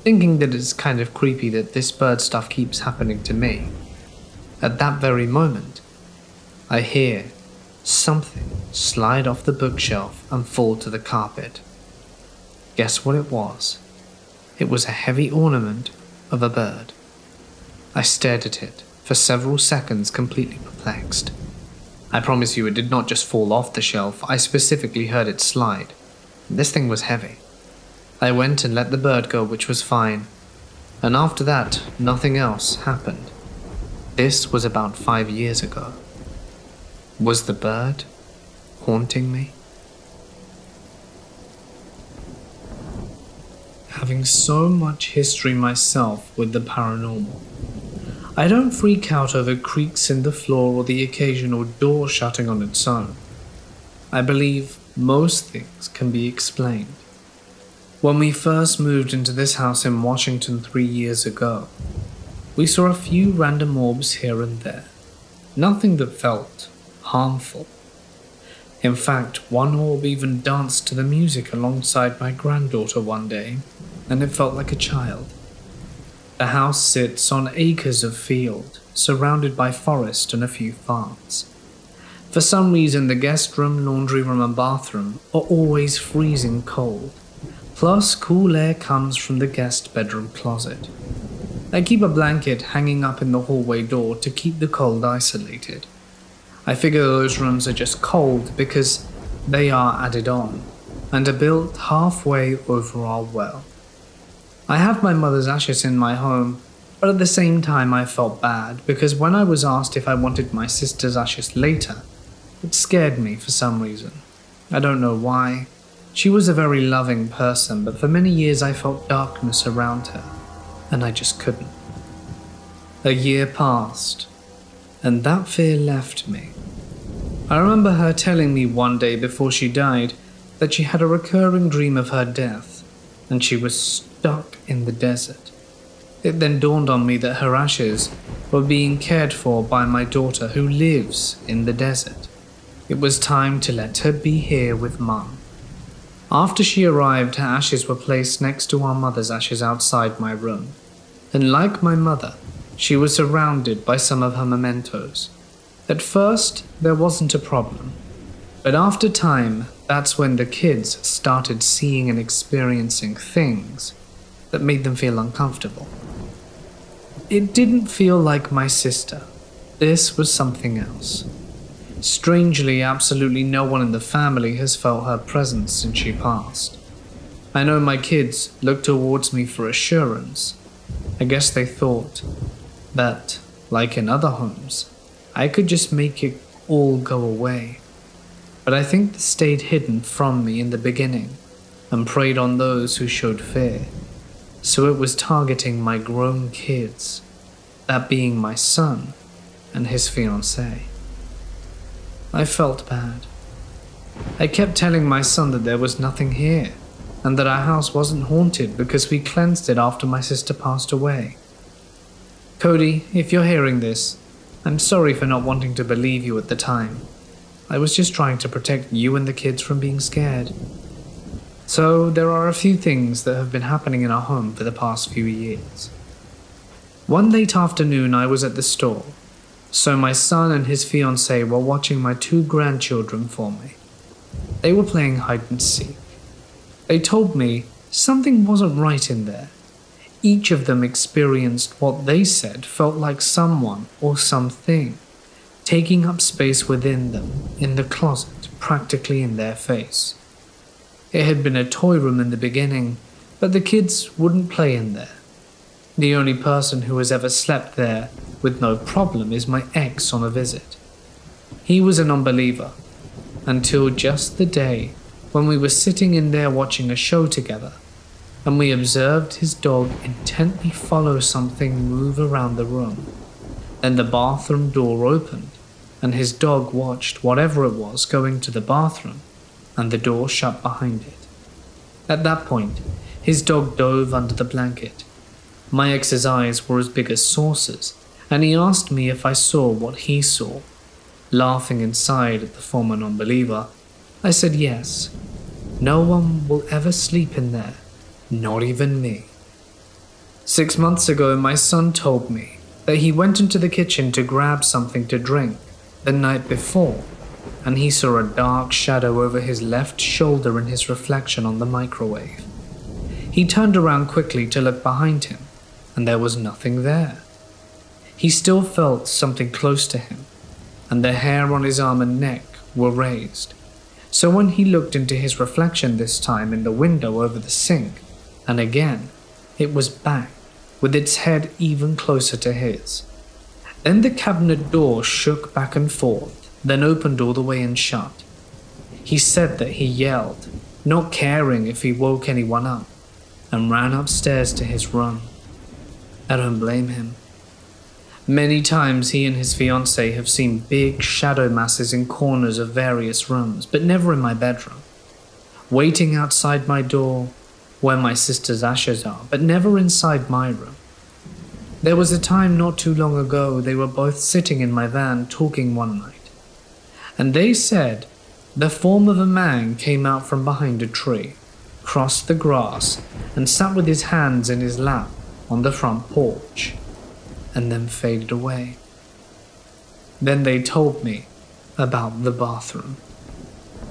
S1: Thinking that it's kind of creepy that this bird stuff keeps happening to me. At that very moment, I hear something slide off the bookshelf and fall to the carpet. Guess what it was? It was a heavy ornament of a bird. I stared at it for several seconds, completely perplexed. I promise you it did not just fall off the shelf, I specifically heard it slide. This thing was heavy. I went and let the bird go, which was fine, and after that, nothing else happened. This was about 5 years ago. Was the bird haunting me? having so much history myself with the paranormal. I don't freak out over creaks in the floor or the occasional door shutting on its own. I believe most things can be explained. When we first moved into this house in Washington 3 years ago, we saw a few random orbs here and there. Nothing that felt harmful. In fact, one orb even danced to the music alongside my granddaughter one day, and it felt like a child. The house sits on acres of field, surrounded by forest and a few farms. For some reason, the guest room, laundry room, and bathroom are always freezing cold. Plus, cool air comes from the guest bedroom closet. I keep a blanket hanging up in the hallway door to keep the cold isolated. I figure those rooms are just cold because they are added on and are built halfway over our well. I have my mother's ashes in my home, but at the same time I felt bad because when I was asked if I wanted my sister's ashes later, it scared me for some reason. I don't know why. She was a very loving person, but for many years I felt darkness around her, and I just couldn't. A year passed, and that fear left me. I remember her telling me one day before she died that she had a recurring dream of her death, and she was stuck in the desert. It then dawned on me that her ashes were being cared for by my daughter who lives in the desert. It was time to let her be here with Mum. After she arrived, her ashes were placed next to our mother's ashes outside my room, and like my mother, she was surrounded by some of her mementos. At first, there wasn't a problem, but after time, that's when the kids started seeing and experiencing things that made them feel uncomfortable. It didn't feel like my sister. This was something else. Strangely, absolutely no one in the family has felt her presence since she passed. I know my kids looked towards me for assurance. I guess they thought that, like in other homes, I could just make it all go away. But I think they stayed hidden from me in the beginning and preyed on those who showed fear. So it was targeting my grown kids, that being my son and his fiancée. I felt bad. I kept telling my son that there was nothing here, and that our house wasn't haunted because we cleansed it after my sister passed away. Cody, if you're hearing this, I'm sorry for not wanting to believe you at the time. I was just trying to protect you and the kids from being scared. So there are a few things that have been happening in our home for the past few years. One late afternoon I was at the store. So my son and his fiancée were watching my 2 grandchildren for me. They were playing hide and seek. They told me something wasn't right in there. Each of them experienced what they said felt like someone or something taking up space within them in the closet, practically in their face. It had been a toy room in the beginning, but the kids wouldn't play in there. The only person who has ever slept there with no problem is my ex on a visit. He was a non-believer, until just the day when we were sitting in there watching a show together, and we observed his dog intently follow something move around the room. Then the bathroom door opened, and his dog watched whatever it was going to the bathroom, and the door shut behind it. At that point, his dog dove under the blanket. My ex's eyes were as big as saucers, and he asked me if I saw what he saw. Laughing inside at the former non-believer, I said yes. No one will ever sleep in there, not even me. 6 months ago, my son told me that he went into the kitchen to grab something to drink the night before, and he saw a dark shadow over his left shoulder in his reflection on the microwave. He turned around quickly to look behind him, and there was nothing there. He still felt something close to him, and the hair on his arm and neck were raised. So when he looked into his reflection this time in the window over the sink, and again, it was back, with its head even closer to his. Then the cabinet door shook back and forth, then opened all the way and shut. He said that he yelled, not caring if he woke anyone up. and ran upstairs to his room. I don't blame him. Many times he and his fiancée have seen big shadow masses in corners of various rooms, but never in my bedroom. Waiting outside my door, where my sister's ashes are, but never inside my room. There was a time not too long ago they were both sitting in my van talking one night, and they said the form of a man came out from behind a tree, crossed the grass, and sat with his hands in his lap on the front porch, and then faded away. Then they told me about the bathroom.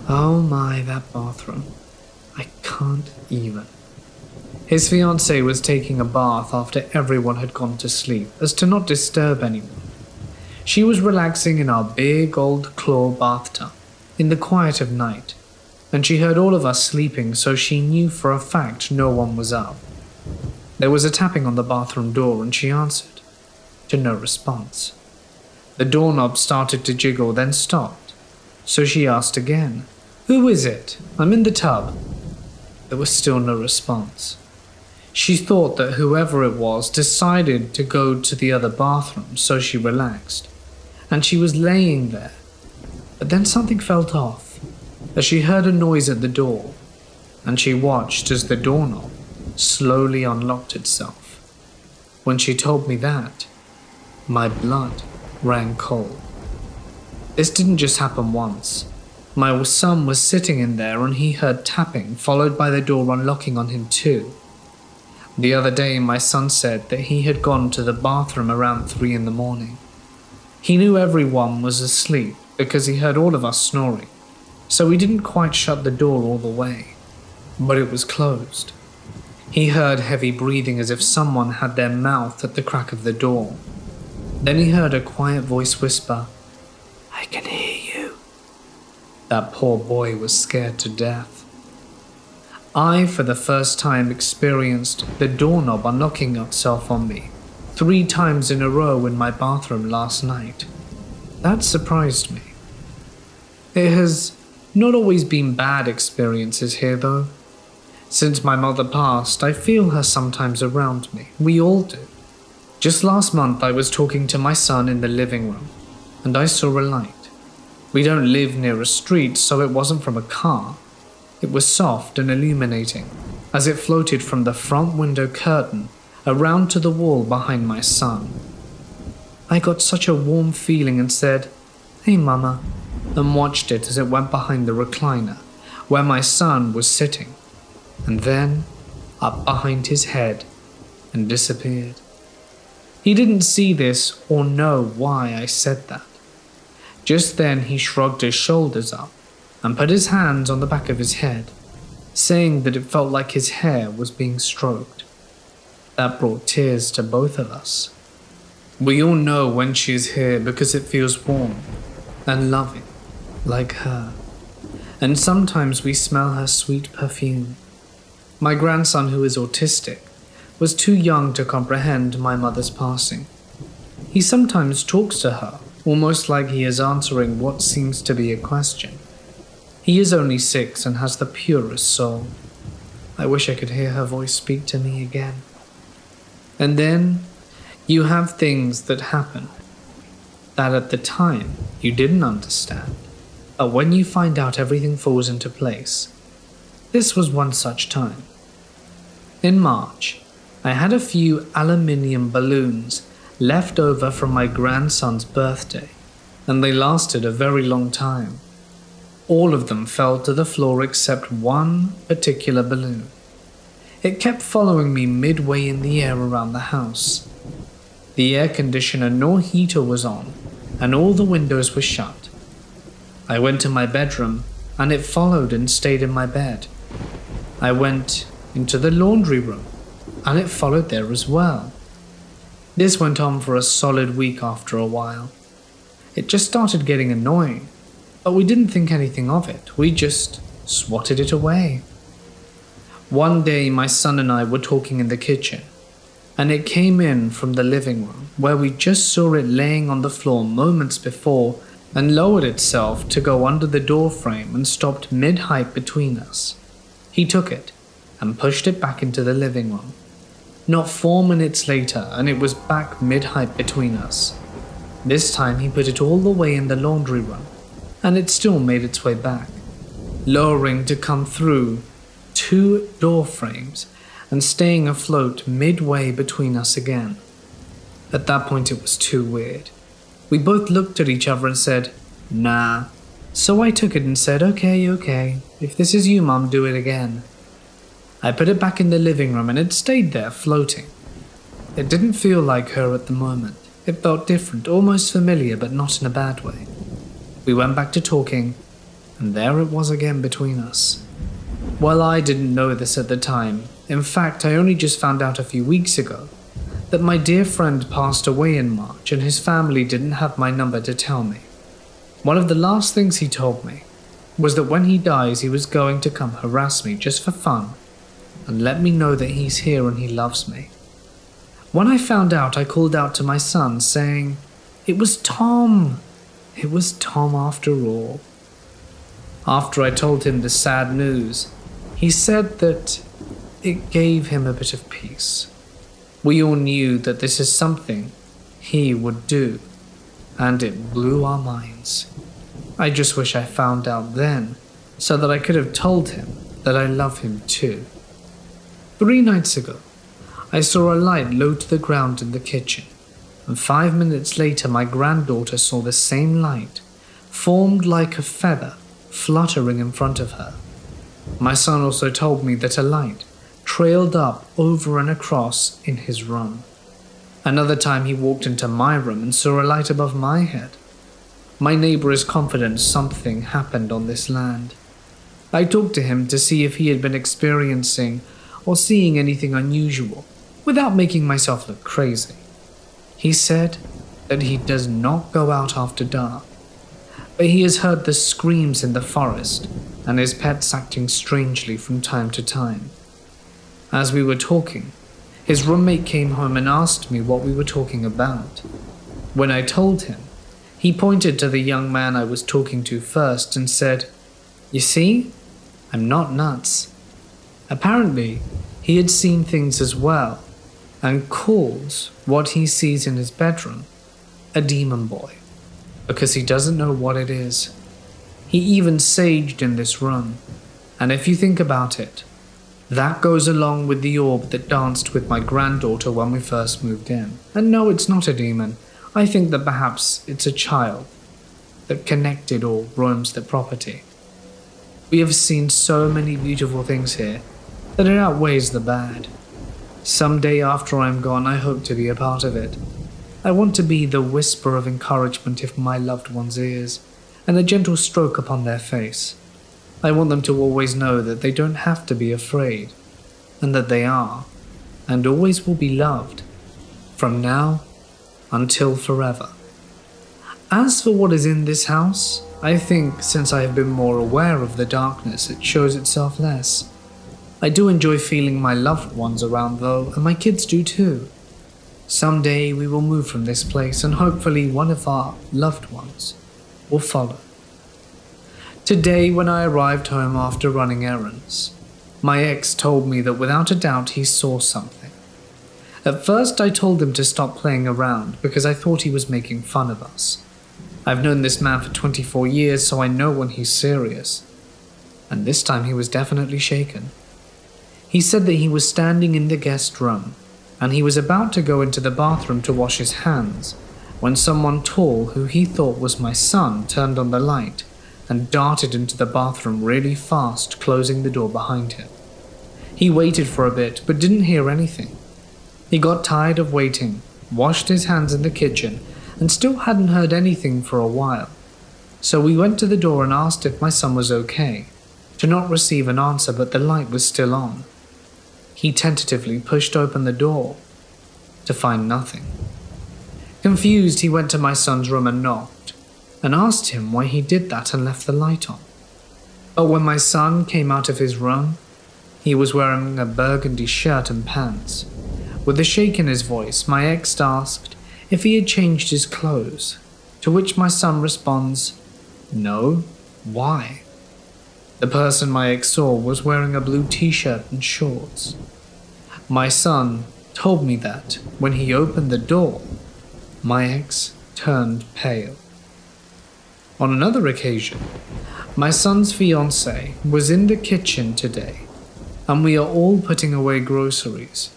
S1: Oh my, that bathroom. I can't even. His fiancée was taking a bath after everyone had gone to sleep, as to not disturb anyone. She was relaxing in our big old claw bathtub in the quiet of night, and she heard all of us sleeping, so she knew for a fact no one was up. There was a tapping on the bathroom door and she answered, to no response. The doorknob started to jiggle, then stopped, so she asked again, "Who is it? I'm in the tub." There was still no response. She thought that whoever it was decided to go to the other bathroom, so she relaxed, and she was laying there. But then something felt off, as she heard a noise at the door, and she watched as the doorknob slowly unlocked itself. When she told me that, my blood ran cold. This didn't just happen once. My son was sitting in there and he heard tapping, followed by the door unlocking on him too. The other day, my son said that he had gone to the bathroom around 3 in the morning. He knew everyone was asleep because he heard all of us snoring, so he didn't quite shut the door all the way, but it was closed. He heard heavy breathing as if someone had their mouth at the crack of the door. Then he heard a quiet voice whisper, "I can hear you." That poor boy was scared to death. I, for the first time, experienced the doorknob unlocking itself on me 3 times in a row in my bathroom last night. That surprised me. It has not always been bad experiences here though. Since my mother passed, I feel her sometimes around me. We all do. Just last month I was talking to my son in the living room, and I saw a light. We don't live near a street, so it wasn't from a car. It was soft and illuminating, as it floated from the front window curtain around to the wall behind my son. I got such a warm feeling and said, "Hey mama," and watched it as it went behind the recliner, where my son was sitting, and then up behind his head and disappeared. He didn't see this or know why I said that. Just then he shrugged his shoulders up and put his hands on the back of his head, saying that it felt like his hair was being stroked. That brought tears to both of us. We all know when she is here because it feels warm and loving, like her, and sometimes we smell her sweet perfume. My grandson, who is autistic, was too young to comprehend my mother's passing. He sometimes talks to her, almost like he is answering what seems to be a question. He is only 6 and has the purest soul. I wish I could hear her voice speak to me again. And then you have things that happen that at the time you didn't understand, but when you find out everything falls into place. This was one such time. In March, I had a few aluminium balloons left over from my grandson's birthday, and they lasted a very long time. All of them fell to the floor except one particular balloon. It kept following me midway in the air around the house. The air conditioner nor heater was on, and all the windows were shut. I went to my bedroom, and it followed and stayed in my bed. I went into the laundry room, and it followed there as well. This went on for a solid week after a while. It just started getting annoying, but we didn't think anything of it. We just swatted it away. One day my son and I were talking in the kitchen, and it came in from the living room where we just saw it laying on the floor moments before and lowered itself to go under the door frame and stopped mid-height between us. He took it, and pushed it back into the living room. Not 4 minutes later, and it was back mid-height between us. This time he put it all the way in the laundry room, and it still made its way back, lowering to come through 2 door frames and staying afloat midway between us again. At that point it was too weird. We both looked at each other and said, "Nah." So I took it and said, okay, if this is you, Mum, do it again. I put it back in the living room and it stayed there floating. It didn't feel like her at the moment. It felt different, almost familiar, but not in a bad way. We went back to talking, and there it was again between us. Well, I didn't know this at the time. In fact, I only just found out a few weeks ago that my dear friend passed away in March and his family didn't have my number to tell me. One of the last things he told me was that when he dies he was going to come harass me just for fun and let me know that he's here and he loves me. When I found out, I called out to my son saying, "It was Tom! It was Tom after all." After I told him the sad news, he said that it gave him a bit of peace. We all knew that this is something he would do, and it blew our minds. I just wish I found out then, so that I could have told him that I love him too. 3 nights ago, I saw a light low to the ground in the kitchen, and 5 minutes later my granddaughter saw the same light, formed like a feather, fluttering in front of her. My son also told me that a light trailed up over and across in his room. Another time he walked into my room and saw a light above my head. My neighbor is confident something happened on this land. I talked to him to see if he had been experiencing or seeing anything unusual, without making myself look crazy. He said that he does not go out after dark, but he has heard the screams in the forest and his pets acting strangely from time to time. As we were talking, his roommate came home and asked me what we were talking about. When I told him, he pointed to the young man I was talking to first and said, "You see, I'm not nuts." Apparently, he had seen things as well, and calls what he sees in his bedroom a demon boy, because he doesn't know what it is. He even saged in this room, and if you think about it, that goes along with the orb that danced with my granddaughter when we first moved in. And no, it's not a demon. I think that perhaps it's a child that connected or roams the property. We have seen so many beautiful things here that it outweighs the bad. Someday after I'm gone, I hope to be a part of it. I want to be the whisper of encouragement in my loved one's ears, and a gentle stroke upon their face. I want them to always know that they don't have to be afraid, and that they are, and always will be loved, from now until forever. As for what is in this house, I think since I have been more aware of the darkness, it shows itself less. I do enjoy feeling my loved ones around though, and my kids do too. Someday we will move from this place, and hopefully one of our loved ones will follow. Today, when I arrived home after running errands, my ex told me that without a doubt he saw something. At first I told him to stop playing around because I thought he was making fun of us. I've known this man for 24 years, so I know when he's serious. And this time he was definitely shaken. He said that he was standing in the guest room, and he was about to go into the bathroom to wash his hands, when someone tall who he thought was my son turned on the light and darted into the bathroom really fast, closing the door behind him. He waited for a bit, but didn't hear anything. He got tired of waiting, washed his hands in the kitchen, and still hadn't heard anything for a while. So we went to the door and asked if my son was okay, to not receive an answer, but the light was still on. He tentatively pushed open the door, to find nothing. Confused, he went to my son's room and knocked, and asked him why he did that and left the light on. But when my son came out of his room, he was wearing a burgundy shirt and pants. With a shake in his voice, my ex asked if he had changed his clothes, to which my son responds, "No, why?" The person my ex saw was wearing a blue t-shirt and shorts. My son told me that when he opened the door, my ex turned pale. On another occasion, my son's fiancée was in the kitchen today, and we are all putting away groceries.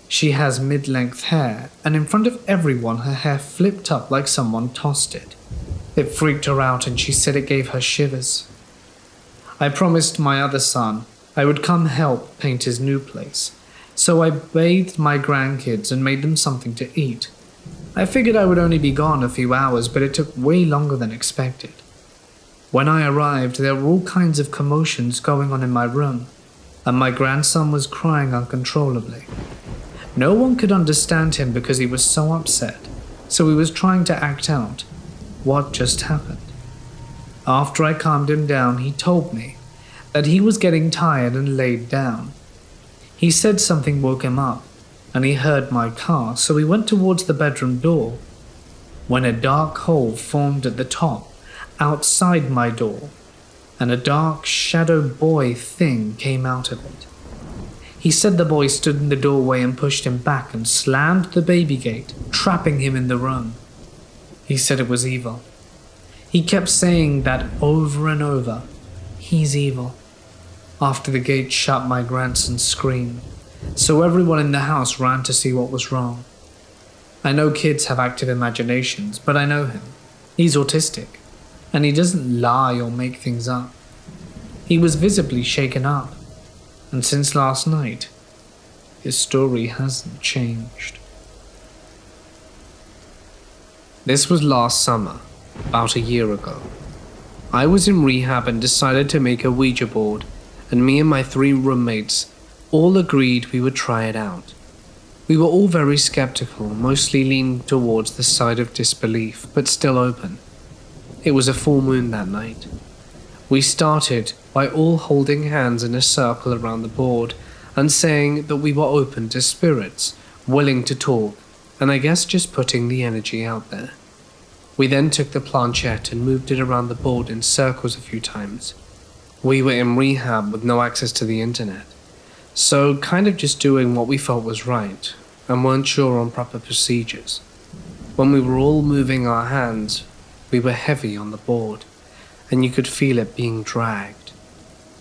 S1: She has mid-length hair, and in front of everyone her hair flipped up like someone tossed it. It freaked her out and she said it gave her shivers. I promised my other son I would come help paint his new place, so I bathed my grandkids and made them something to eat. I figured I would only be gone a few hours, but it took way longer than expected. When I arrived, there were all kinds of commotions going on in my room, and my grandson was crying uncontrollably. No one could understand him because he was so upset, so he was trying to act out what just happened. After I calmed him down, he told me that he was getting tired and laid down. He said something woke him up, and he heard my car, so he went towards the bedroom door, when a dark hole formed at the top, outside my door, and a dark shadow boy thing came out of it. He said the boy stood in the doorway and pushed him back and slammed the baby gate, trapping him in the room. He said it was evil. He kept saying that over and over. He's evil. After the gate shut, my grandson screamed, so everyone in the house ran to see what was wrong. I know kids have active imaginations, but I know him. He's autistic, and he doesn't lie or make things up. He was visibly shaken up, and since last night, his story hasn't changed. This was last summer, about a year ago. I was in rehab and decided to make a Ouija board, and me and my 3 roommates all agreed we would try it out. We were all very skeptical, mostly leaning towards the side of disbelief, but still open. It was a full moon that night. We started by all holding hands in a circle around the board and saying that we were open to spirits, willing to talk, and I guess just putting the energy out there. We then took the planchette and moved it around the board in circles a few times. We were in rehab with no access to the internet, so kind of just doing what we felt was right, and weren't sure on proper procedures. When we were all moving our hands, we were heavy on the board, and you could feel it being dragged.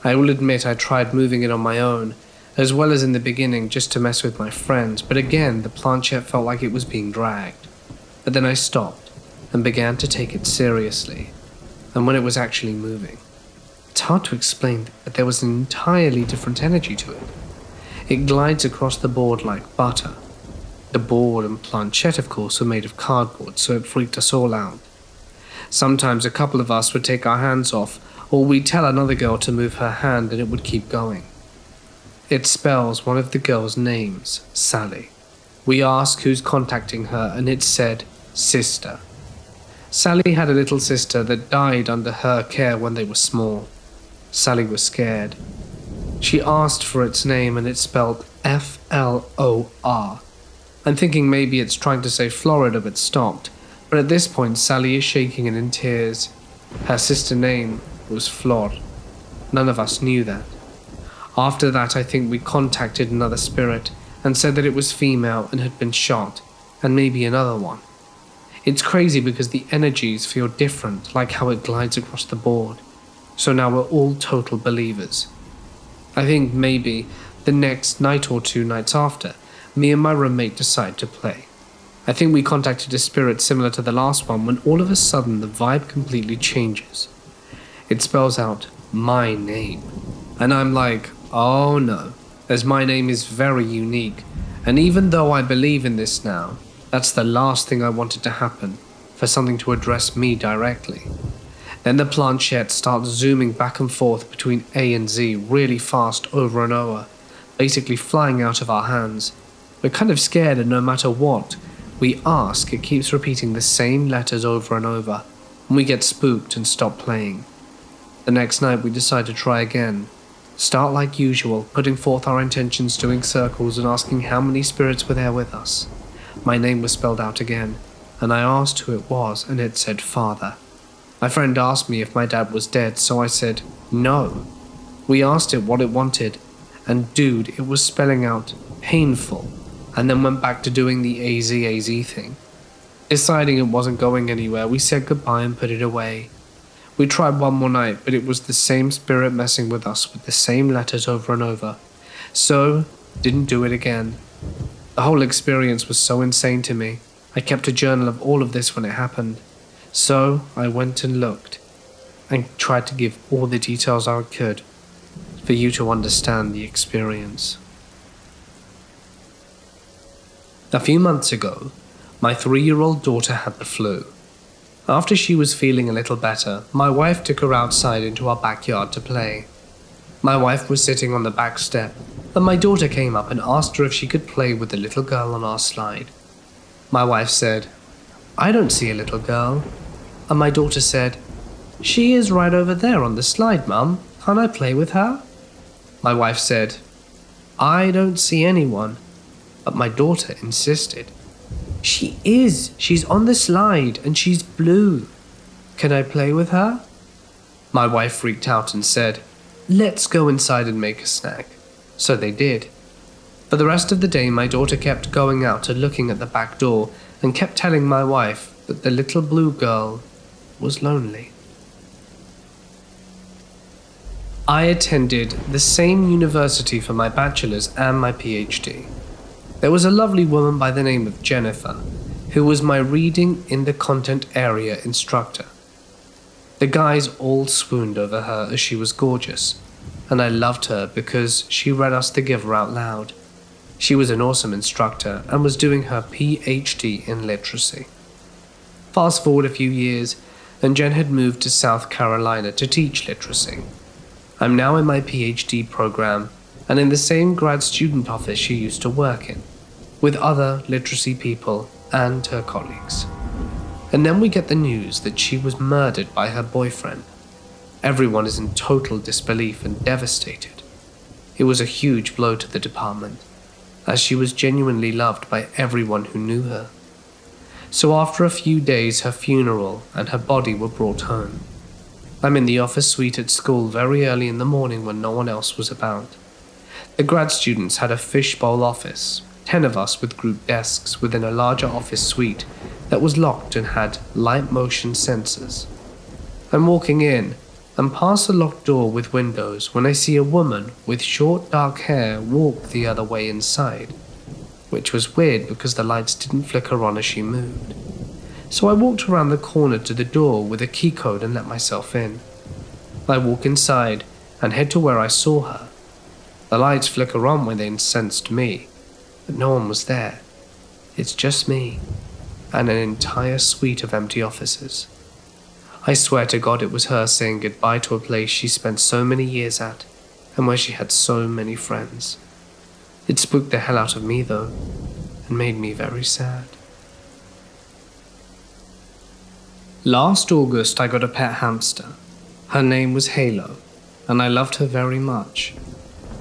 S1: I will admit I tried moving it on my own, as well as in the beginning just to mess with my friends, but again the planchette felt like it was being dragged. But then I stopped and began to take it seriously, and when it was actually moving. It's hard to explain, but there was an entirely different energy to it. It glides across the board like butter. The board and planchette, of course, were made of cardboard, so it freaked us all out. Sometimes a couple of us would take our hands off, or we'd tell another girl to move her hand and it would keep going. It spells one of the girls' names, Sally. We asked who's contacting her, and it said, sister. Sally had a little sister that died under her care when they were small. Sally was scared. She asked for its name and it spelled F-L-O-R. I'm thinking maybe it's trying to say Florida but stopped, but at this point Sally is shaking and in tears. Her sister name was Flor. None of us knew that. After that I think we contacted another spirit and said that it was female and had been shot, and maybe another one. It's crazy because the energies feel different, like how it glides across the board. So now we're all total believers. I think maybe the next night or 2 nights after, me and my roommate decide to play. I think we contacted a spirit similar to the last one when all of a sudden the vibe completely changes. It spells out my name. And I'm like, oh no, as my name is very unique. And even though I believe in this now, that's the last thing I wanted to happen, for something to address me directly. Then the planchette starts zooming back and forth between A and Z really fast over and over, basically flying out of our hands. We're kind of scared, and no matter what we ask, it keeps repeating the same letters over and over, and we get spooked and stop playing. The next night we decide to try again. Start like usual, putting forth our intentions, doing circles and asking how many spirits were there with us. My name was spelled out again, and I asked who it was, and it said father. My friend asked me if my dad was dead, so I said no, We asked it what it wanted, and dude, it was spelling out painful, and then went back to doing the AZ thing. Deciding it wasn't going anywhere, we said goodbye and put it away. We tried one more night, but it was the same spirit messing with us with the same letters over and over. So, didn't do it again. The whole experience was so insane to me. I kept a journal of all of this when it happened. So, I went and looked, and tried to give all the details I could for you to understand the experience. A few months ago, my 3-year-old daughter had the flu. After she was feeling a little better, my wife took her outside into our backyard to play. My wife was sitting on the back step, and my daughter came up and asked her if she could play with the little girl on our slide. My wife said, "I don't see a little girl." And my daughter said, "She is right over there on the slide, Mum. Can't I play with her?" My wife said, "I don't see anyone." But my daughter insisted. "She is. She's on the slide and she's blue. Can I play with her?" My wife freaked out and said, "Let's go inside and make a snack." So they did. For the rest of the day, my daughter kept going out and looking at the back door and kept telling my wife that the little blue girl was lonely. I attended the same university for my bachelor's and my PhD. There was a lovely woman by the name of Jennifer, who was my reading in the content area instructor. The guys all swooned over her as she was gorgeous, and I loved her because she read us The Giver out loud. She was an awesome instructor and was doing her PhD in literacy. Fast forward a few years, and Jen had moved to South Carolina to teach literacy. I'm now in my PhD program and in the same grad student office she used to work in, with other literacy people and her colleagues. And then we get the news that she was murdered by her boyfriend. Everyone is in total disbelief and devastated. It was a huge blow to the department, as she was genuinely loved by everyone who knew her. So after a few days, her funeral and her body were brought home. I'm in the office suite at school very early in the morning when no one else was about. The grad students had a fishbowl office, 10 of us with group desks within a larger office suite that was locked and had light motion sensors. I'm walking in and past a locked door with windows when I see a woman with short dark hair walk the other way inside, which was weird because the lights didn't flicker on as she moved. So I walked around the corner to the door with a key code and let myself in. I walk inside and head to where I saw her. The lights flicker on when they sensed me, but no one was there. It's just me and an entire suite of empty offices. I swear to God it was her saying goodbye to a place she spent so many years at and where she had so many friends. It spooked the hell out of me though, and made me very sad. Last August I got a pet hamster. Her name was Halo, and I loved her very much.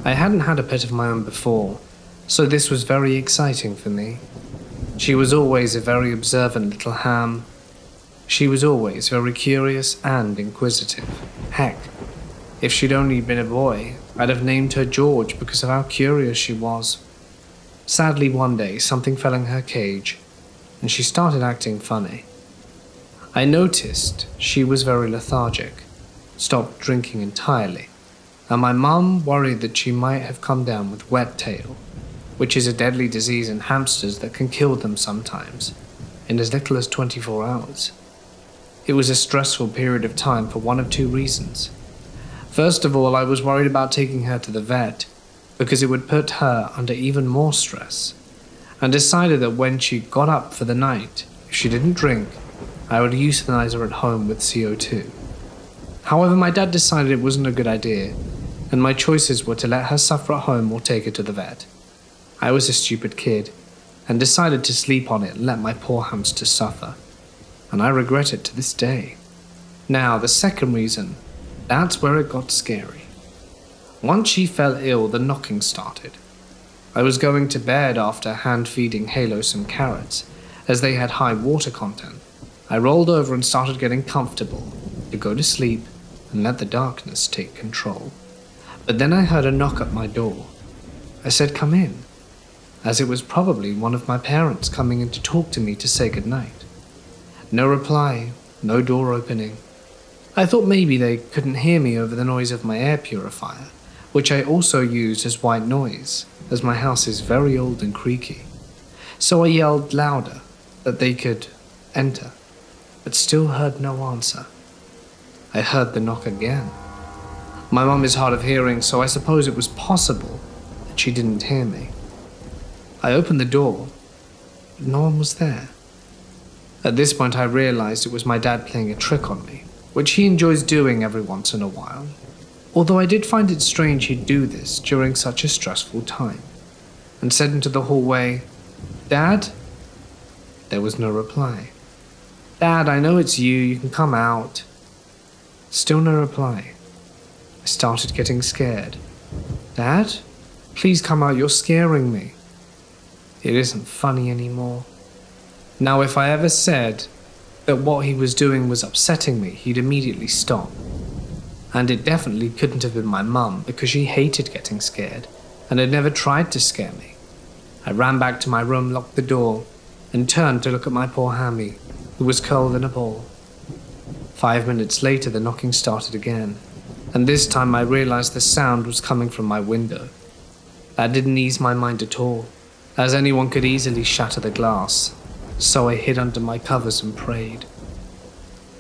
S1: I hadn't had a pet of my own before, so this was very exciting for me. She was always a very observant little ham. She was always very curious and inquisitive. Heck, if she'd only been a boy, I'd have named her George because of how curious she was. Sadly, one day something fell in her cage, and she started acting funny. I noticed she was very lethargic, stopped drinking entirely, and my mum worried that she might have come down with wet tail, which is a deadly disease in hamsters that can kill them sometimes, in as little as 24 hours. It was a stressful period of time for one of two reasons. First of all, I was worried about taking her to the vet, because it would put her under even more stress, and decided that when she got up for the night, if she didn't drink, I would euthanize her at home with CO2. However, my dad decided it wasn't a good idea, and my choices were to let her suffer at home or take her to the vet. I was a stupid kid, and decided to sleep on it and let my poor hamster suffer, and I regret it to this day. Now, the second reason, that's where it got scary. Once she fell ill, the knocking started. I was going to bed after hand-feeding Halo some carrots, as they had high water content. I rolled over and started getting comfortable to go to sleep and let the darkness take control. But then I heard a knock at my door. I said, "Come in," as it was probably one of my parents coming in to talk to me to say goodnight. No reply, no door opening. I thought maybe they couldn't hear me over the noise of my air purifier, which I also used as white noise, as my house is very old and creaky. So I yelled louder that they could enter, but still heard no answer. I heard the knock again. My mum is hard of hearing, so I suppose it was possible that she didn't hear me. I opened the door, but no one was there. At this point I realized it was my dad playing a trick on me, which he enjoys doing every once in a while, although I did find it strange he'd do this during such a stressful time, and said into the hallway, "Dad?" There was no reply. "Dad, I know it's you can come out." Still no reply. I started getting scared. "Dad? Please come out, you're scaring me." It isn't funny anymore. Now, if I ever said that what he was doing was upsetting me, he'd immediately stop. And it definitely couldn't have been my mum, because she hated getting scared and had never tried to scare me. I ran back to my room, locked the door, and turned to look at my poor Hammy, who was curled in a ball. 5 minutes later, the knocking started again, and this time I realized the sound was coming from my window. That didn't ease my mind at all, as anyone could easily shatter the glass, so I hid under my covers and prayed.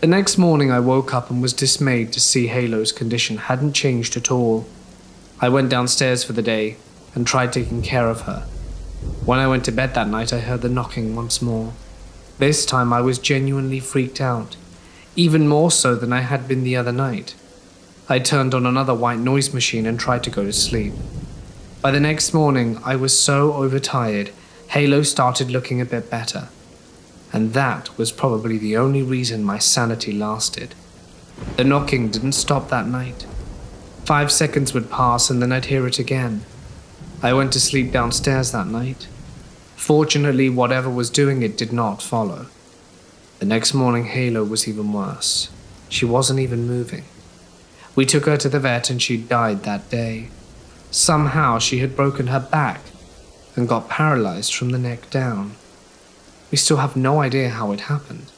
S1: The next morning I woke up and was dismayed to see Halo's condition hadn't changed at all. I went downstairs for the day and tried taking care of her. When I went to bed that night, I heard the knocking once more. This time I was genuinely freaked out, even more so than I had been the other night. I turned on another white noise machine and tried to go to sleep. By the next morning, I was so overtired, Halo started looking a bit better. And that was probably the only reason my sanity lasted. The knocking didn't stop that night. 5 seconds would pass and then I'd hear it again. I went to sleep downstairs that night. Fortunately, whatever was doing it did not follow. The next morning, Halo was even worse. She wasn't even moving. We took her to the vet and she died that day. Somehow she had broken her back and got paralyzed from the neck down. We still have no idea how it happened.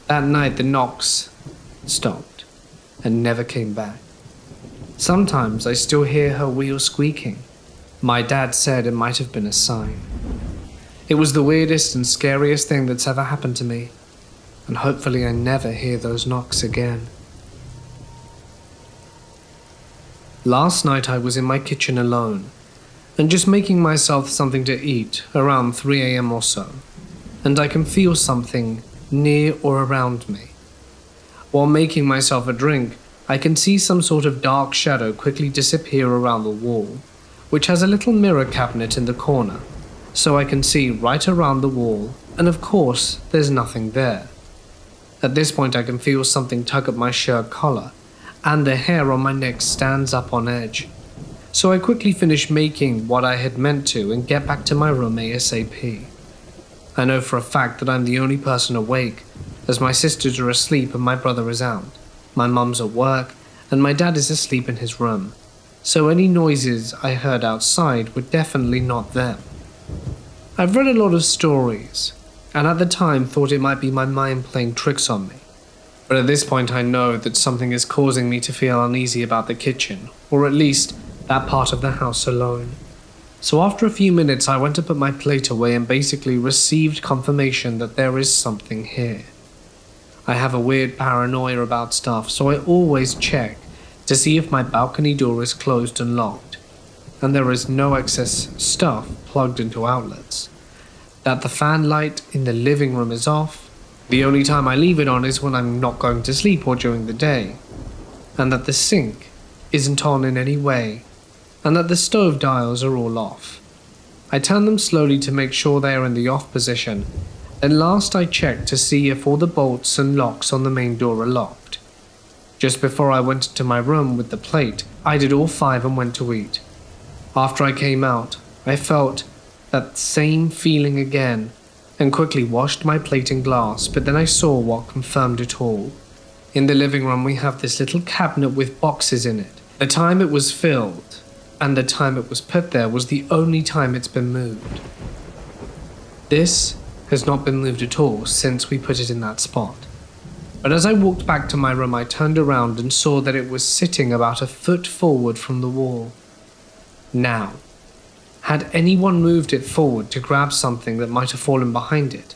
S1: That night the knocks stopped and never came back. Sometimes I still hear her wheel squeaking. My dad said it might have been a sign. It was the weirdest and scariest thing that's ever happened to me, and hopefully I never hear those knocks again. Last night I was in my kitchen alone, and just making myself something to eat around 3 a.m. or so, and I can feel something near or around me. While making myself a drink, I can see some sort of dark shadow quickly disappear around the wall, which has a little mirror cabinet in the corner, so I can see right around the wall, and of course, there's nothing there. At this point I can feel something tug at my shirt collar, and the hair on my neck stands up on edge. So I quickly finish making what I had meant to and get back to my room ASAP. I know for a fact that I'm the only person awake, as my sisters are asleep and my brother is out. My mum's at work, and my dad is asleep in his room, so any noises I heard outside were definitely not them. I've read a lot of stories, and at the time thought it might be my mind playing tricks on me. But at this point I know that something is causing me to feel uneasy about the kitchen, or at least that part of the house alone. So after a few minutes I went to put my plate away and basically received confirmation that there is something here. I have a weird paranoia about stuff, so I always check to see if my balcony door is closed and locked, and there is no excess stuff plugged into outlets, that the fan light in the living room is off. The only time I leave it on is when I'm not going to sleep or during the day, and that the sink isn't on in any way, and that the stove dials are all off. I turn them slowly to make sure they are in the off position, and last I checked to see if all the bolts and locks on the main door are locked. Just before I went to my room with the plate, I did all 5 and went to eat. After I came out, I felt that same feeling again, and quickly washed my plate and glass, but then I saw what confirmed it all. In the living room we have this little cabinet with boxes in it, The time it was filled and the time it was put there was the only time it's been moved. This has not been moved at all since we put it in that spot. But as I walked back to my room, I turned around and saw that it was sitting about a foot forward from the wall. Now, had anyone moved it forward to grab something that might have fallen behind it,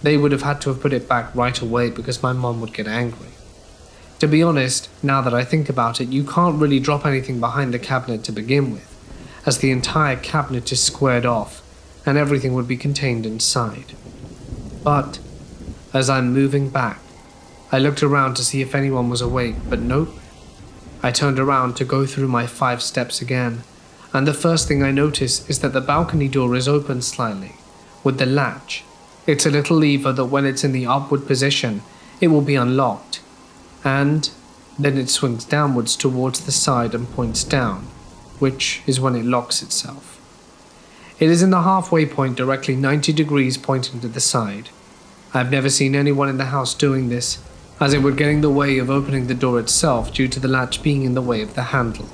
S1: they would have had to have put it back right away because my mom would get angry. To be honest, now that I think about it, you can't really drop anything behind the cabinet to begin with, as the entire cabinet is squared off and everything would be contained inside. But as I'm moving back, I looked around to see if anyone was awake, but nope. I turned around to go through my 5 steps again, and the first thing I notice is that the balcony door is open slightly, with the latch. It's a little lever that when it's in the upward position, it will be unlocked, and then it swings downwards towards the side and points down, which is when it locks itself. It is in the halfway point directly 90 degrees pointing to the side. I've never seen anyone in the house doing this, as it would get in the way of opening the door itself due to the latch being in the way of the handle.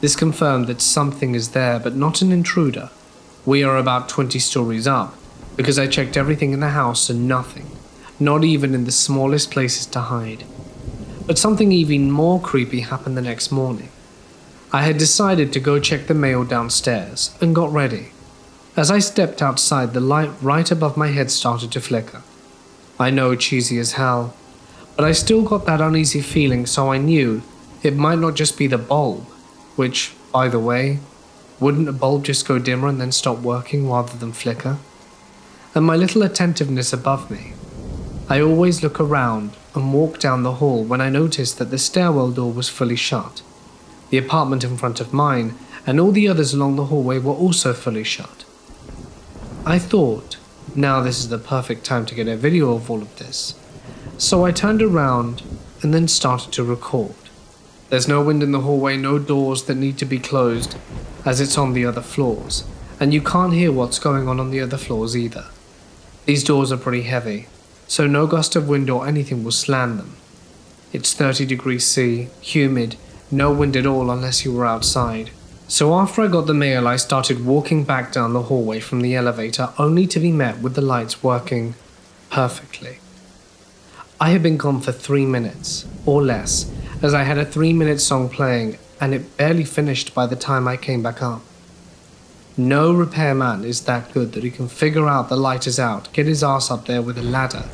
S1: This confirmed that something is there, but not an intruder. We are about 20 stories up, because I checked everything in the house and nothing, not even in the smallest places to hide. But something even more creepy happened the next morning. I had decided to go check the mail downstairs and got ready. As I stepped outside, the light right above my head started to flicker. I know, cheesy as hell, but I still got that uneasy feeling, so I knew it might not just be the bulb, which, by the way, wouldn't a bulb just go dimmer and then stop working rather than flicker? And my little attentiveness above me. I always look around and walk down the hall when I noticed that the stairwell door was fully shut. The apartment in front of mine and all the others along the hallway were also fully shut. I thought, now this is the perfect time to get a video of all of this. So I turned around and then started to record. There's no wind in the hallway, no doors that need to be closed, as it's on the other floors, and you can't hear what's going on the other floors either. These doors are pretty heavy, so no gust of wind or anything will slam them. It's 30 degrees C, humid, no wind at all unless you were outside. So after I got the mail, I started walking back down the hallway from the elevator, only to be met with the lights working perfectly. I had been gone for 3 minutes, or less, as I had a 3-minute song playing, and it barely finished by the time I came back up. No repairman is that good that he can figure out the light is out, get his ass up there with a ladder,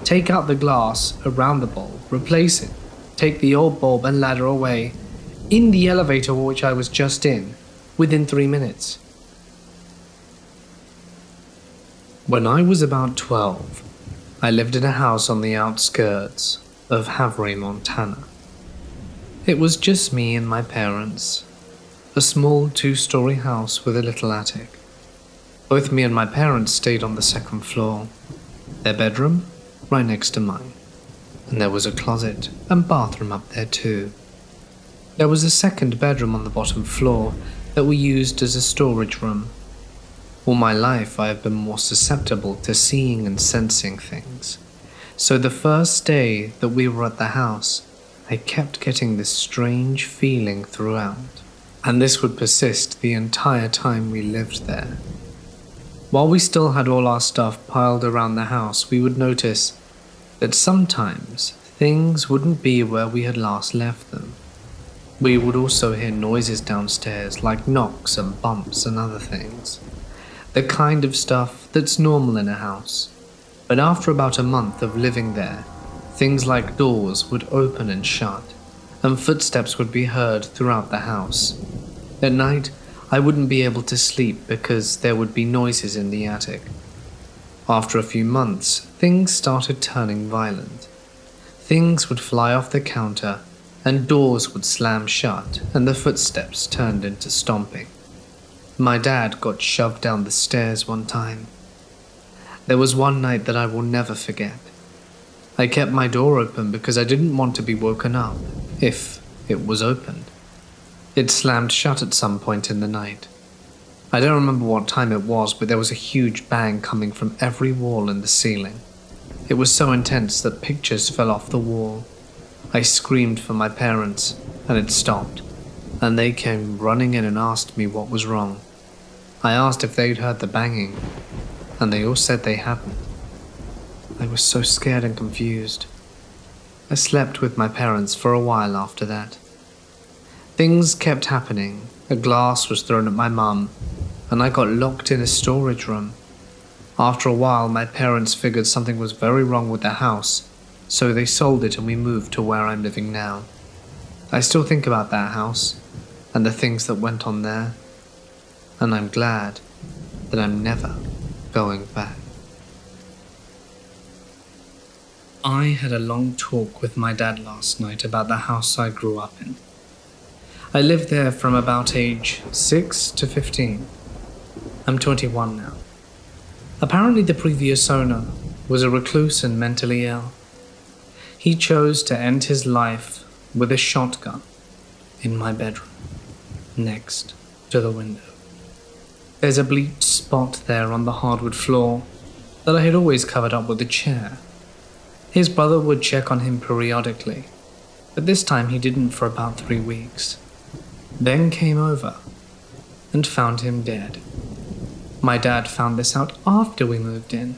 S1: take out the glass around the bulb, replace it, take the old bulb and ladder away, in the elevator which I was just in, within 3 minutes. When I was about 12, I lived in a house on the outskirts of Havre, Montana. It was just me and my parents, a small 2-story house with a little attic. Both me and my parents stayed on the 2nd floor, their bedroom right next to mine, and there was a closet and bathroom up there too. There was a 2nd bedroom on the bottom floor that we used as a storage room. All my life I have been more susceptible to seeing and sensing things, so the first day that we were at the house, I kept getting this strange feeling throughout, and this would persist the entire time we lived there. While we still had all our stuff piled around the house, we would notice that sometimes things wouldn't be where we had last left them. We would also hear noises downstairs like knocks and bumps and other things. The kind of stuff that's normal in a house. But after about a month of living there, things like doors would open and shut, and footsteps would be heard throughout the house. At night, I wouldn't be able to sleep because there would be noises in the attic. After a few months, things started turning violent. Things would fly off the counter, and doors would slam shut, and the footsteps turned into stomping. My dad got shoved down the stairs one time. There was one night that I will never forget. I kept my door open because I didn't want to be woken up, if it was opened. It slammed shut at some point in the night. I don't remember what time it was, but there was a huge bang coming from every wall in the ceiling. It was so intense that pictures fell off the wall. I screamed for my parents, and it stopped. and they came running in and asked me what was wrong. I asked if they'd heard the banging, and they all said they hadn't. I was so scared and confused. I slept with my parents for a while after that. Things kept happening. A glass was thrown at my mum, and I got locked in a storage room. After a while, my parents figured something was very wrong with the house, so they sold it and we moved to where I'm living now. I still think about that house and the things that went on there, and I'm glad that I'm never going back. I had a long talk with my dad last night about the house I grew up in. I lived there from about age 6 to 15. I'm 21 now. Apparently the previous owner was a recluse and mentally ill. He chose to end his life with a shotgun in my bedroom, next to the window. There's a bleached spot there on the hardwood floor that I had always covered up with a chair. His brother would check on him periodically, but this time he didn't for about 3 weeks. Then came over and found him dead. My dad found this out after we moved in.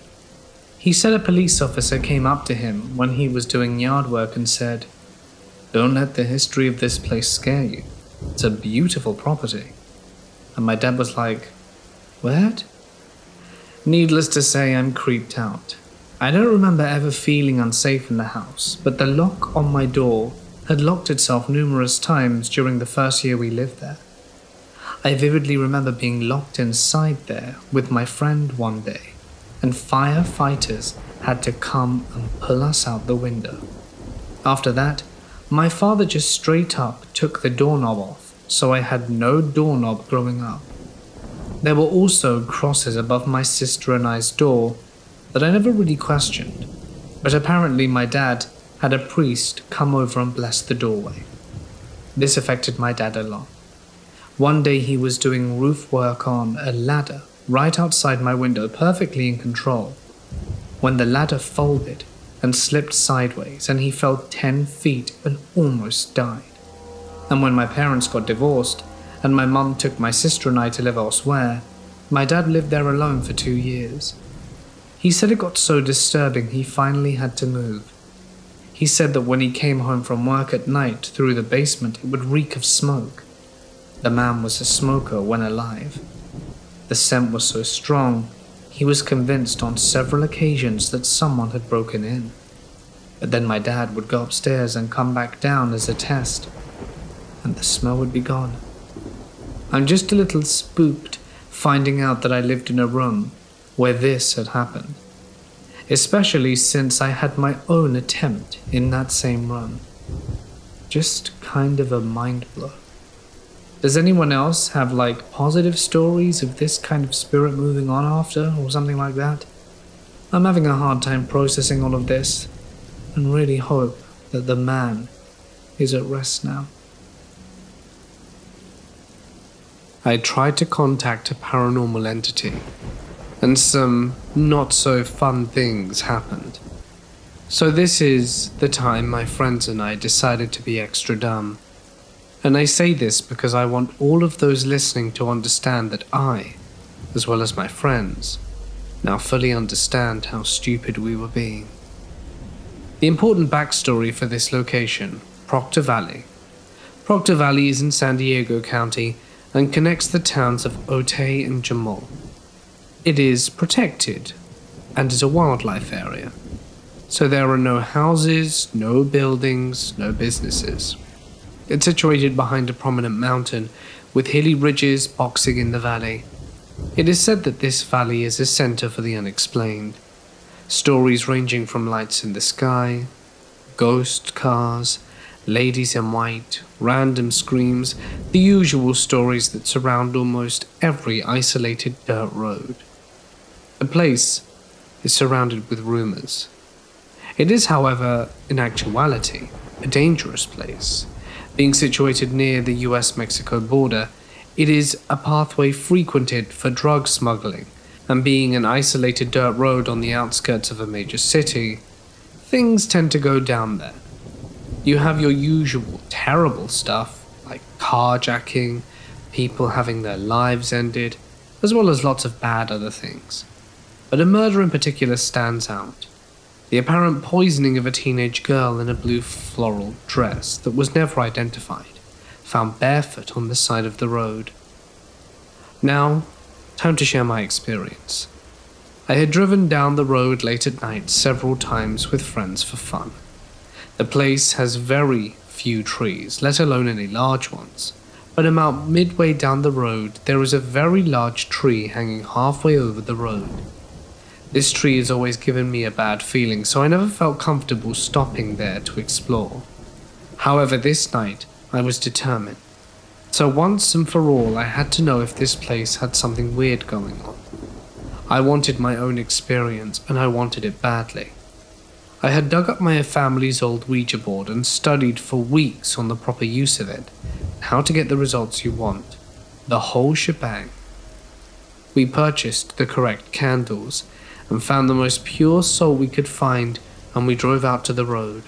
S1: He said a police officer came up to him when he was doing yard work and said, "Don't let the history of this place scare you. It's a beautiful property." And my dad was like, "What?" Needless to say, I'm creeped out. I don't remember ever feeling unsafe in the house, but the lock on my door had locked itself numerous times during the first year we lived there. I vividly remember being locked inside there with my friend one day, and firefighters had to come and pull us out the window. After that, my father just straight up took the doorknob off, so I had no doorknob growing up. There were also crosses above my sister and I's door that I never really questioned, but apparently my dad had a priest come over and bless the doorway. This affected my dad a lot. One day he was doing roof work on a ladder right outside my window, perfectly in control, when the ladder folded and slipped sideways and he fell 10 feet and almost died. And when my parents got divorced and my mum took my sister and I to live elsewhere, my dad lived there alone for 2 years. He said it got so disturbing he finally had to move. He said that when he came home from work at night through the basement, it would reek of smoke. The man was a smoker when alive. The scent was so strong, he was convinced on several occasions that someone had broken in. But then my dad would go upstairs and come back down as a test, and the smell would be gone. I'm just a little spooked finding out that I lived in a room where this had happened, especially since I had my own attempt in that same room. Just kind of a mind blow. Does anyone else have positive stories of this kind of spirit moving on after or something like that? I'm having a hard time processing all of this and really hope that the man is at rest now. I tried to contact a paranormal entity, and some not so fun things happened. So this is the time my friends and I decided to be extra dumb. And I say this because I want all of those listening to understand that I, as well as my friends, now fully understand how stupid we were being. The important backstory for this location, Proctor Valley. Proctor Valley is in San Diego County and connects the towns of Otay and Jamal. It is protected and is a wildlife area, so there are no houses, no buildings, no businesses. It's situated behind a prominent mountain with hilly ridges boxing in the valley. It is said that this valley is a center for the unexplained. Stories ranging from lights in the sky, ghost cars, ladies in white, random screams, the usual stories that surround almost every isolated dirt road. The place is surrounded with rumors. It is, however, in actuality, a dangerous place. Being situated near the US-Mexico border, it is a pathway frequented for drug smuggling, and being an isolated dirt road on the outskirts of a major city, things tend to go down there. You have your usual terrible stuff, like carjacking, people having their lives ended, as well as lots of bad other things. But a murder in particular stands out. The apparent poisoning of a teenage girl in a blue floral dress that was never identified, found barefoot on the side of the road. Now, time to share my experience. I had driven down the road late at night several times with friends for fun. The place has very few trees, let alone any large ones, but about midway down the road there is a very large tree hanging halfway over the road. This tree has always given me a bad feeling, so I never felt comfortable stopping there to explore. However, this night I was determined. So once and for all, I had to know if this place had something weird going on. I wanted my own experience, and I wanted it badly. I had dug up my family's old Ouija board and studied for weeks on the proper use of it, how to get the results you want, the whole shebang. We purchased the correct candles and found the most pure salt we could find, and we drove out to the road.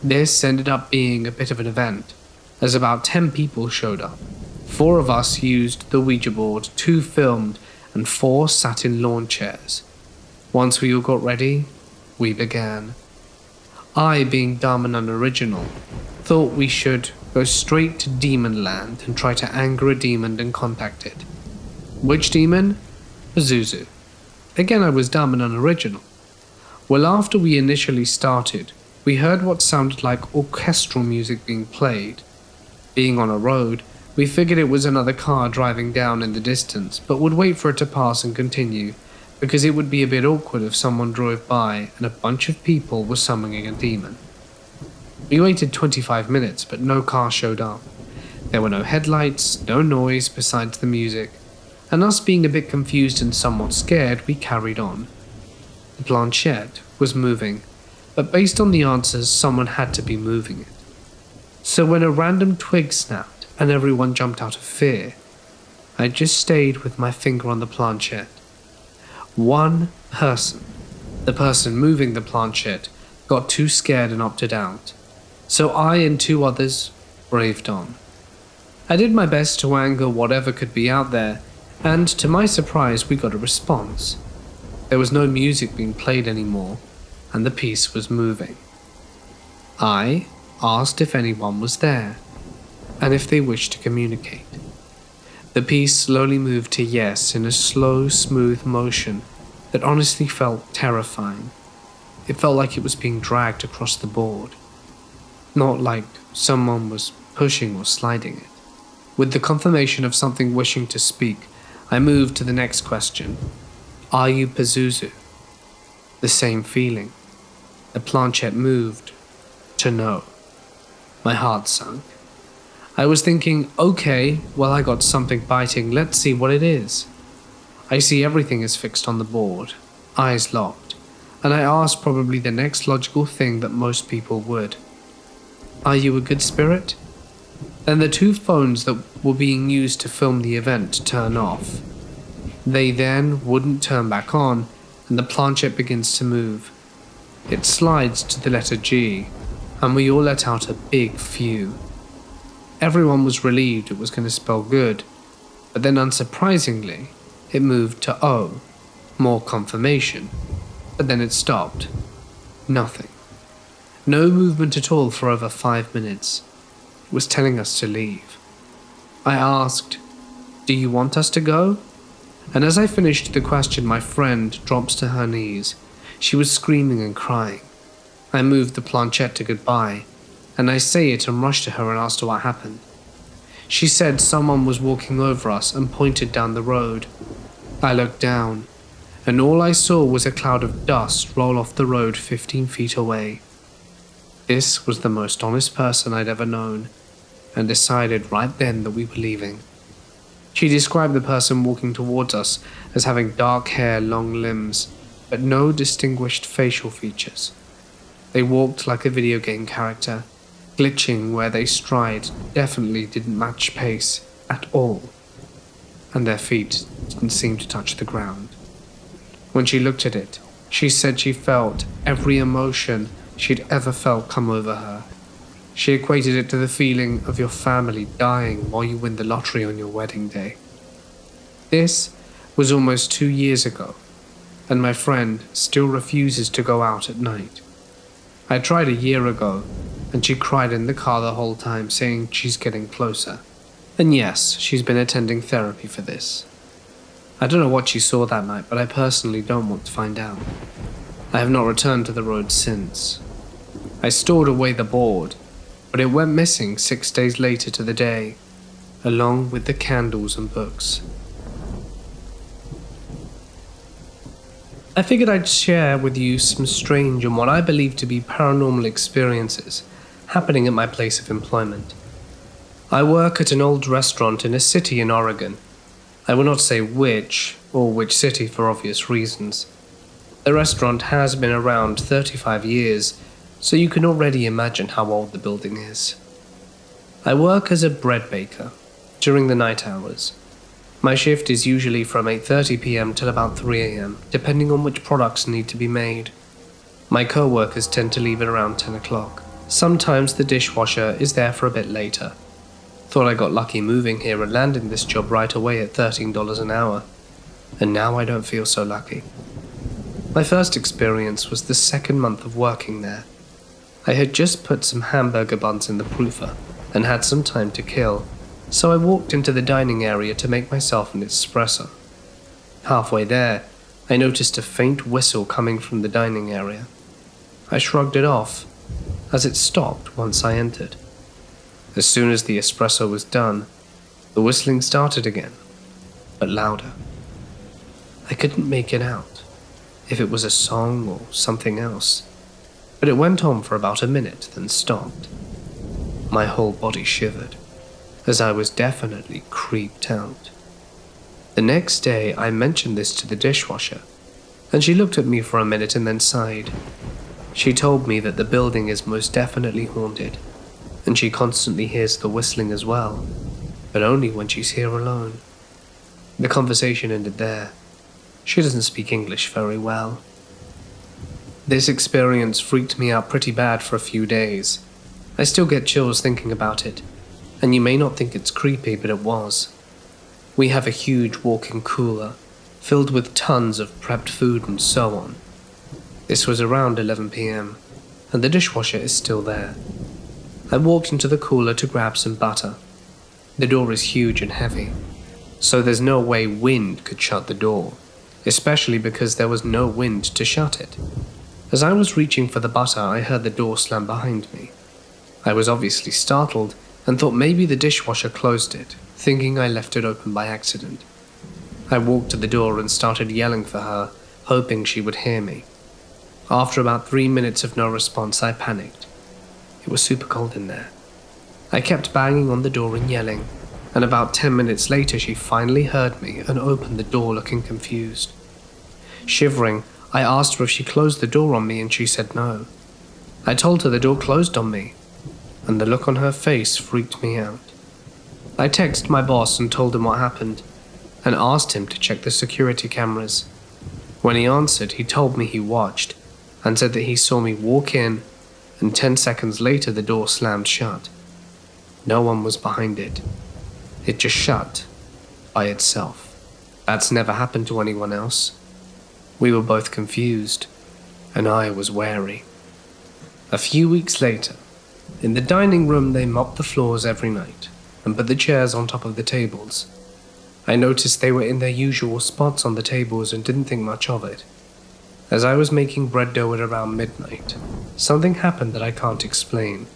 S1: This ended up being a bit of an event, as about 10 people showed up. 4 of us used the Ouija board, 2 filmed, and 4 sat in lawn chairs. Once we all got ready, we began. I, being dumb and unoriginal, thought we should go straight to Demon Land and try to anger a demon and contact it. Which demon? Pazuzu. Again, I was dumb and unoriginal. Well, after we initially started, we heard what sounded like orchestral music being played. Being on a road, we figured it was another car driving down in the distance, but would wait for it to pass and continue, because it would be a bit awkward if someone drove by and a bunch of people were summoning a demon. We waited 25 minutes, but no car showed up. There were no headlights, no noise besides the music, and us being a bit confused and somewhat scared, we carried on. The planchette was moving, but based on the answers, someone had to be moving it. So when a random twig snapped and everyone jumped out of fear, I just stayed with my finger on the planchette. One person, the person moving the planchette, got too scared and opted out. So I and 2 others braved on. I did my best to anger whatever could be out there, and to my surprise we got a response. There was no music being played anymore, and the piece was moving. I asked if anyone was there, and if they wished to communicate. The piece slowly moved to yes in a slow, smooth motion that honestly felt terrifying. It felt like it was being dragged across the board, not like someone was pushing or sliding it. With the confirmation of something wishing to speak, I moved to the next question. Are you Pazuzu? The same feeling. The planchette moved to no. My heart sunk. I was thinking, okay, well I got something biting, let's see what it is. I see everything is fixed on the board, eyes locked, and I asked probably the next logical thing that most people would. Are you a good spirit? Then the 2 phones that were being used to film the event turn off. They then wouldn't turn back on, and the planchette begins to move. It slides to the letter G, and we all let out a big phew. Everyone was relieved it was going to spell good, but then unsurprisingly, it moved to O, more confirmation, but then it stopped. Nothing. No movement at all for over 5 minutes. It was telling us to leave. I asked, do you want us to go? And as I finished the question, my friend drops to her knees. She was screaming and crying. I moved the planchette to goodbye, and I say it and rushed to her and asked her what happened. She said someone was walking over us and pointed down the road. I looked down, and all I saw was a cloud of dust roll off the road 15 feet away. This was the most honest person I'd ever known, and decided right then that we were leaving. She described the person walking towards us as having dark hair, long limbs, but no distinguished facial features. They walked like a video game character, glitching where they stride definitely didn't match pace at all, and their feet didn't seem to touch the ground. When she looked at it, she said she felt every emotion she'd ever felt come over her. She equated it to the feeling of your family dying while you win the lottery on your wedding day. This was almost 2 years ago, and my friend still refuses to go out at night. I tried a year ago, and she cried in the car the whole time, saying she's getting closer. And yes, she's been attending therapy for this. I don't know what she saw that night, but I personally don't want to find out. I have not returned to the road since. I stored away the board, but it went missing 6 days later to the day, along with the candles and books. I figured I'd share with you some strange and what I believe to be paranormal experiences happening at my place of employment. I work at an old restaurant in a city in Oregon. I will not say which city for obvious reasons. The restaurant has been around 35 years, so you can already imagine how old the building is. I work as a bread baker during the night hours. My shift is usually from 8:30 p.m. till about 3 a.m., depending on which products need to be made. My co-workers tend to leave at around 10 o'clock. Sometimes the dishwasher is there for a bit later. Thought I got lucky moving here and landing this job right away at $13 an hour, and now I don't feel so lucky. My first experience was the second month of working there. I had just put some hamburger buns in the proofer and had some time to kill, so I walked into the dining area to make myself an espresso. Halfway there, I noticed a faint whistle coming from the dining area. I shrugged it off, as it stopped once I entered. As soon as the espresso was done, the whistling started again, but louder. I couldn't make it out, if it was a song or something else, but it went on for about a minute, then stopped. My whole body shivered, as I was definitely creeped out. The next day, I mentioned this to the dishwasher, and she looked at me for a minute and then sighed. She told me that the building is most definitely haunted, and she constantly hears the whistling as well, but only when she's here alone. The conversation ended there. She doesn't speak English very well. This experience freaked me out pretty bad for a few days. I still get chills thinking about it, and you may not think it's creepy, but it was. We have a huge walk-in cooler, filled with tons of prepped food and so on. This was around 11 p.m., and the dishwasher is still there. I walked into the cooler to grab some butter. The door is huge and heavy, so there's no way wind could shut the door, especially because there was no wind to shut it. As I was reaching for the butter, I heard the door slam behind me. I was obviously startled and thought maybe the dishwasher closed it, thinking I left it open by accident. I walked to the door and started yelling for her, hoping she would hear me. After about 3 minutes of no response, I panicked. It was super cold in there. I kept banging on the door and yelling, and about 10 minutes later she finally heard me and opened the door looking confused. Shivering, I asked her if she closed the door on me and she said no. I told her the door closed on me, and the look on her face freaked me out. I texted my boss and told him what happened, and asked him to check the security cameras. When he answered, he told me he watched, and said that he saw me walk in, and 10 seconds later the door slammed shut. No one was behind it. It just shut by itself. That's never happened to anyone else. We were both confused, and I was wary. A few weeks later, in the dining room they mopped the floors every night and put the chairs on top of the tables. I noticed they were in their usual spots on the tables and didn't think much of it. As I was making bread dough at around midnight, something happened that I can't explain.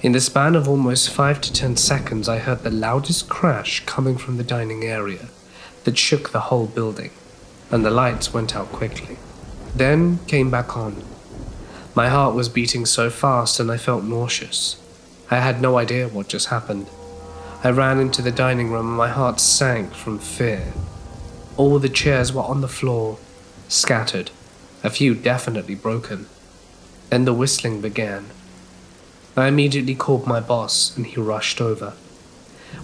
S1: In the span of almost 5 to 10 seconds, I heard the loudest crash coming from the dining area that shook the whole building, and the lights went out quickly, then came back on. My heart was beating so fast and I felt nauseous. I had no idea what just happened. I ran into the dining room and my heart sank from fear. All the chairs were on the floor, scattered, a few definitely broken. Then the whistling began. I immediately called my boss and he rushed over.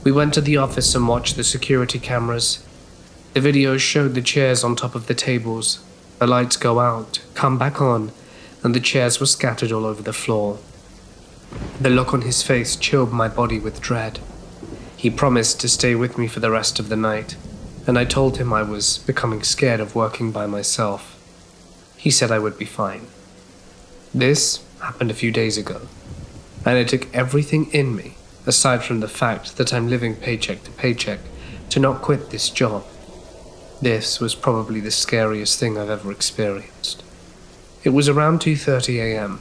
S1: We went to the office and watched the security cameras. The videos showed the chairs on top of the tables, the lights go out, come back on, and the chairs were scattered all over the floor. The look on his face chilled my body with dread. He promised to stay with me for the rest of the night, and I told him I was becoming scared of working by myself. He said I would be fine. This happened a few days ago, and it took everything in me, aside from the fact that I'm living paycheck to paycheck, to not quit this job. This was probably the scariest thing I've ever experienced. It was around 2:30 a.m.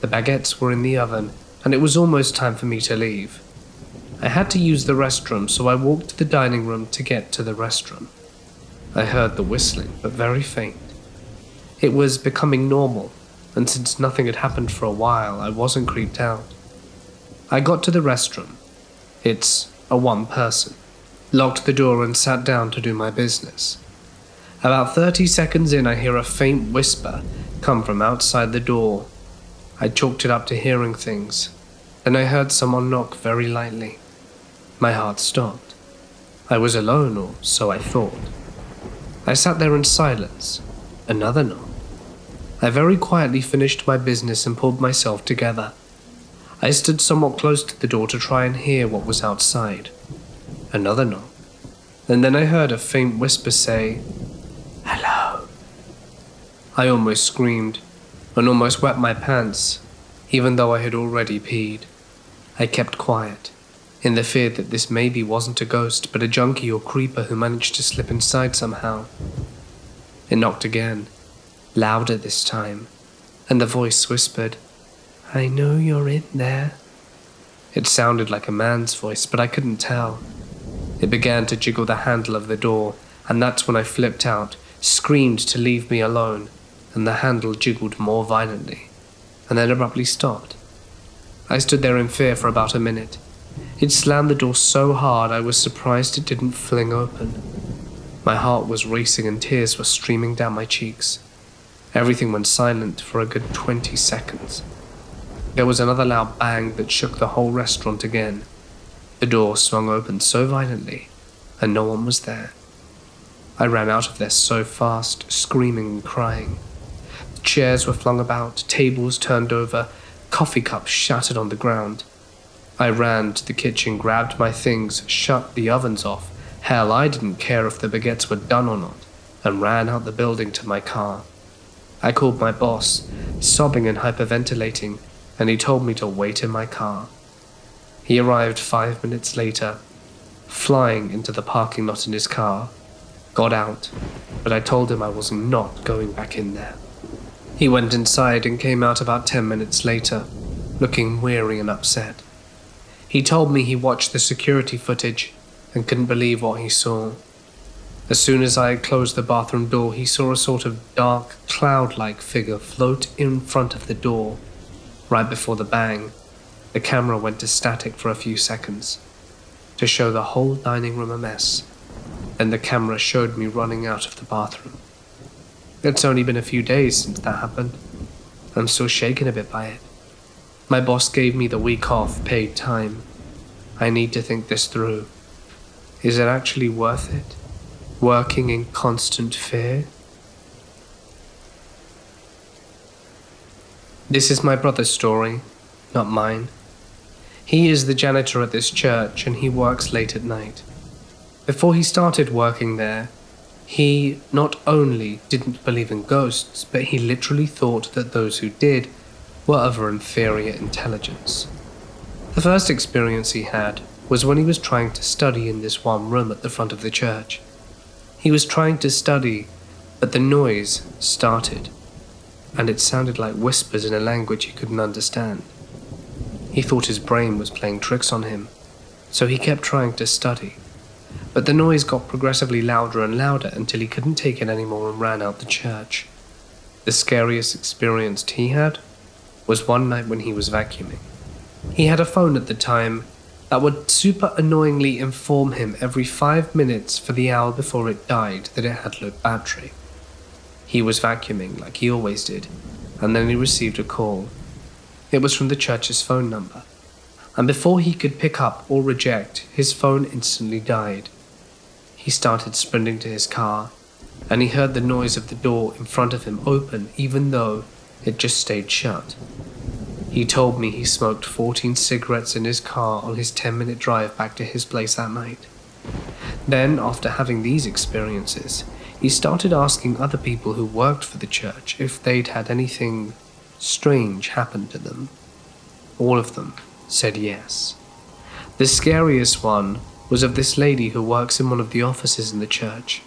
S1: The baguettes were in the oven, and it was almost time for me to leave. I had to use the restroom, so I walked to the dining room to get to the restroom. I heard the whistling, but very faint. It was becoming normal, and since nothing had happened for a while, I wasn't creeped out. I got to the restroom. It's a one-person. Locked the door and sat down to do my business. About 30 seconds in, I hear a faint whisper come from outside the door. I chalked it up to hearing things. Then I heard someone knock very lightly. My heart stopped. I was alone, or so I thought. I sat there in silence. Another knock. I very quietly finished my business and pulled myself together. I stood somewhat close to the door to try and hear what was outside. Another knock. And then I heard a faint whisper say, "Hello." I almost screamed and almost wet my pants, even though I had already peed. I kept quiet, in the fear that this maybe wasn't a ghost but a junkie or creeper who managed to slip inside somehow. It knocked again, louder this time, and the voice whispered, "I know you're in there." It sounded like a man's voice, but I couldn't tell. It began to jiggle the handle of the door, and that's when I flipped out, screamed to leave me alone, and the handle jiggled more violently, and then abruptly stopped. I stood there in fear for about a minute. It slammed the door so hard I was surprised it didn't fling open. My heart was racing and tears were streaming down my cheeks. Everything went silent for a good 20 seconds. There was another loud bang that shook the whole restaurant again. The door swung open so violently, and no one was there. I ran out of there so fast, screaming and crying. The chairs were flung about, tables turned over, coffee cups shattered on the ground. I ran to the kitchen, grabbed my things, shut the ovens off. Hell, I didn't care if the baguettes were done or not, and ran out the building to my car. I called my boss, sobbing and hyperventilating, and he told me to wait in my car. He arrived 5 minutes later, flying into the parking lot in his car, got out, but I told him I was not going back in there. He went inside and came out about 10 minutes later, looking weary and upset. He told me he watched the security footage and couldn't believe what he saw. As soon as I had closed the bathroom door, he saw a sort of dark, cloud-like figure float in front of the door. Right before the bang, the camera went to static for a few seconds to show the whole dining room a mess. Then the camera showed me running out of the bathroom. It's only been a few days since that happened. I'm still shaken a bit by it. My boss gave me the week off, paid time. I need to think this through. Is it actually worth it? Working in constant fear? This is my brother's story, not mine. He is the janitor at this church and he works late at night. Before he started working there, he not only didn't believe in ghosts, but he literally thought that those who did were of an inferior intelligence. The first experience he had was when he was trying to study in this one room at the front of the church. He was trying to study, but the noise started, and it sounded like whispers in a language he couldn't understand. He thought his brain was playing tricks on him, so he kept trying to study. But the noise got progressively louder and louder until he couldn't take it anymore and ran out the church. The scariest experience he had was one night when he was vacuuming. He had a phone at the time that would super annoyingly inform him every 5 minutes for the hour before it died that it had low battery. He was vacuuming like he always did, and then he received a call. It was from the church's phone number, and before he could pick up or reject, his phone instantly died. He started sprinting to his car, and he heard the noise of the door in front of him open even though it just stayed shut. He told me he smoked 14 cigarettes in his car on his 10-minute drive back to his place that night. Then, after having these experiences, he started asking other people who worked for the church if they'd had anything strange happen to them. All of them said yes. The scariest one was of this lady who works in one of the offices in the church.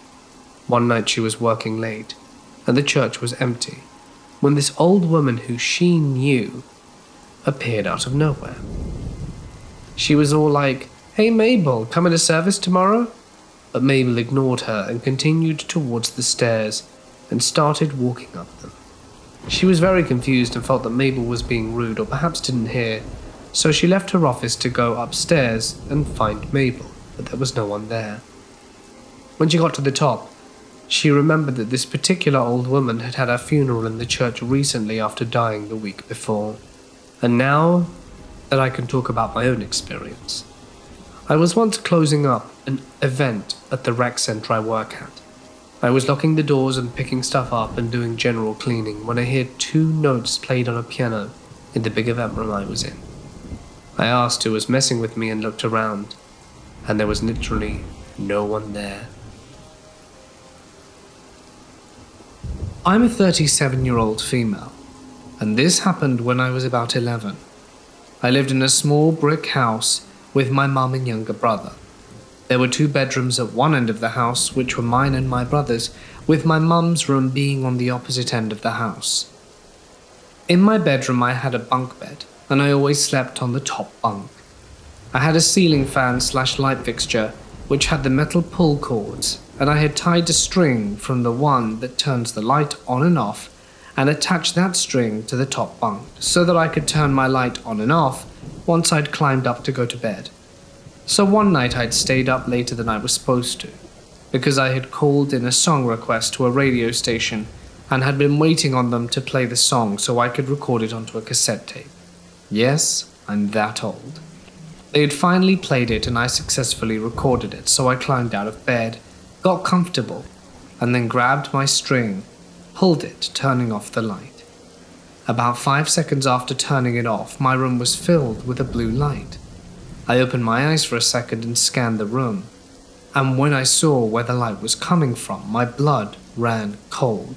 S1: One night she was working late, and the church was empty, when this old woman who she knew appeared out of nowhere. She was all like, "Hey Mabel, coming to service tomorrow?" But Mabel ignored her and continued towards the stairs and started walking up them. She was very confused and felt that Mabel was being rude or perhaps didn't hear, so she left her office to go upstairs and find Mabel, but there was no one there. When she got to the top, she remembered that this particular old woman had had her funeral in the church recently after dying the week before. And now that I can talk about my own experience, I was once closing up an event at the rec center I work at. I was locking the doors and picking stuff up and doing general cleaning when I heard 2 notes played on a piano in the big event room I was in. I asked who was messing with me and looked around, and there was literally no one there. I'm a 37-year-old female, and this happened when I was about 11. I lived in a small brick house with my mum and younger brother. There were 2 bedrooms at one end of the house, which were mine and my brother's, with my mum's room being on the opposite end of the house. In my bedroom I had a bunk bed, and I always slept on the top bunk. I had a ceiling fan/light fixture, which had the metal pull cords, and I had tied a string from the one that turns the light on and off and attached that string to the top bunk so that I could turn my light on and off once I'd climbed up to go to bed. So one night I'd stayed up later than I was supposed to, because I had called in a song request to a radio station and had been waiting on them to play the song so I could record it onto a cassette tape. Yes, I'm that old. They had finally played it and I successfully recorded it, so I climbed out of bed, got comfortable, and then grabbed my string, pulled it, turning off the light. About 5 seconds after turning it off, my room was filled with a blue light. I opened my eyes for a second and scanned the room, and when I saw where the light was coming from, my blood ran cold.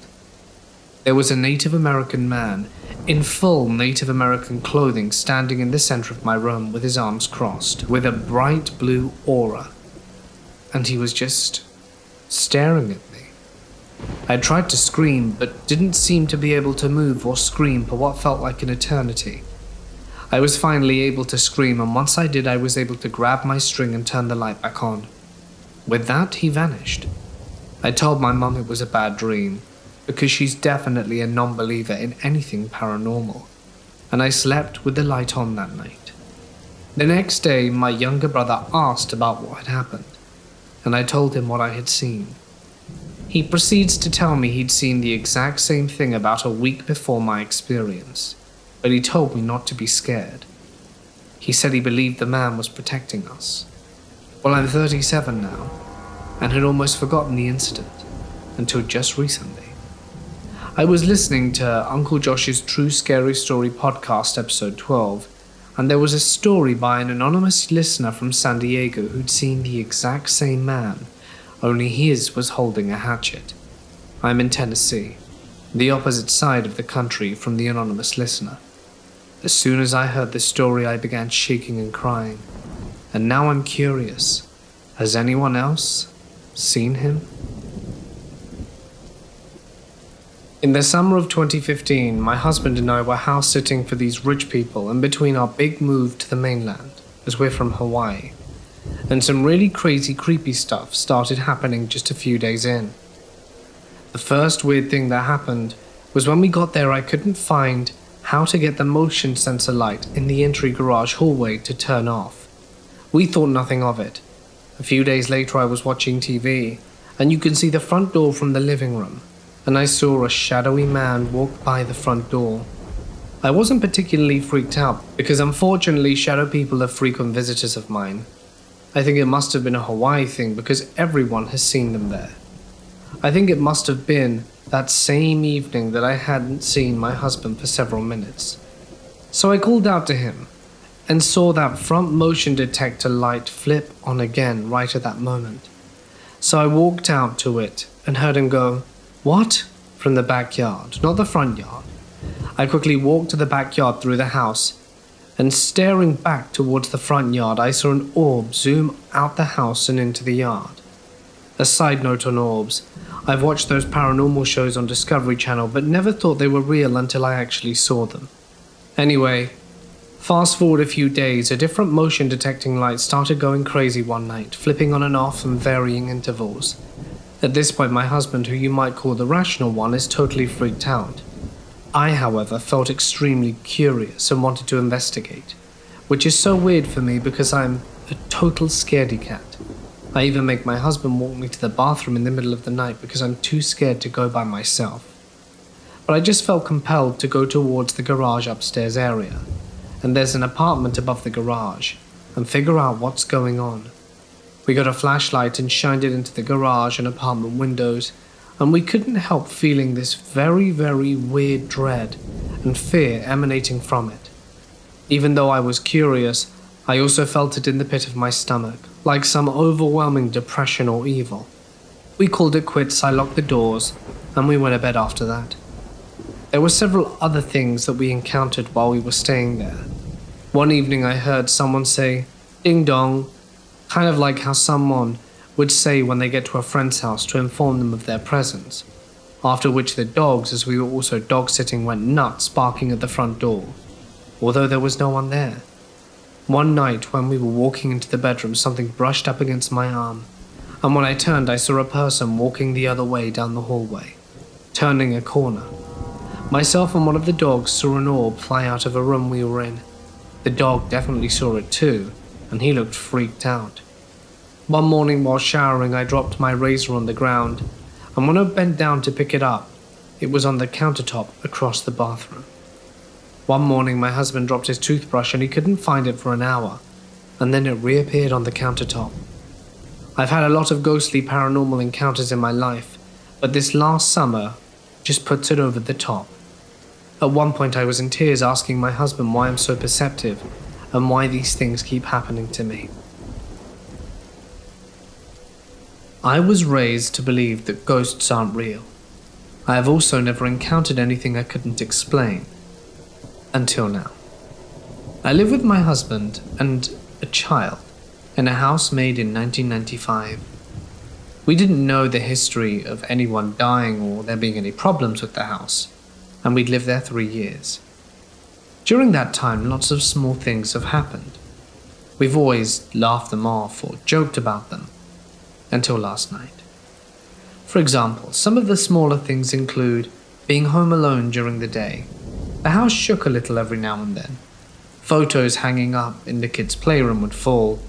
S1: There was a Native American man in full Native American clothing standing in the center of my room with his arms crossed, with a bright blue aura, and he was just staring at me. I tried to scream, but didn't seem to be able to move or scream for what felt like an eternity. I was finally able to scream, and once I did, I was able to grab my string and turn the light back on. With that, he vanished. I told my mum it was a bad dream, because she's definitely a non-believer in anything paranormal, and I slept with the light on that night. The next day, my younger brother asked about what had happened, and I told him what I had seen. He proceeds to tell me he'd seen the exact same thing about a week before my experience, but he told me not to be scared. He said he believed the man was protecting us. Well, I'm 37 now, and had almost forgotten the incident, until just recently. I was listening to Uncle Josh's True Scary Story podcast, episode 12, and there was a story by an anonymous listener from San Diego who'd seen the exact same man, only his was holding a hatchet. I'm in Tennessee, the opposite side of the country from the anonymous listener. As soon as I heard the story, I began shaking and crying, and now I'm curious. Has anyone else seen him? In the summer of 2015, my husband and I were house sitting for these rich people in between our big move to the mainland, as we're from Hawaii, and some really crazy creepy stuff started happening just a few days in. The first weird thing that happened was when we got there I couldn't find how to get the motion sensor light in the entry garage hallway to turn off. We thought nothing of it. A few days later I was watching TV, and you can see the front door from the living room, and I saw a shadowy man walk by the front door. I wasn't particularly freaked out, because unfortunately shadow people are frequent visitors of mine. I think it must have been a Hawaii thing because everyone has seen them there. I think it must have been that same evening that I hadn't seen my husband for several minutes. So I called out to him and saw that front motion detector light flip on again right at that moment. So I walked out to it and heard him go, "What?" from the backyard, not the front yard. I quickly walked to the backyard through the house, and staring back towards the front yard, I saw an orb zoom out the house and into the yard. A side note on orbs, I've watched those paranormal shows on Discovery Channel but never thought they were real until I actually saw them. Anyway, fast forward a few days, a different motion detecting light started going crazy one night, flipping on and off in varying intervals. At this point, my husband, who you might call the rational one, is totally freaked out. I, however, felt extremely curious and wanted to investigate, which is so weird for me because I'm a total scaredy cat. I even make my husband walk me to the bathroom in the middle of the night because I'm too scared to go by myself. But I just felt compelled to go towards the garage upstairs area, and there's an apartment above the garage, and figure out what's going on. We got a flashlight and shined it into the garage and apartment windows, and we couldn't help feeling this very, very weird dread and fear emanating from it. Even though I was curious, I also felt it in the pit of my stomach, like some overwhelming depression or evil. We called it quits, I locked the doors, and we went to bed after that. There were several other things that we encountered while we were staying there. One evening I heard someone say, "Ding dong," kind of like how someone would say when they get to a friend's house to inform them of their presence, after which the dogs, as we were also dog-sitting, went nuts barking at the front door, although there was no one there. One night when we were walking into the bedroom, something brushed up against my arm, and when I turned I saw a person walking the other way down the hallway, turning a corner. Myself and one of the dogs saw an orb fly out of a room we were in. The dog definitely saw it too, and he looked freaked out. One morning while showering, I dropped my razor on the ground, and when I bent down to pick it up, it was on the countertop across the bathroom. One morning my husband dropped his toothbrush and he couldn't find it for an hour, and then it reappeared on the countertop. I've had a lot of ghostly paranormal encounters in my life, but this last summer just puts it over the top. At one point I was in tears asking my husband why I'm so perceptive and why these things keep happening to me. I was raised to believe that ghosts aren't real. I have also never encountered anything I couldn't explain. Until now. I live with my husband and a child in a house made in 1995. We didn't know the history of anyone dying or there being any problems with the house, and we'd lived there 3 years. During that time, lots of small things have happened. We've always laughed them off or joked about them, until last night. For example, some of the smaller things include being home alone during the day. The house shook a little every now and then. Photos hanging up in the kids' playroom would fall,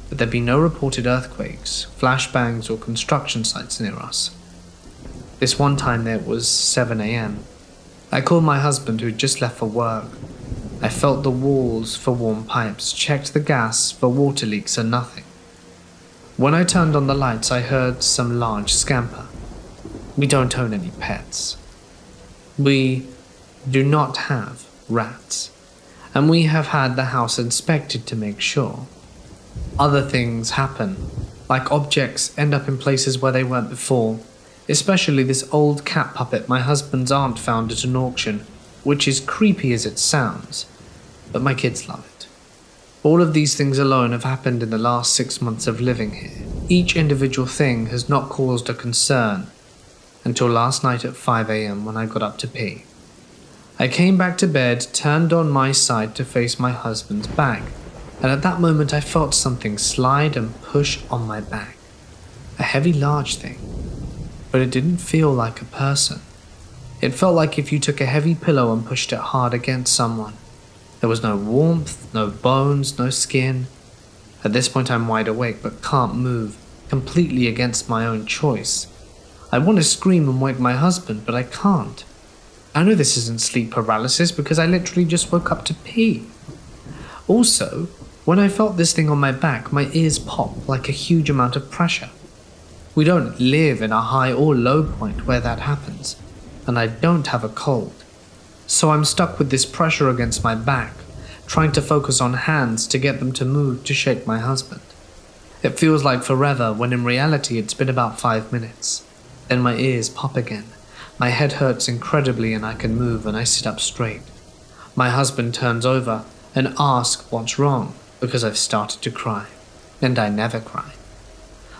S1: but there'd be no reported earthquakes, flashbangs, or construction sites near us. This one time there was 7 a.m. I called my husband, who'd just left for work. I felt the walls for warm pipes, checked the gas for water leaks, and nothing. When I turned on the lights, I heard some large scamper. We don't own any pets. We do not have rats, and we have had the house inspected to make sure. Other things happen, like objects end up in places where they weren't before, especially this old cat puppet my husband's aunt found at an auction, which is creepy as it sounds, but my kids love it. All of these things alone have happened in the last 6 months of living here. Each individual thing has not caused a concern until last night at 5 a.m. when I got up to pee. I came back to bed, turned on my side to face my husband's back, and at that moment I felt something slide and push on my back. A heavy, large thing, but it didn't feel like a person. It felt like if you took a heavy pillow and pushed it hard against someone. There was no warmth, no bones, no skin. At this point I'm wide awake but can't move, completely against my own choice. I want to scream and wake my husband, but I can't. I know this isn't sleep paralysis because I literally just woke up to pee. Also, when I felt this thing on my back, my ears popped like a huge amount of pressure. We don't live in a high or low point where that happens, and I don't have a cold. So I'm stuck with this pressure against my back, trying to focus on hands to get them to move to shake my husband. It feels like forever when in reality it's been about 5 minutes. Then my ears pop again. My head hurts incredibly and I can move and I sit up straight. My husband turns over and asks what's wrong because I've started to cry. And I never cry.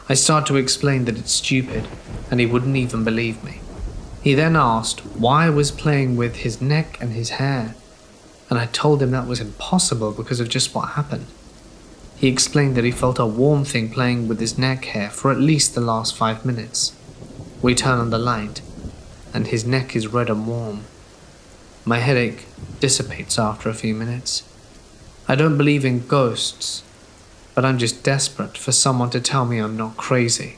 S1: I start to explain that it's stupid and he wouldn't even believe me. He then asked why I was playing with his neck and his hair, and I told him that was impossible because of just what happened. He explained that he felt a warm thing playing with his neck hair for at least the last 5 minutes. We turn on the light, and his neck is red and warm. My headache dissipates after a few minutes. I don't believe in ghosts, but I'm just desperate for someone to tell me I'm not crazy,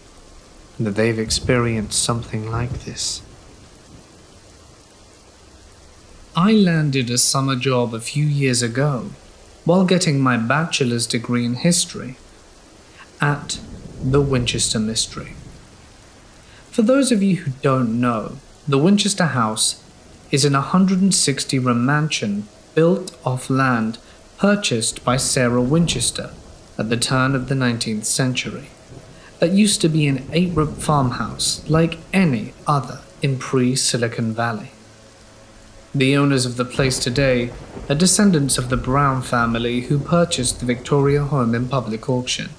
S1: and that they've experienced something like this. I landed a summer job a few years ago while getting my bachelor's degree in history at the Winchester Mystery. For those of you who don't know, the Winchester House is an 160-room mansion built off land purchased by Sarah Winchester at the turn of the 19th century. That used to be an 8-room farmhouse like any other in pre-Silicon Valley. The owners of the place today are descendants of the Brown family who purchased the Victoria home in public auction.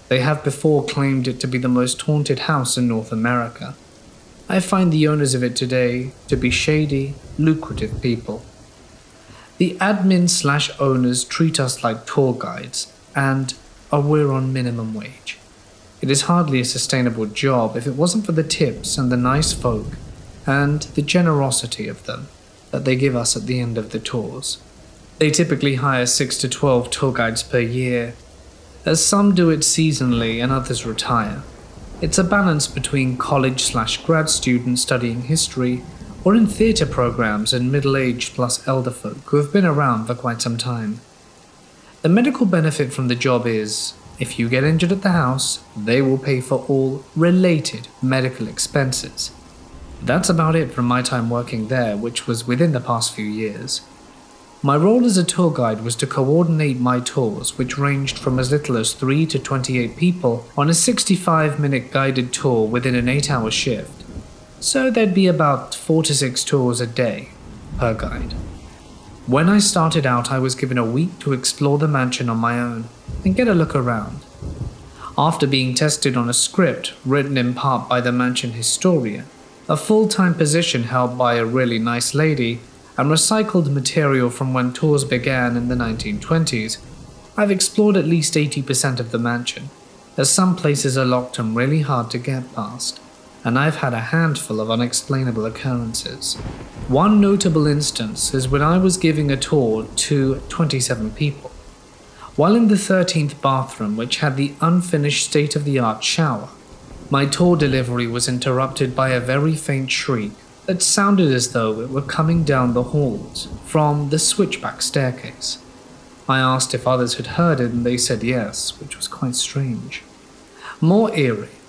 S1: They have before claimed it to be the most haunted house in North America. I find the owners of it today to be shady, lucrative people. The admin/owners treat us like tour guides, and we're on minimum wage. It is hardly a sustainable job if it wasn't for the tips and the nice folk and the generosity of them that they give us at the end of the tours. They typically hire 6 to 12 tour guides per year, as some do it seasonally and others retire. It's a balance between college/grad students studying history or in theatre programs and middle-aged plus elder folk who have been around for quite some time. The medical benefit from the job is, if you get injured at the house, they will pay for all related medical expenses. That's about it from my time working there, which was within the past few years. My role as a tour guide was to coordinate my tours, which ranged from as little as 3 to 28 people on a 65-minute guided tour within an 8-hour shift. So there'd be about 4 to 6 tours a day per guide. When I started out, I was given a week to explore the mansion on my own and get a look around. After being tested on a script written in part by the mansion historian, a full-time position held by a really nice lady, and recycled material from when tours began in the 1920s, I've explored at least 80% of the mansion, as some places are locked and really hard to get past, and I've had a handful of unexplainable occurrences. One notable instance is when I was giving a tour to 27 people. While in the 13th bathroom, which had the unfinished state-of-the-art shower, my tour delivery was interrupted by a very faint shriek that sounded as though it were coming down the halls from the switchback staircase. I asked if others had heard it and they said yes, which was quite strange. More eerie,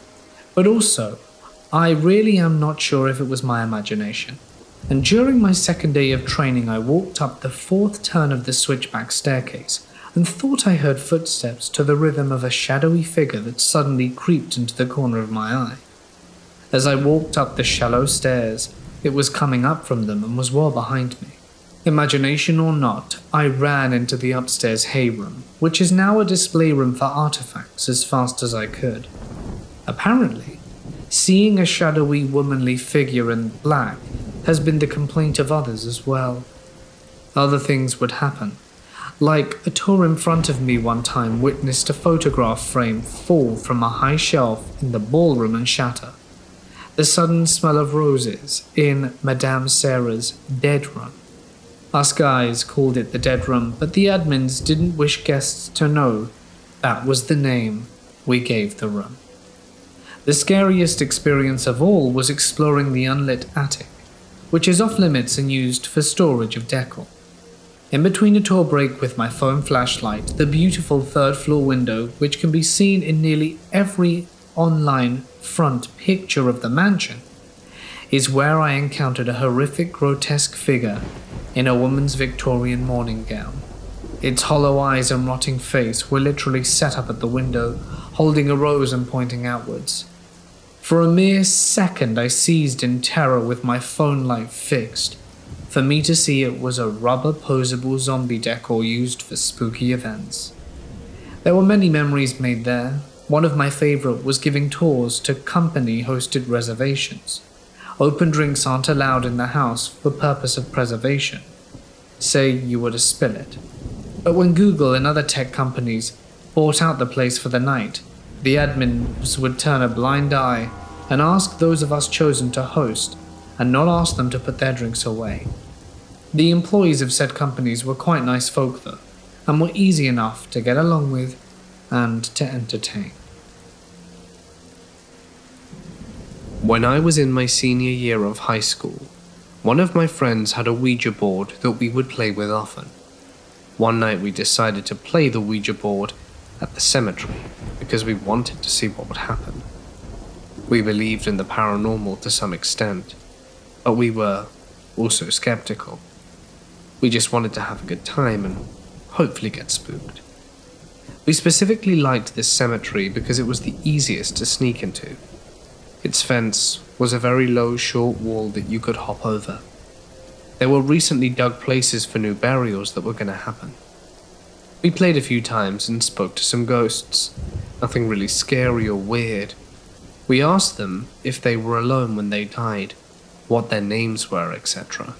S1: but also, I really am not sure if it was my imagination. And during my second day of training, I walked up the 4th turn of the switchback staircase and thought I heard footsteps to the rhythm of a shadowy figure that suddenly creeped into the corner of my eye. As I walked up the shallow stairs, it was coming up from them and was well behind me. Imagination or not, I ran into the upstairs hay room, which is now a display room for artifacts, as fast as I could. Apparently, seeing a shadowy womanly figure in black has been the complaint of others as well. Other things would happen. Like a tour in front of me one time witnessed a photograph frame fall from a high shelf in the ballroom and shatter. The sudden smell of roses in Madame Sarah's dead room. Us guys called it the dead room, but the admins didn't wish guests to know that was the name we gave the room. The scariest experience of all was exploring the unlit attic, which is off limits and used for storage of decor. In between a tour break with my phone flashlight, the beautiful 3rd floor window, which can be seen in nearly every online front picture of the mansion, is where I encountered a horrific, grotesque figure in a woman's Victorian morning gown. Its hollow eyes and rotting face were literally set up at the window, holding a rose and pointing outwards. For a mere second, I seized in terror with my phone light fixed. For me to see, it was a rubber posable zombie decor used for spooky events. There were many memories made there. One of my favorite was giving tours to company-hosted reservations. Open drinks aren't allowed in the house for purpose of preservation. Say you were to spill it. But when Google and other tech companies bought out the place for the night, the admins would turn a blind eye and ask those of us chosen to host and not ask them to put their drinks away. The employees of said companies were quite nice folk though, and were easy enough to get along with and to entertain. When I was in my senior year of high school, one of my friends had a Ouija board that we would play with often. One night we decided to play the Ouija board at the cemetery because we wanted to see what would happen. We believed in the paranormal to some extent, but we were also skeptical. We just wanted to have a good time and hopefully get spooked. We specifically liked this cemetery because it was the easiest to sneak into. Its fence was a very low, short wall that you could hop over. There were recently dug places for new burials that were going to happen. We played a few times and spoke to some ghosts. Nothing really scary or weird. We asked them if they were alone when they died, what their names were, etc.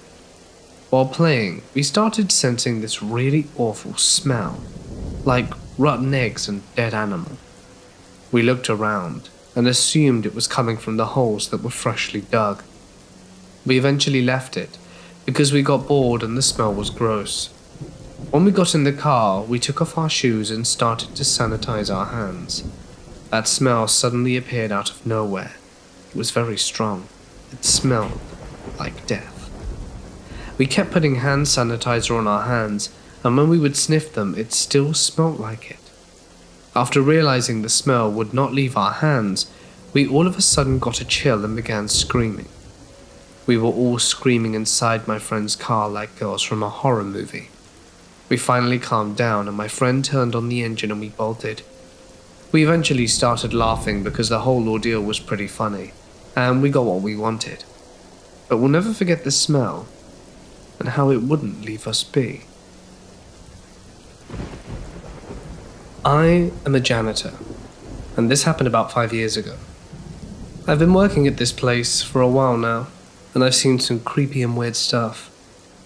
S1: While playing, we started sensing this really awful smell, like rotten eggs and dead animal. We looked around and assumed it was coming from the holes that were freshly dug. We eventually left it because we got bored and the smell was gross. When we got in the car, we took off our shoes and started to sanitize our hands. That smell suddenly appeared out of nowhere. It was very strong. It smelled like death. We kept putting hand sanitizer on our hands, and when we would sniff them, it still smelled like it. After realizing the smell would not leave our hands, we all of a sudden got a chill and began screaming. We were all screaming inside my friend's car like girls from a horror movie. We finally calmed down and my friend turned on the engine and we bolted. We eventually started laughing because the whole ordeal was pretty funny, and we got what we wanted. But we'll never forget the smell and how it wouldn't leave us be. I am a janitor, and this happened about 5 years ago. I've been working at this place for a while now, and I've seen some creepy and weird stuff,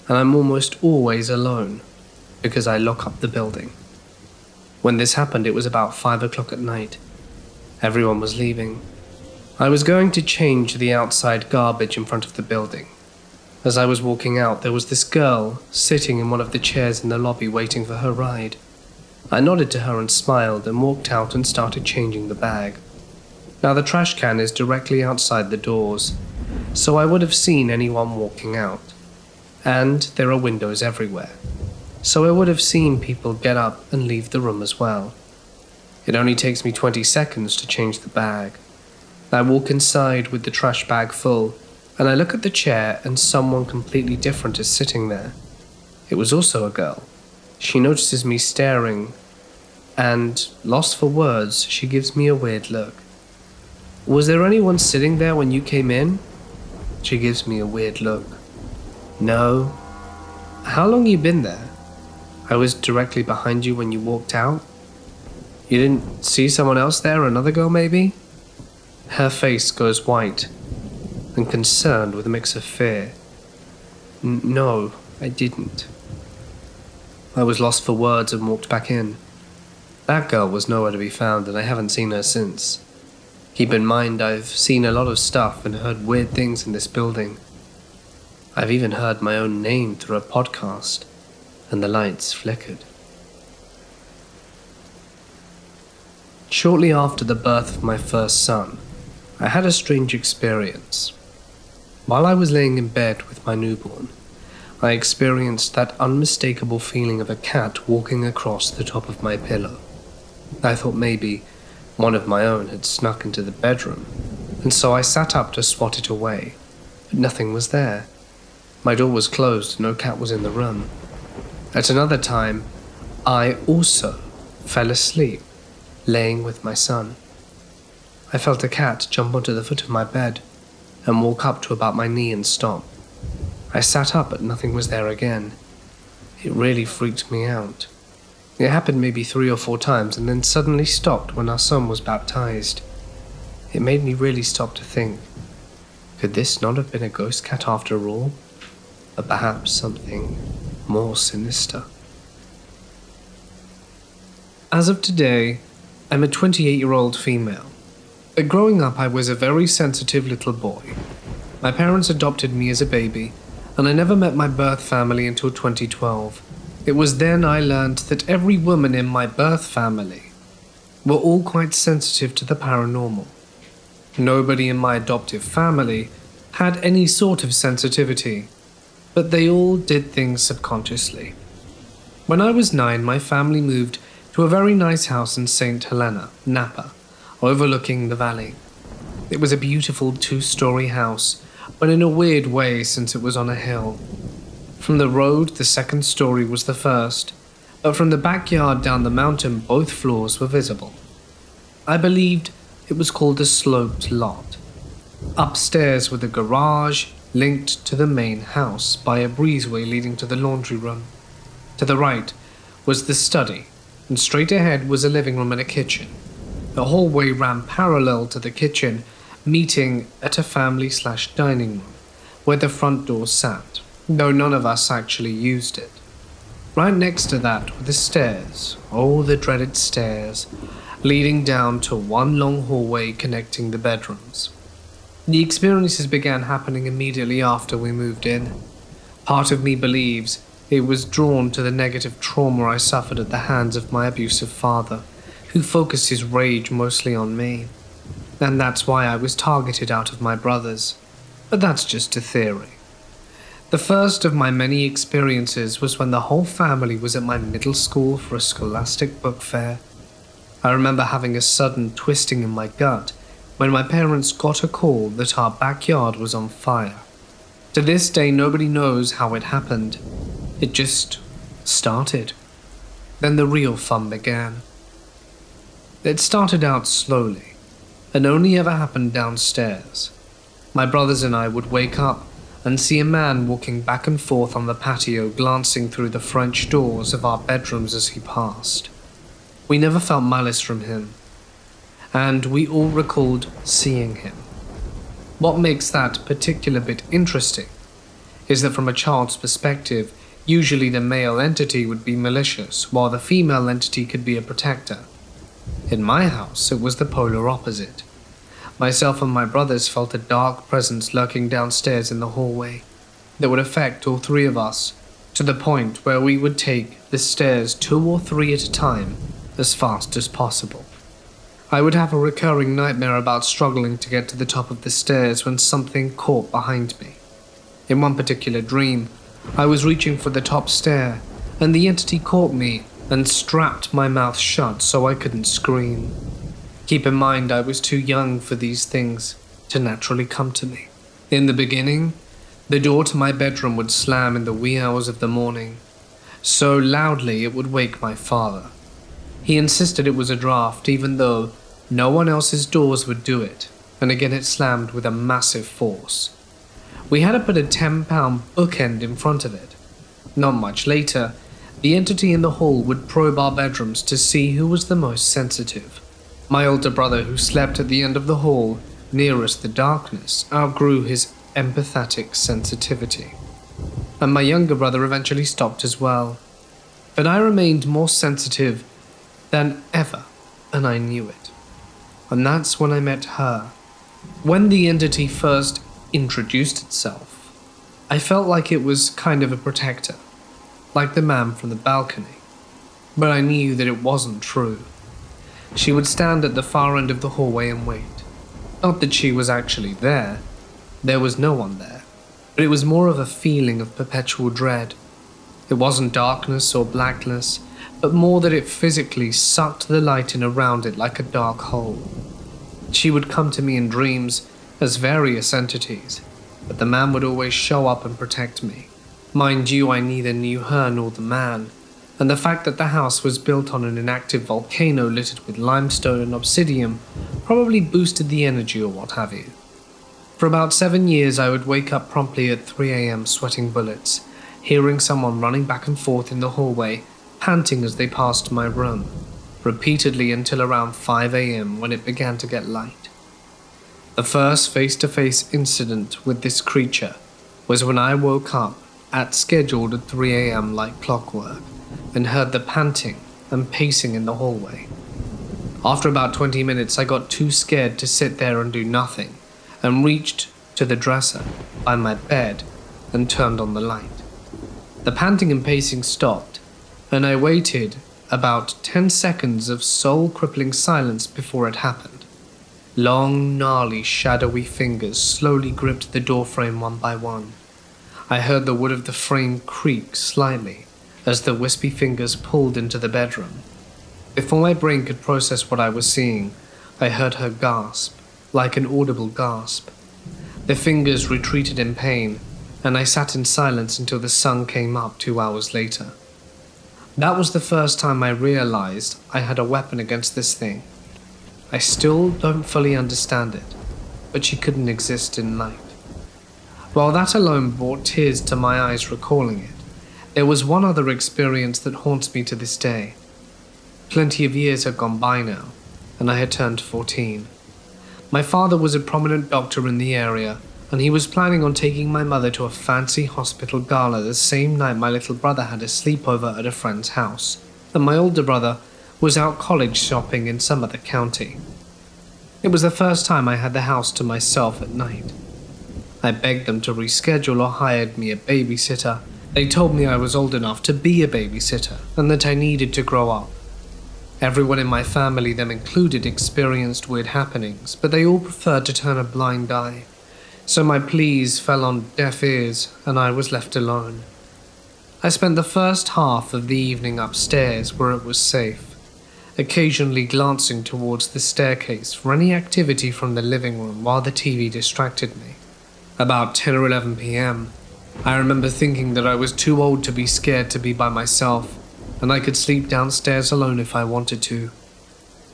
S1: and I'm almost always alone because I lock up the building. When this happened, it was about 5 o'clock at night. Everyone was leaving. I was going to change the outside garbage in front of the building. As I was walking out, there was this girl sitting in one of the chairs in the lobby waiting for her ride. I nodded to her and smiled and walked out and started changing the bag. Now the trash can is directly outside the doors, so I would have seen anyone walking out. And there are windows everywhere, so I would have seen people get up and leave the room as well. It only takes me 20 seconds to change the bag. I walk inside with the trash bag full, and I look at the chair and someone completely different is sitting there. It was also a girl. She notices me staring, and, lost for words, she gives me a weird look. "Was there anyone sitting there when you came in?" She gives me a weird look. "No." "How long you been there?" "I was directly behind you when you walked out." "You didn't see someone else there, another girl maybe?" Her face goes white and concerned with a mix of fear. "No, I didn't." I was lost for words and walked back in. That girl was nowhere to be found and I haven't seen her since. Keep in mind, I've seen a lot of stuff and heard weird things in this building. I've even heard my own name through a podcast, and the lights flickered. Shortly after the birth of my first son, I had a strange experience. While I was laying in bed with my newborn, I experienced that unmistakable feeling of a cat walking across the top of my pillow. I thought maybe one of my own had snuck into the bedroom, and so I sat up to swat it away. but nothing was there. My door was closed, no cat was in the room. At another time, I also fell asleep, laying with my son. I felt a cat jump onto the foot of my bed and walk up to about my knee and stop. I sat up, but nothing was there again. It really freaked me out. It happened maybe 3 or 4 times and then suddenly stopped when our son was baptized. It made me really stop to think, could this not have been a ghost cat after all? Or perhaps something more sinister? As of today, I'm a 28-year-old female. But growing up, I was a very sensitive little boy. My parents adopted me as a baby, and I never met my birth family until 2012. It was then I learned that every woman in my birth family were all quite sensitive to the paranormal. Nobody in my adoptive family had any sort of sensitivity, but they all did things subconsciously. When I was 9, my family moved to a very nice house in St. Helena, Napa, overlooking the valley. It was a beautiful 2-story house, but in a weird way since it was on a hill. From the road, the 2nd story was the first, but from the backyard down the mountain, both floors were visible. I believed it was called a sloped lot. Upstairs were the garage, linked to the main house by a breezeway leading to the laundry room. To the right was the study, and straight ahead was a living room and a kitchen. The hallway ran parallel to the kitchen, meeting at a family/dining room, where the front door sat, though none of us actually used it. Right next to that were the stairs, the dreaded stairs, leading down to one long hallway connecting the bedrooms. The experiences began happening immediately after we moved in. Part of me believes it was drawn to the negative trauma I suffered at the hands of my abusive father, who focused his rage mostly on me. And that's why I was targeted out of my brothers. But that's just a theory. The first of my many experiences was when the whole family was at my middle school for a scholastic book fair. I remember having a sudden twisting in my gut when my parents got a call that our backyard was on fire. To this day, nobody knows how it happened. It just started. Then the real fun began. It started out slowly, and only ever happened downstairs. My brothers and I would wake up and see a man walking back and forth on the patio, glancing through the French doors of our bedrooms as he passed. We never felt malice from him, and we all recalled seeing him. What makes that particular bit interesting is that from a child's perspective, usually the male entity would be malicious, while the female entity could be a protector. In my house, it was the polar opposite. Myself and my brothers felt a dark presence lurking downstairs in the hallway that would affect all 3 of us, to the point where we would take the stairs 2 or 3 at a time as fast as possible. I would have a recurring nightmare about struggling to get to the top of the stairs when something caught behind me. In one particular dream, I was reaching for the top stair, and the entity caught me and strapped my mouth shut so I couldn't scream. Keep in mind, I was too young for these things to naturally come to me. In the beginning, the door to my bedroom would slam in the wee hours of the morning, so loudly it would wake my father. He insisted it was a draft, even though no one else's doors would do it, and again it slammed with a massive force. We had to put a 10-pound bookend in front of it. Not much later, the entity in the hall would probe our bedrooms to see who was the most sensitive. My older brother, who slept at the end of the hall, nearest the darkness, outgrew his empathetic sensitivity. And my younger brother eventually stopped as well. But I remained more sensitive than ever, and I knew it. And that's when I met her. When the entity first introduced itself, I felt like it was kind of a protector, like the man from the balcony. But I knew that it wasn't true. She would stand at the far end of the hallway and wait. Not that she was actually there. There was no one there. But it was more of a feeling of perpetual dread. It wasn't darkness or blackness, but more that it physically sucked the light in around it like a dark hole. She would come to me in dreams as various entities, but the man would always show up and protect me. Mind you, I neither knew her nor the man, and the fact that the house was built on an inactive volcano littered with limestone and obsidian probably boosted the energy or what have you. For about 7 years, I would wake up promptly at 3 a.m. sweating bullets, hearing someone running back and forth in the hallway, panting as they passed my room, repeatedly until around 5 a.m. when it began to get light. The first face-to-face incident with this creature was when I woke up at scheduled at 3 a.m. like clockwork and heard the panting and pacing in the hallway. After about 20 minutes, I got too scared to sit there and do nothing and reached to the dresser by my bed and turned on the light. The panting and pacing stopped, and I waited about 10 seconds of soul-crippling silence before it happened. Long, gnarly, shadowy fingers slowly gripped the doorframe one by one. I heard the wood of the frame creak slightly as the wispy fingers pulled into the bedroom. Before my brain could process what I was seeing, I heard her gasp, like an audible gasp. The fingers retreated in pain, and I sat in silence until the sun came up 2 hours later. That was the first time I realized I had a weapon against this thing. I still don't fully understand it, but she couldn't exist in light. While that alone brought tears to my eyes recalling it, there was one other experience that haunts me to this day. Plenty of years had gone by now, and I had turned 14. My father was a prominent doctor in the area, and he was planning on taking my mother to a fancy hospital gala the same night my little brother had a sleepover at a friend's house, and my older brother was out college shopping in some other county. It was the first time I had the house to myself at night. I begged them to reschedule or hired me a babysitter. They told me I was old enough to be a babysitter and that I needed to grow up. Everyone in my family, them included, experienced weird happenings, but they all preferred to turn a blind eye. So my pleas fell on deaf ears and I was left alone. I spent the first half of the evening upstairs where it was safe, occasionally glancing towards the staircase for any activity from the living room while the TV distracted me. About 10 or 11 p.m., I remember thinking that I was too old to be scared to be by myself, and I could sleep downstairs alone if I wanted to.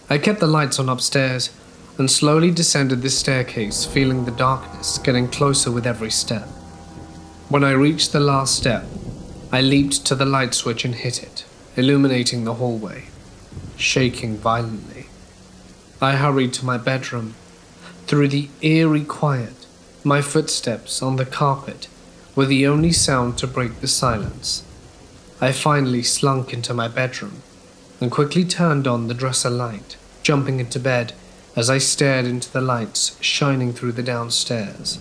S1: I kept the lights on upstairs and slowly descended the staircase, feeling the darkness getting closer with every step. When I reached the last step, I leaped to the light switch and hit it, illuminating the hallway, shaking violently. I hurried to my bedroom. Through the eerie quiet, my footsteps on the carpet were the only sound to break the silence. I finally slunk into my bedroom and quickly turned on the dresser light, jumping into bed as I stared into the lights shining through the downstairs,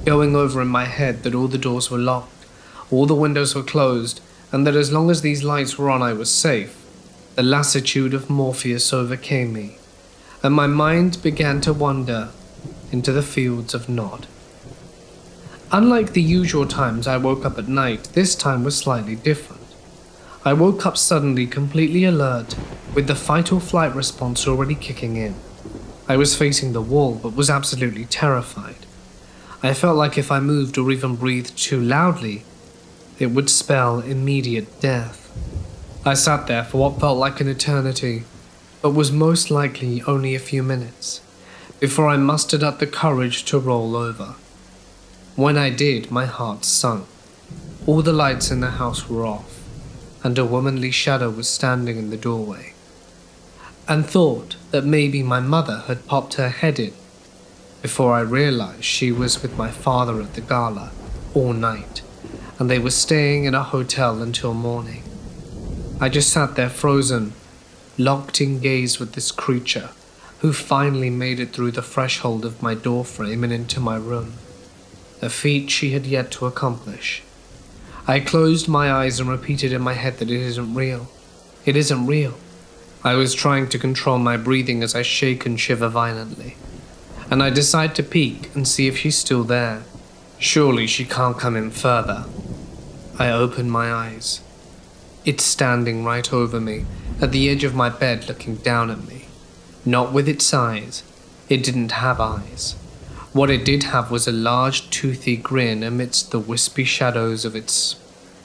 S1: going over in my head that all the doors were locked, all the windows were closed, and that as long as these lights were on I was safe. The lassitude of Morpheus overcame me, and my mind began to wander into the fields of Nod. Unlike the usual times I woke up at night, this time was slightly different. I woke up suddenly completely alert, with the fight or flight response already kicking in. I was facing the wall, but was absolutely terrified. I felt like if I moved or even breathed too loudly, it would spell immediate death. I sat there for what felt like an eternity, but was most likely only a few minutes, before I mustered up the courage to roll over. When I did, my heart sunk. All the lights in the house were off, and a womanly shadow was standing in the doorway, and thought that maybe my mother had popped her head in, before I realized she was with my father at the gala all night, and they were staying in a hotel until morning. I just sat there frozen, locked in gaze with this creature, who finally made it through the threshold of my doorframe and into my room, a feat she had yet to accomplish. I closed my eyes and repeated in my head that it isn't real. It isn't real. I was trying to control my breathing as I shake and shiver violently, and I decide to peek and see if she's still there. Surely she can't come in further. I open my eyes. It's standing right over me, at the edge of my bed looking down at me. Not with its eyes. It didn't have eyes. What it did have was a large, toothy grin amidst the wispy shadows of its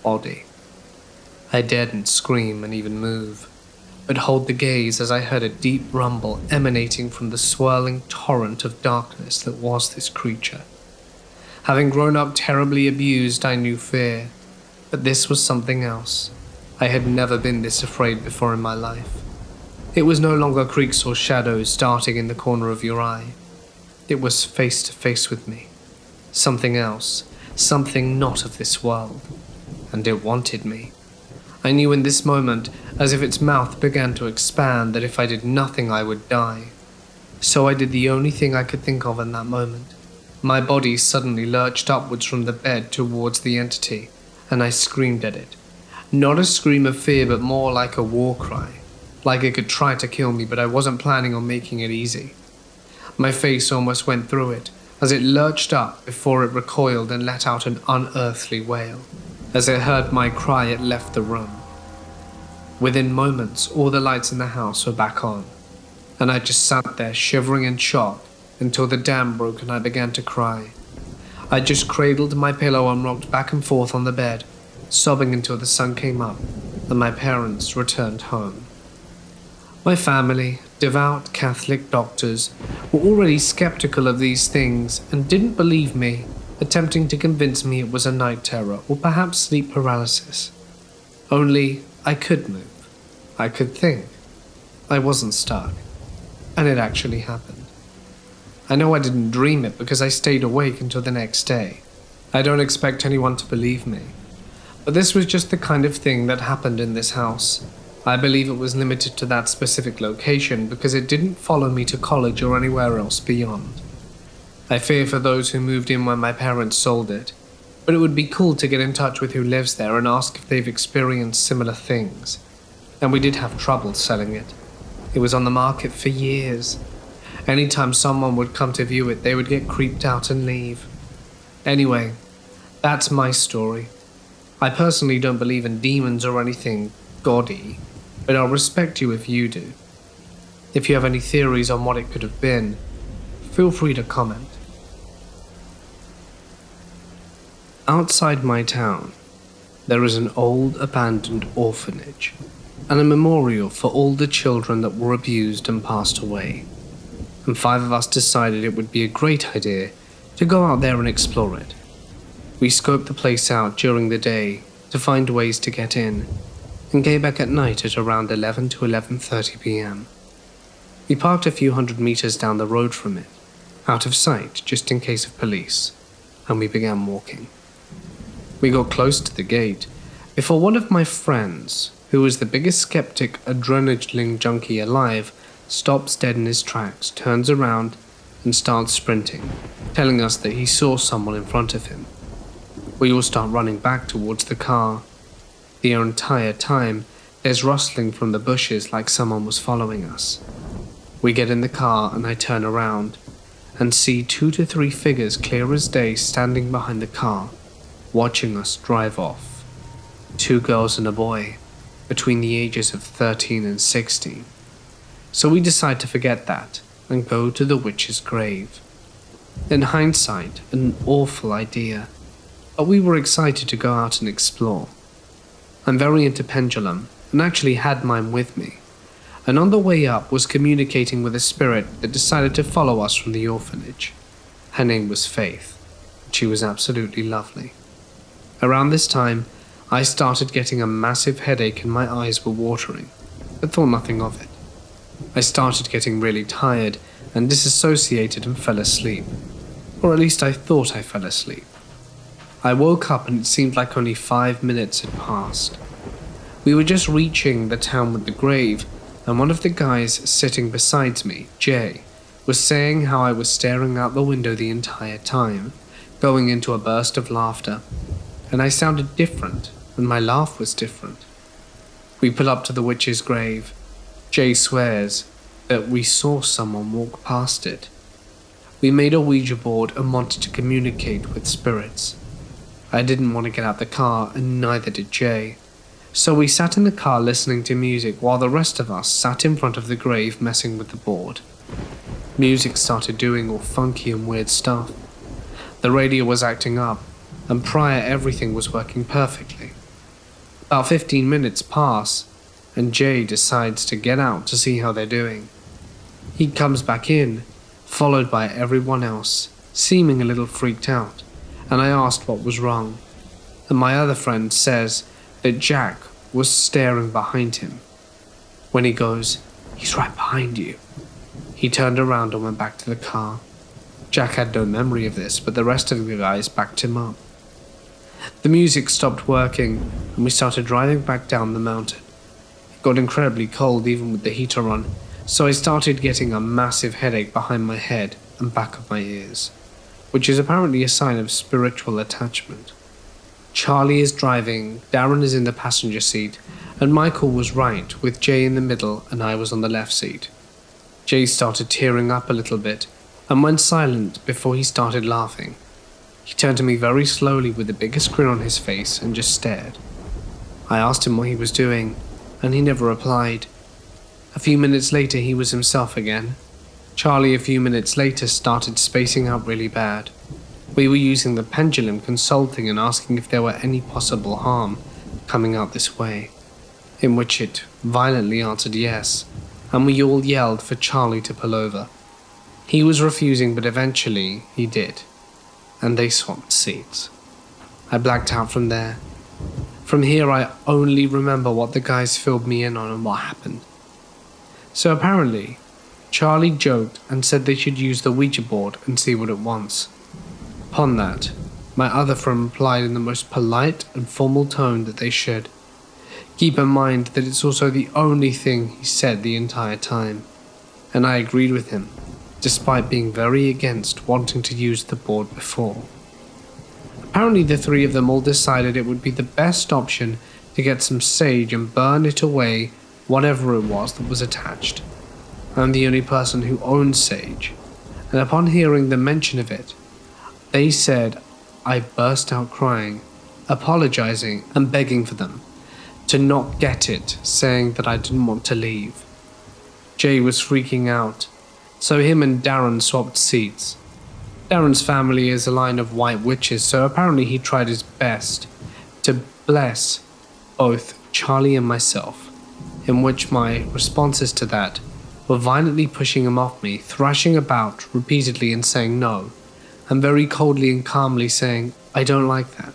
S1: body. I daredn't scream and even move, but hold the gaze as I heard a deep rumble emanating from the swirling torrent of darkness that was this creature. Having grown up terribly abused, I knew fear, but this was something else. I had never been this afraid before in my life. It was no longer creaks or shadows darting in the corner of your eye. It was face to face with me. Something else, something not of this world. And it wanted me. I knew in this moment, as if its mouth began to expand, that if I did nothing I would die. So I did the only thing I could think of in that moment. My body suddenly lurched upwards from the bed towards the entity, and I screamed at it. Not a scream of fear, but more like a war cry. Like it could try to kill me, but I wasn't planning on making it easy. My face almost went through it, as it lurched up before it recoiled and let out an unearthly wail. As it heard my cry, it left the room. Within moments, all the lights in the house were back on, and I just sat there shivering in shock until the dam broke and I began to cry. I just cradled my pillow and rocked back and forth on the bed, sobbing until the sun came up and my parents returned home. My family, devout Catholic doctors, were already skeptical of these things and didn't believe me, attempting to convince me it was a night terror or perhaps sleep paralysis. Only I could move. I could think. I wasn't stuck. And it actually happened. I know I didn't dream it because I stayed awake until the next day. I don't expect anyone to believe me. But this was just the kind of thing that happened in this house. I believe it was limited to that specific location because it didn't follow me to college or anywhere else beyond. I fear for those who moved in when my parents sold it, but it would be cool to get in touch with who lives there and ask if they've experienced similar things. And we did have trouble selling it. It was on the market for years. Anytime someone would come to view it, they would get creeped out and leave. Anyway, that's my story. I personally don't believe in demons or anything gaudy, but I'll respect you if you do. If you have any theories on what it could have been, feel free to comment. Outside my town, there is an old abandoned orphanage and a memorial for all the children that were abused and passed away. And 5 of us decided it would be a great idea to go out there and explore it. We scoped the place out during the day to find ways to get in, and came back at night at around 11 to 11:30 p.m. We parked a few hundred meters down the road from it, out of sight just in case of police, and we began walking. We got close to the gate before one of my friends, who was the biggest skeptic adrenaline junkie alive, stops dead in his tracks, turns around, and starts sprinting, telling us that he saw someone in front of him. We all start running back towards the car. The entire time, there's rustling from the bushes like someone was following us. We get in the car and I turn around and see 2 to 3 figures clear as day standing behind the car, watching us drive off. 2 girls and a boy, between the ages of 13 and 16. So we decide to forget that and go to the witch's grave. In hindsight, an awful idea, but we were excited to go out and explore. I'm very into pendulum and actually had mine with me, and on the way up was communicating with a spirit that decided to follow us from the orphanage. Her name was Faith, and she was absolutely lovely. Around this time, I started getting a massive headache and my eyes were watering, but thought nothing of it. I started getting really tired and disassociated and fell asleep, or at least I thought I fell asleep. I woke up and it seemed like only 5 minutes had passed. We were just reaching the town with the grave, and one of the guys sitting beside me, Jay, was saying how I was staring out the window the entire time, going into a burst of laughter, and I sounded different, and my laugh was different. We pull up to the witch's grave. Jay swears that we saw someone walk past it. We made a Ouija board and wanted to communicate with spirits. I didn't want to get out the car, and neither did Jay. So we sat in the car listening to music while the rest of us sat in front of the grave messing with the board. Music started doing all funky and weird stuff. The radio was acting up, and prior everything was working perfectly. About 15 minutes pass, and Jay decides to get out to see how they're doing. He comes back in, followed by everyone else, seeming a little freaked out, and I asked what was wrong, and my other friend says that Jack was staring behind him. When he goes, "He's right behind you," he turned around and went back to the car. Jack had no memory of this, but the rest of the guys backed him up. The music stopped working, and we started driving back down the mountain. It got incredibly cold even with the heater on, so I started getting a massive headache behind my head and back of my ears, which is apparently a sign of spiritual attachment. Charlie is driving, Darren is in the passenger seat, and Michael was right, with Jay in the middle and I was on the left seat. Jay started tearing up a little bit and went silent before he started laughing. He turned to me very slowly with the biggest grin on his face and just stared. I asked him what he was doing, and he never replied. A few minutes later he was himself again. Charlie a few minutes later started spacing out really bad. We were using the pendulum, consulting and asking if there were any possible harm coming out this way, in which it violently answered yes, and we all yelled for Charlie to pull over. He was refusing, but eventually he did, and they swapped seats. I blacked out from there. From here I only remember what the guys filled me in on and what happened. So apparently, Charlie joked and said they should use the Ouija board and see what it wants. Upon that, my other friend replied in the most polite and formal tone that they should. Keep in mind that it's also the only thing he said the entire time, and I agreed with him, despite being very against wanting to use the board before. Apparently the three of them all decided it would be the best option to get some sage and burn it away, whatever it was that was attached. I'm the only person who owns sage, and upon hearing the mention of it, they said I burst out crying, apologizing and begging for them to not get it, saying that I didn't want to leave. Jay was freaking out, so him and Darren swapped seats. Darren's family is a line of white witches, so apparently he tried his best to bless both Charlie and myself, in which my responses to that were violently pushing him off me, thrashing about repeatedly and saying no, and very coldly and calmly saying, "I don't like that."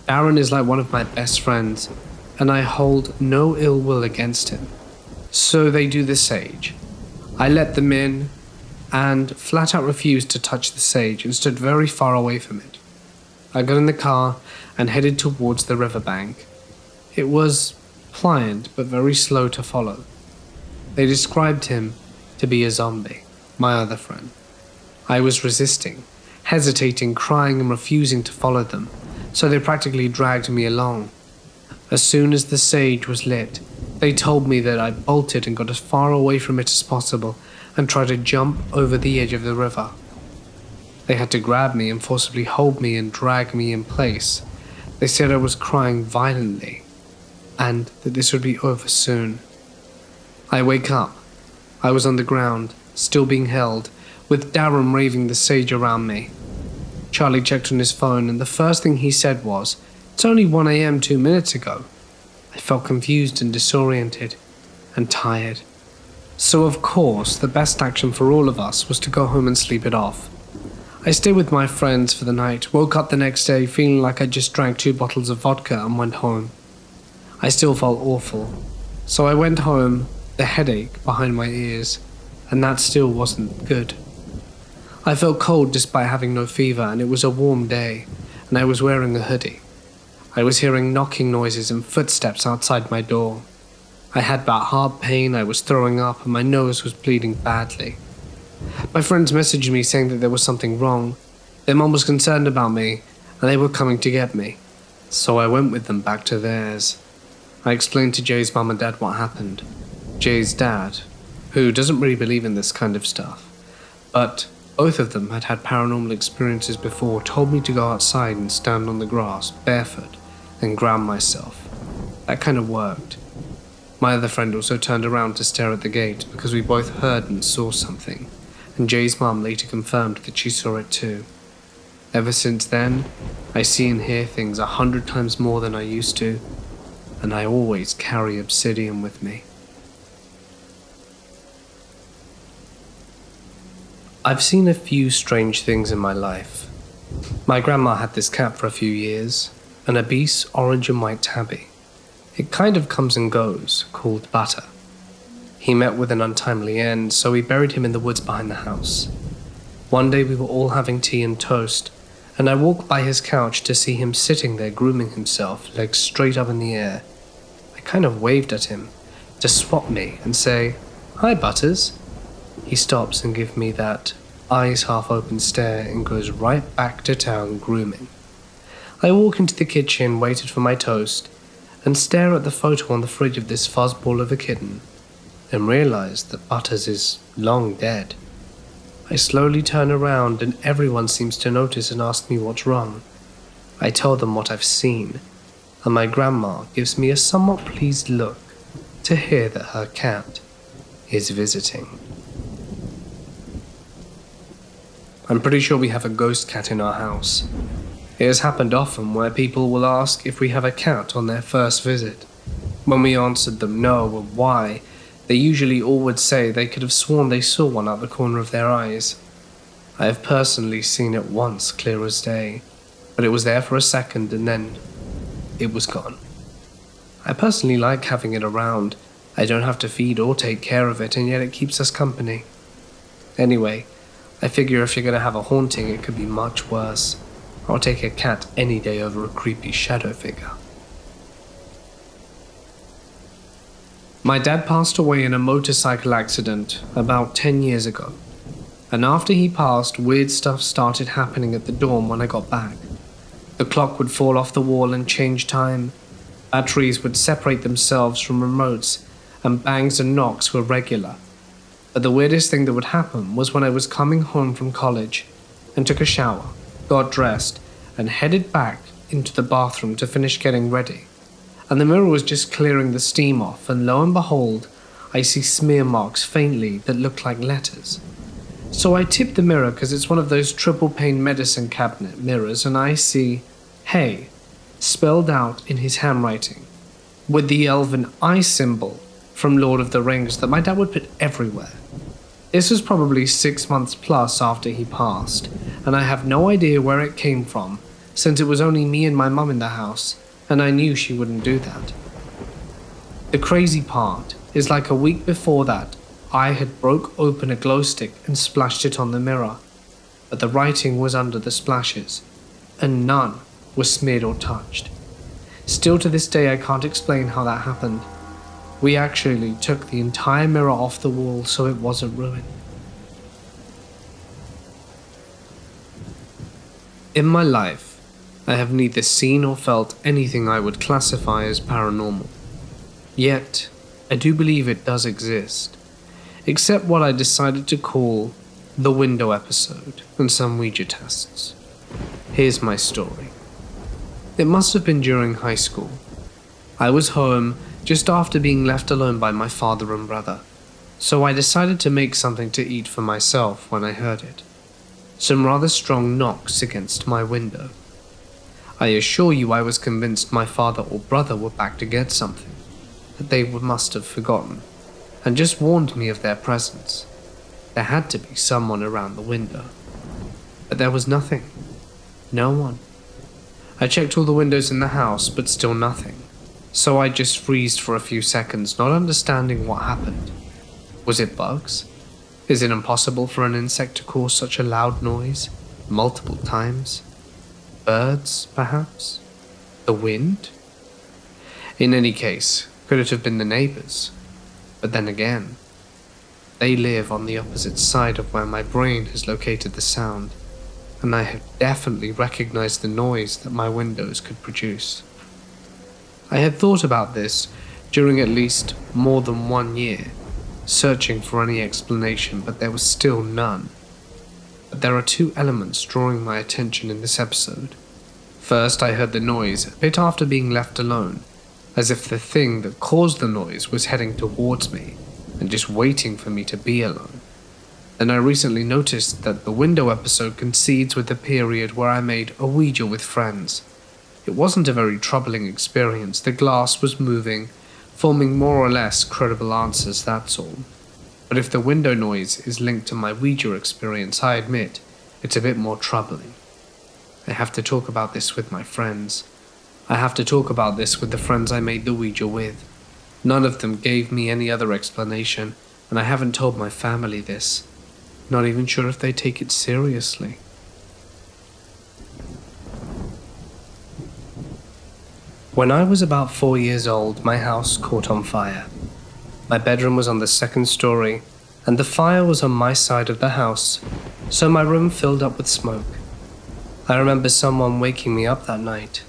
S1: Darren is like one of my best friends, and I hold no ill will against him. So they do the sage. I let them in, and flat out refused to touch the sage and stood very far away from it. I got in the car and headed towards the riverbank. It was pliant but very slow to follow. They described him to be a zombie, my other friend. I was resisting, hesitating, crying and refusing to follow them, so they practically dragged me along. As soon as the sage was lit, they told me that I bolted and got as far away from it as possible and tried to jump over the edge of the river. They had to grab me and forcibly hold me and drag me in place. They said I was crying violently and that this would be over soon. I wake up. I was on the ground, still being held, with Darren raving the sage around me. Charlie checked on his phone and the first thing he said was, "It's only 1 a.m. 2 minutes ago." I felt confused and disoriented and tired. So of course, the best action for all of us was to go home and sleep it off. I stayed with my friends for the night, woke up the next day feeling like I just drank 2 bottles of vodka and went home. I still felt awful, so I went home, the headache behind my ears, and that still wasn't good. I felt cold despite having no fever, and it was a warm day, and I was wearing a hoodie. I was hearing knocking noises and footsteps outside my door. I had bad heart pain, I was throwing up, and my nose was bleeding badly. My friends messaged me saying that there was something wrong. Their mum was concerned about me, and they were coming to get me. So I went with them back to theirs. I explained to Jay's mum and dad what happened. Jay's dad, who doesn't really believe in this kind of stuff, but both of them had had paranormal experiences before, told me to go outside and stand on the grass, barefoot, and ground myself. That kind of worked. My other friend also turned around to stare at the gate because we both heard and saw something, and Jay's mum later confirmed that she saw it too. Ever since then, I see and hear things 100 times more than I used to, and I always carry obsidian with me. I've seen a few strange things in my life. My grandma had this cat for a few years, an obese orange and white tabby. It kind of comes and goes, called Butter. He met with an untimely end, so we buried him in the woods behind the house. One day we were all having tea and toast, and I walked by his couch to see him sitting there grooming himself, legs straight up in the air. I kind of waved at him to swap me and say, "Hi, Butters." He stops and gives me that eyes half open stare and goes right back to town grooming. I walk into the kitchen, waited for my toast, and stare at the photo on the fridge of this fuzzball of a kitten, and realize that Butters is long dead. I slowly turn around and everyone seems to notice and ask me what's wrong. I tell them what I've seen, and my grandma gives me a somewhat pleased look to hear that her cat is visiting. I'm pretty sure we have a ghost cat in our house. It has happened often where people will ask if we have a cat on their first visit. When we answered them no or why, they usually all would say they could have sworn they saw one out the corner of their eyes. I have personally seen it once, clear as day, but it was there for a second and then it was gone. I personally like having it around. I don't have to feed or take care of it, and yet it keeps us company. Anyway, I figure if you're going to have a haunting, it could be much worse. I'll take a cat any day over a creepy shadow figure. My dad passed away in a motorcycle accident about 10 years ago, and after he passed, weird stuff started happening at the dorm when I got back. The clock would fall off the wall and change time, batteries would separate themselves from remotes, and bangs and knocks were regular. But the weirdest thing that would happen was when I was coming home from college and took a shower, got dressed, and headed back into the bathroom to finish getting ready. And the mirror was just clearing the steam off, and lo and behold, I see smear marks faintly that looked like letters. So I tip the mirror because it's one of those triple pane medicine cabinet mirrors, and I see "Hey" spelled out in his handwriting with the elven eye symbol from Lord of the Rings that my dad would put everywhere. This was probably 6 months plus after he passed, and I have no idea where it came from, since it was only me and my mum in the house, and I knew she wouldn't do that. The crazy part is like a week before that, I had broke open a glow stick and splashed it on the mirror, but the writing was under the splashes, and none was smeared or touched. Still to this day I can't explain how that happened. We actually took the entire mirror off the wall so it wasn't ruined. In my life, I have neither seen or felt anything I would classify as paranormal. Yet, I do believe it does exist, except what I decided to call the window episode and some Ouija tests. Here's my story. It must have been during high school. I was home just after being left alone by my father and brother, so I decided to make something to eat for myself when I heard it. Some rather strong knocks against my window. I assure you I was convinced my father or brother were back to get something, that they must have forgotten, and just warned me of their presence. There had to be someone around the window. But there was nothing. No one. I checked all the windows in the house, but still nothing. So I just freezed for a few seconds, not understanding what happened. Was it bugs? Is it impossible for an insect to cause such a loud noise, multiple times? Birds, perhaps? The wind? In any case, could it have been the neighbors? But then again, they live on the opposite side of where my brain has located the sound, and I have definitely recognized the noise that my windows could produce. I had thought about this during at least more than 1 year, searching for any explanation, but there was still none. But there are two elements drawing my attention in this episode. First, I heard the noise a bit after being left alone, as if the thing that caused the noise was heading towards me and just waiting for me to be alone. Then I recently noticed that the window episode coincides with the period where I made a Ouija with friends. It wasn't a very troubling experience. The glass was moving, forming more or less credible answers, that's all. But if the window noise is linked to my Ouija experience, I admit it's a bit more troubling. I have to talk about this with my friends. I have to talk about this with the friends I made the Ouija with. None of them gave me any other explanation, and I haven't told my family this. Not even sure if they take it seriously. When I was about 4 years old, my house caught on fire. My bedroom was on the second story, and the fire was on my side of the house, so my room filled up with smoke. I remember someone waking me up that night,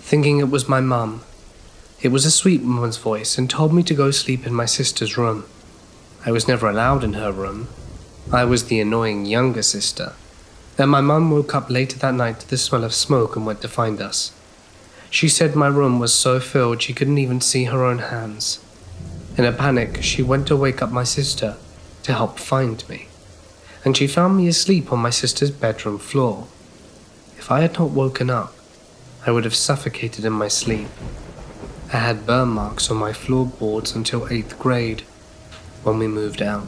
S1: thinking it was my mum. It was a sweet woman's voice and told me to go sleep in my sister's room. I was never allowed in her room. I was the annoying younger sister. Then my mum woke up later that night to the smell of smoke and went to find us. She said my room was so filled she couldn't even see her own hands. In a panic, she went to wake up my sister to help find me, and she found me asleep on my sister's bedroom floor. If I had not woken up, I would have suffocated in my sleep. I had burn marks on my floorboards until 8th grade, when we moved out.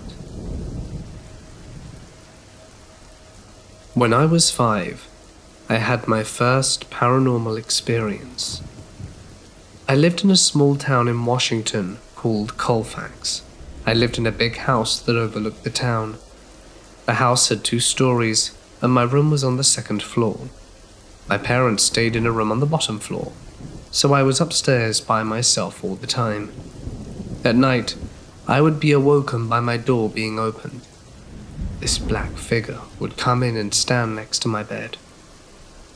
S1: When I was 5, I had my first paranormal experience. I lived in a small town in Washington called Colfax. I lived in a big house that overlooked the town. The house had 2 stories, and my room was on the 2nd floor. My parents stayed in a room on the bottom floor, so I was upstairs by myself all the time. At night, I would be awoken by my door being opened. This black figure would come in and stand next to my bed.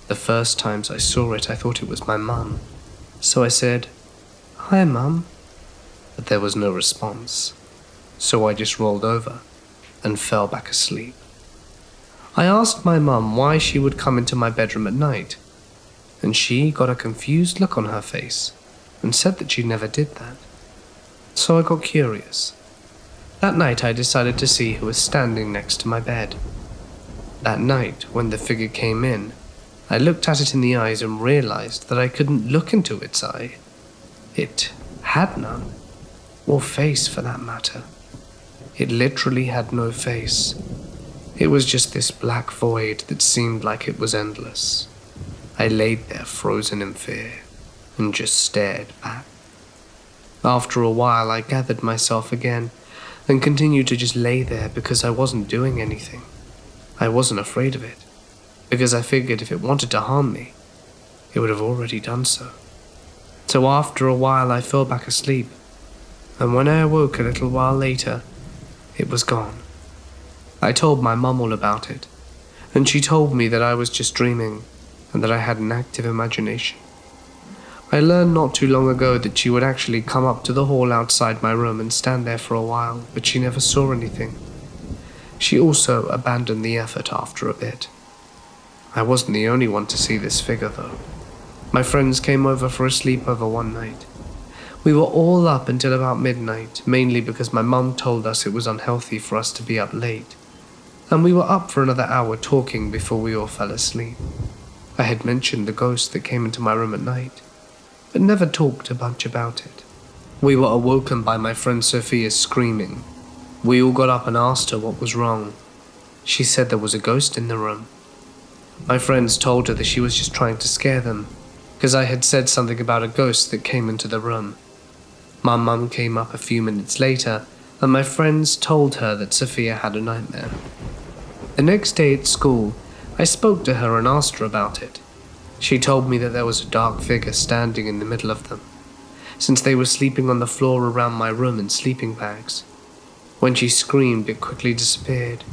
S1: The first times I saw it, I thought it was my mum, so I said, "Hi, Mum," but there was no response, so I just rolled over and fell back asleep. I asked my mum why she would come into my bedroom at night, and she got a confused look on her face and said that she never did that. So I got curious. That night I decided to see who was standing next to my bed. That night, when the figure came in, I looked at it in the eyes and realized that I couldn't look into its eye. It had none, or face for that matter. It literally had no face. It was just this black void that seemed like it was endless. I laid there frozen in fear and just stared back. After a while, I gathered myself again and continued to just lay there because I wasn't doing anything. I wasn't afraid of it, because I figured if it wanted to harm me, it would have already done so. So after a while, I fell back asleep, and when I awoke a little while later, it was gone. I told my mum all about it, and she told me that I was just dreaming and that I had an active imagination. I learned not too long ago that she would actually come up to the hall outside my room and stand there for a while, but she never saw anything. She also abandoned the effort after a bit. I wasn't the only one to see this figure, though. My friends came over for a sleepover one night. We were all up until about midnight, mainly because my mum told us it was unhealthy for us to be up late, and we were up for another hour talking before we all fell asleep. I had mentioned the ghost that came into my room at night, but never talked much about it. We were awoken by my friend Sophia's screaming. We all got up and asked her what was wrong. She said there was a ghost in the room. My friends told her that she was just trying to scare them, because I had said something about a ghost that came into the room. My mum came up a few minutes later, and my friends told her that Sophia had a nightmare. The next day at school, I spoke to her and asked her about it. She told me that there was a dark figure standing in the middle of them, since they were sleeping on the floor around my room in sleeping bags. When she screamed, it quickly disappeared.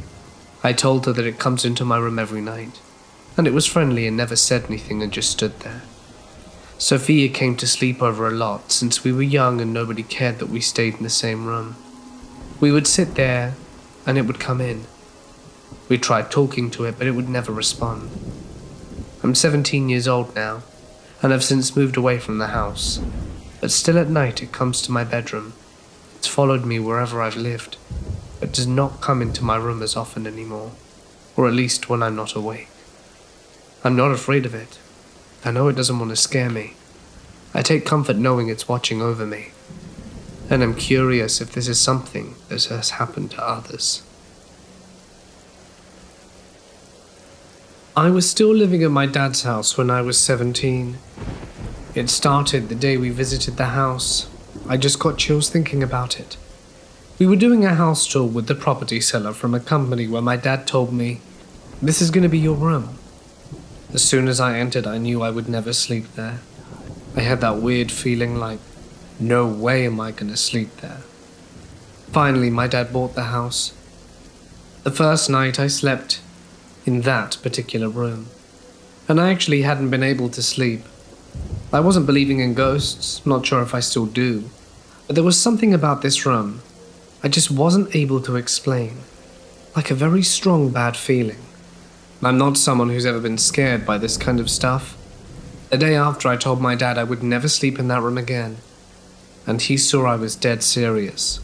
S1: I told her that it comes into my room every night, and it was friendly and never said anything and just stood there. Sophia came to sleep over a lot since we were young and nobody cared that we stayed in the same room. We would sit there and it would come in. We tried talking to it, but it would never respond. I'm 17 years old now, and I've since moved away from the house, but still at night it comes to my bedroom. It's followed me wherever I've lived, but does not come into my room as often anymore, or at least when I'm not awake. I'm not afraid of it. I know it doesn't want to scare me. I take comfort knowing it's watching over me, and I'm curious if this is something that has happened to others. I was still living at my dad's house when I was 17. It started the day we visited the house. I just got chills thinking about it. We were doing a house tour with the property seller from a company where my dad told me, "This is going to be your room." As soon as I entered, I knew I would never sleep there. I had that weird feeling like, no way am I going to sleep there. Finally, my dad bought the house. The first night I slept in that particular room, and I actually hadn't been able to sleep. I wasn't believing in ghosts, not sure if I still do, but there was something about this room I just wasn't able to explain, like a very strong bad feeling. I'm not someone who's ever been scared by this kind of stuff. The day after, I told my dad I would never sleep in that room again, and he saw I was dead serious.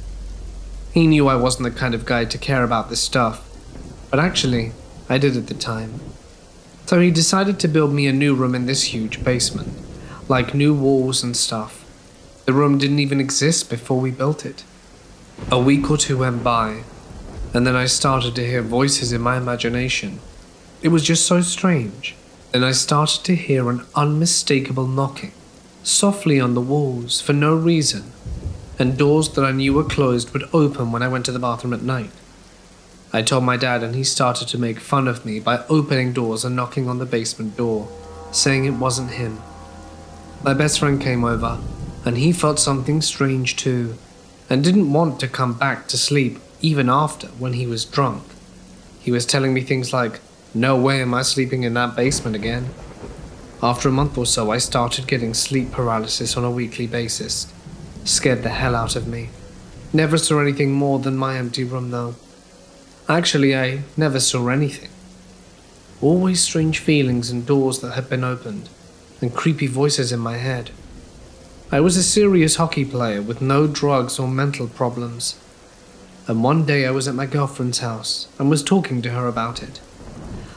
S1: He knew I wasn't the kind of guy to care about this stuff, but actually, I did at the time. So he decided to build me a new room in this huge basement, like new walls and stuff. The room didn't even exist before we built it. A week or two went by, and then I started to hear voices in my imagination. It was just so strange. Then I started to hear an unmistakable knocking, softly on the walls for no reason, and doors that I knew were closed would open when I went to the bathroom at night. I told my dad and he started to make fun of me by opening doors and knocking on the basement door, saying it wasn't him. My best friend came over, and he felt something strange too, and didn't want to come back to sleep even after when he was drunk. He was telling me things like, "No way am I sleeping in that basement again." After a month or so, I started getting sleep paralysis on a weekly basis. Scared the hell out of me. Never saw anything more than my empty room though. Actually, I never saw anything. Always strange feelings and doors that had been opened, and creepy voices in my head. I was a serious hockey player with no drugs or mental problems. And one day I was at my girlfriend's house and was talking to her about it.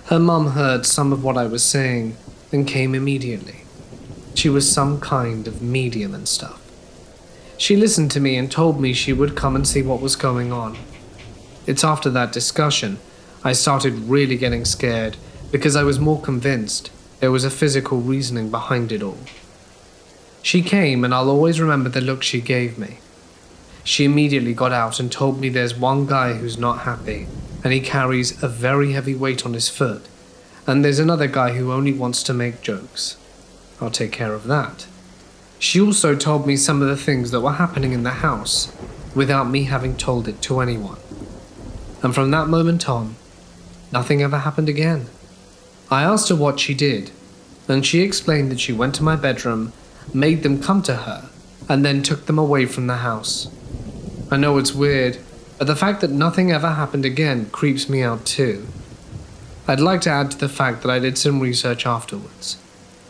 S1: Her mum heard some of what I was saying and came immediately. She was some kind of medium and stuff. She listened to me and told me she would come and see what was going on. It's after that discussion I started really getting scared because I was more convinced there was a physical reasoning behind it all. She came and I'll always remember the look she gave me. She immediately got out and told me there's one guy who's not happy and he carries a very heavy weight on his foot, and there's another guy who only wants to make jokes. I'll take care of that. She also told me some of the things that were happening in the house without me having told it to anyone. And from that moment on, nothing ever happened again. I asked her what she did, and she explained that she went to my bedroom, made them come to her, and then took them away from the house. I know it's weird, but the fact that nothing ever happened again creeps me out too. I'd like to add to the fact that I did some research afterwards.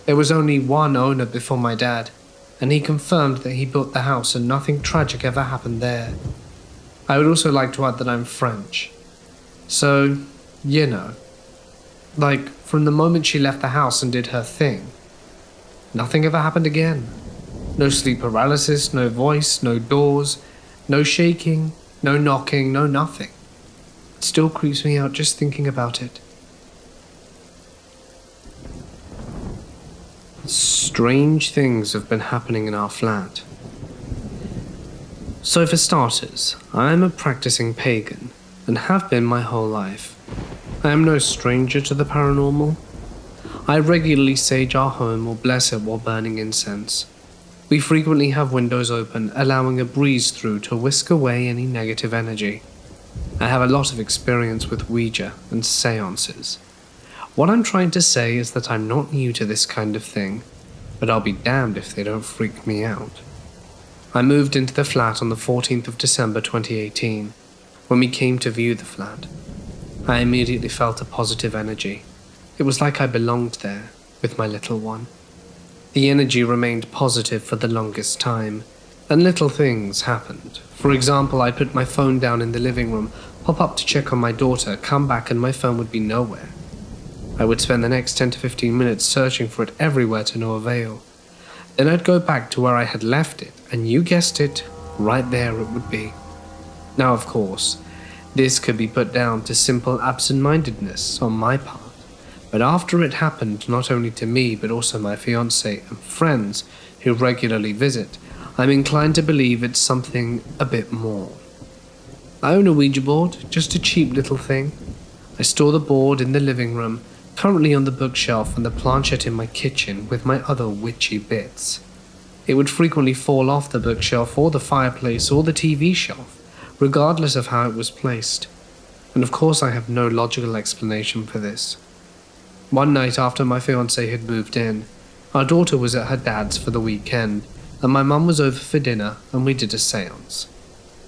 S1: There was only one owner before my dad, and he confirmed that he built the house and nothing tragic ever happened there. I would also like to add that I'm French. So, you know, like from the moment she left the house and did her thing, nothing ever happened again. No sleep paralysis, no voice, no doors, no shaking, no knocking, no nothing. It still creeps me out just thinking about it. Strange things have been happening in our flat. So for starters, I am a practicing pagan, and have been my whole life. I am no stranger to the paranormal. I regularly sage our home or bless it while burning incense. We frequently have windows open, allowing a breeze through to whisk away any negative energy. I have a lot of experience with Ouija and seances. What I'm trying to say is that I'm not new to this kind of thing, but I'll be damned if they don't freak me out. I moved into the flat on the 14th of December 2018. When we came to view the flat, I immediately felt a positive energy. It was like I belonged there with my little one. The energy remained positive for the longest time, and little things happened. For example, I put my phone down in the living room, pop up to check on my daughter, come back and my phone would be nowhere. I would spend the next 10 to 15 minutes searching for it everywhere to no avail. Then I'd go back to where I had left it, and you guessed it, right there it would be. Now, of course, this could be put down to simple absent-mindedness on my part, but after it happened not only to me but also my fiancé and friends who regularly visit, I'm inclined to believe it's something a bit more. I own a Ouija board, just a cheap little thing. I store the board in the living room, currently on the bookshelf and the planchette in my kitchen with my other witchy bits. It would frequently fall off the bookshelf or the fireplace or the TV shelf, regardless of how it was placed. And of course I have no logical explanation for this. One night after my fiancé had moved in, our daughter was at her dad's for the weekend, and my mum was over for dinner and we did a séance.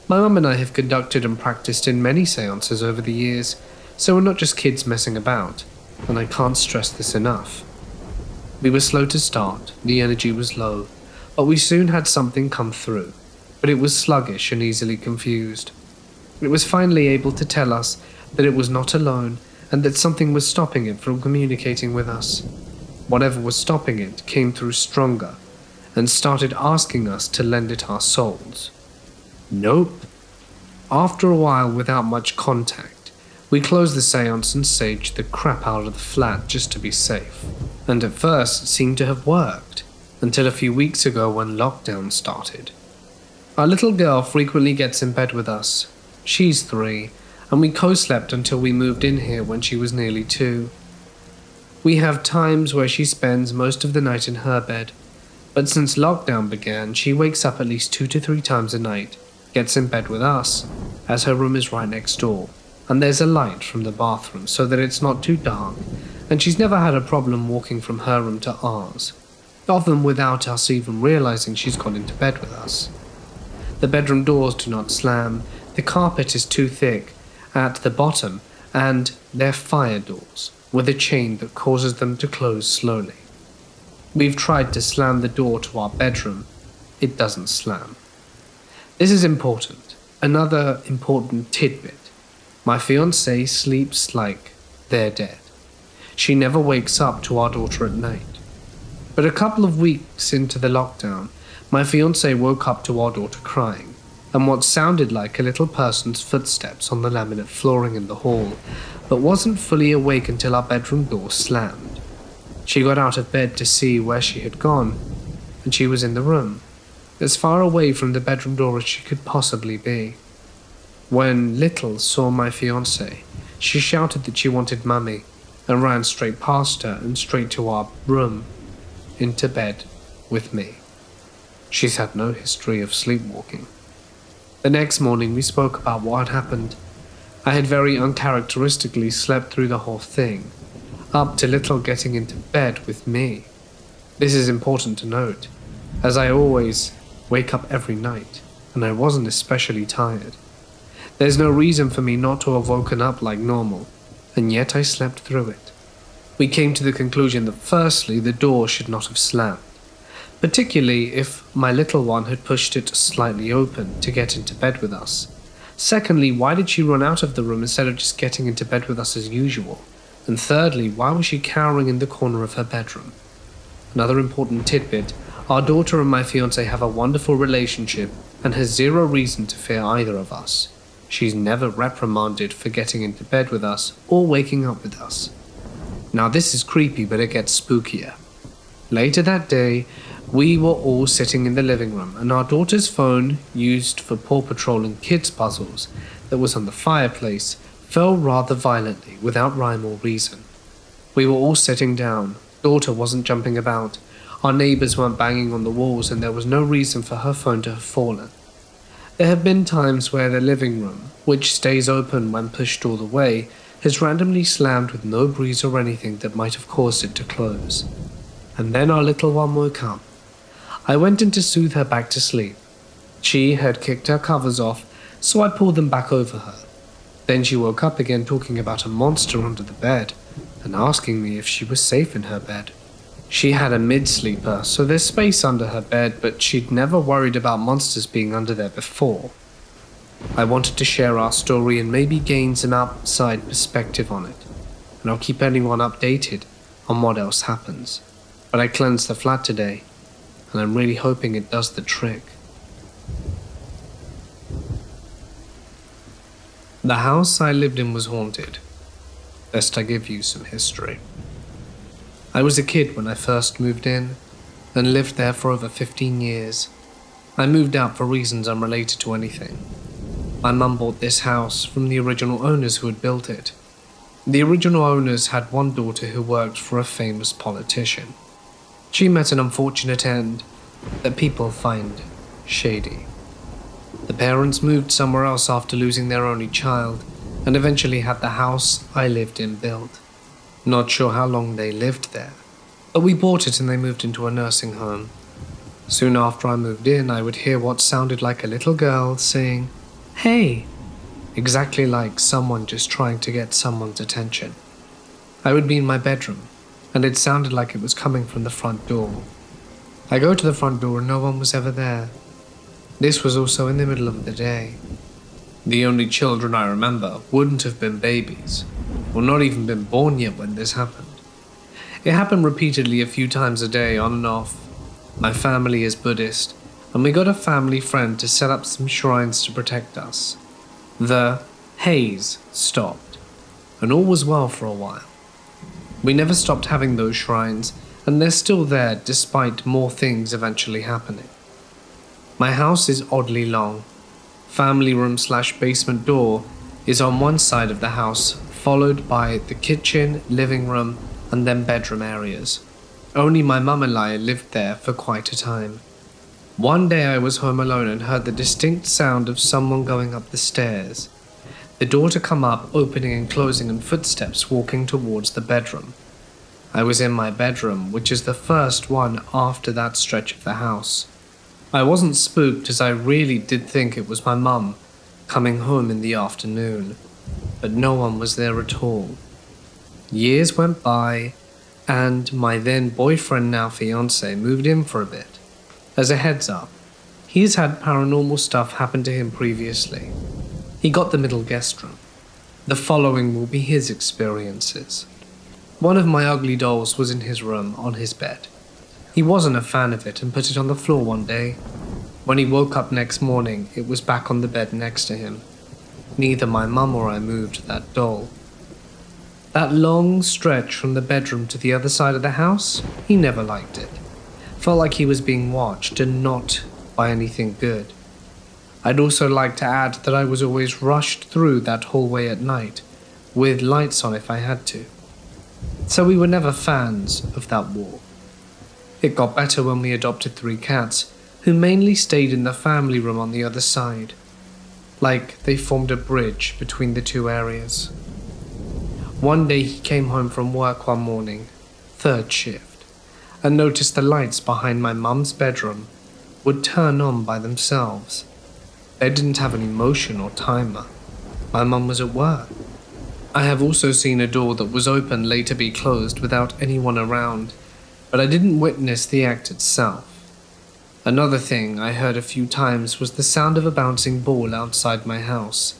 S1: My mum and I have conducted and practiced in many séances over the years, so we're not just kids messing about, and I can't stress this enough. We were slow to start, the energy was low, but we soon had something come through, but it was sluggish and easily confused. It was finally able to tell us that it was not alone and that something was stopping it from communicating with us. Whatever was stopping it came through stronger and started asking us to lend it our souls. Nope. After a while, without much contact, we closed the séance and saged the crap out of the flat just to be safe. And at first it seemed to have worked, until a few weeks ago when lockdown started. Our little girl frequently gets in bed with us. She's 3, and we co-slept until we moved in here when she was nearly 2. We have times where she spends most of the night in her bed, but since lockdown began, she wakes up at least 2 to 3 times a night, gets in bed with us, as her room is right next door, and there's a light from the bathroom so that it's not too dark, and she's never had a problem walking from her room to ours, often without us even realizing she's gone into bed with us. The bedroom doors do not slam, the carpet is too thick at the bottom, and they're fire doors, with a chain that causes them to close slowly. We've tried to slam the door to our bedroom. It doesn't slam. This is important. Another important tidbit. My fiancée sleeps like they're dead. She never wakes up to our daughter at night. But a couple of weeks into the lockdown, my fiancé woke up to our daughter crying, and what sounded like a little person's footsteps on the laminate flooring in the hall, but wasn't fully awake until our bedroom door slammed. She got out of bed to see where she had gone, and she was in the room, as far away from the bedroom door as she could possibly be. When Little saw my fiancée, she shouted that she wanted Mummy, and ran straight past her and straight to our room, into bed with me. She's had no history of sleepwalking. The next morning we spoke about what had happened. I had very uncharacteristically slept through the whole thing, up to Little getting into bed with me. This is important to note, as I always wake up every night, and I wasn't especially tired. There's no reason for me not to have woken up like normal, and yet I slept through it. We came to the conclusion that firstly, the door should not have slammed, particularly if my little one had pushed it slightly open to get into bed with us. Secondly, why did she run out of the room instead of just getting into bed with us as usual? And thirdly, why was she cowering in the corner of her bedroom? Another important tidbit, our daughter and my fiancé have a wonderful relationship and has zero reason to fear either of us. She's never reprimanded for getting into bed with us or waking up with us. Now this is creepy, but it gets spookier. Later that day, we were all sitting in the living room, and our daughter's phone, used for Paw Patrol and kids puzzles, that was on the fireplace, fell rather violently without rhyme or reason. We were all sitting down. Daughter wasn't jumping about. Our neighbors weren't banging on the walls, and there was no reason for her phone to have fallen. There have been times where the living room, which stays open when pushed all the way, has randomly slammed with no breeze or anything that might have caused it to close. And then our little one woke up. I went in to soothe her back to sleep. She had kicked her covers off, so I pulled them back over her. Then she woke up again talking about a monster under the bed, and asking me if she was safe in her bed. She had a mid-sleeper, so there's space under her bed, but she'd never worried about monsters being under there before. I wanted to share our story and maybe gain some outside perspective on it, and I'll keep anyone updated on what else happens. But I cleansed the flat today, and I'm really hoping it does the trick. The house I lived in was haunted. Best I give you some history. I was a kid when I first moved in, and lived there for over 15 years. I moved out for reasons unrelated to anything. My mum bought this house from the original owners who had built it. The original owners had one daughter who worked for a famous politician. She met an unfortunate end that people find shady. The parents moved somewhere else after losing their only child, and eventually had the house I lived in built. Not sure how long they lived there, but we bought it and they moved into a nursing home. Soon after I moved in, I would hear what sounded like a little girl saying, "Hey," exactly like someone just trying to get someone's attention. I would be in my bedroom, and it sounded like it was coming from the front door. I go to the front door and no one was ever there. This was also in the middle of the day. The only children I remember wouldn't have been babies, or not even been born yet when this happened. It happened repeatedly a few times a day, on and off. My family is Buddhist, and we got a family friend to set up some shrines to protect us. The haze stopped, and all was well for a while. We never stopped having those shrines, and they're still there despite more things eventually happening. My house is oddly long. Family room/basement door is on one side of the house, followed by the kitchen, living room, and then bedroom areas. Only my mum and I lived there for quite a time. One day I was home alone and heard the distinct sound of someone going up the stairs. The door to come up, opening and closing, and footsteps walking towards the bedroom. I was in my bedroom, which is the first one after that stretch of the house. I wasn't spooked, as I really did think it was my mum coming home in the afternoon, but no one was there at all. Years went by, and my then boyfriend, now fiancé, moved in for a bit. As a heads up, he's had paranormal stuff happen to him previously. He got the middle guest room. The following will be his experiences. One of my ugly dolls was in his room, on his bed. He wasn't a fan of it and put it on the floor one day. When he woke up next morning, it was back on the bed next to him. Neither my mum or I moved that doll. That long stretch from the bedroom to the other side of the house, he never liked it. Felt like he was being watched and not by anything good. I'd also like to add that I was always rushed through that hallway at night, with lights on if I had to. So we were never fans of that wall. It got better when we adopted 3 cats, who mainly stayed in the family room on the other side, like they formed a bridge between the 2 areas. One day he came home from work one morning, 3rd shift, and noticed the lights behind my mum's bedroom would turn on by themselves. They didn't have any motion or timer. My mum was at work. I have also seen a door that was open later be closed without anyone around, but I didn't witness the act itself. Another thing I heard a few times was the sound of a bouncing ball outside my house.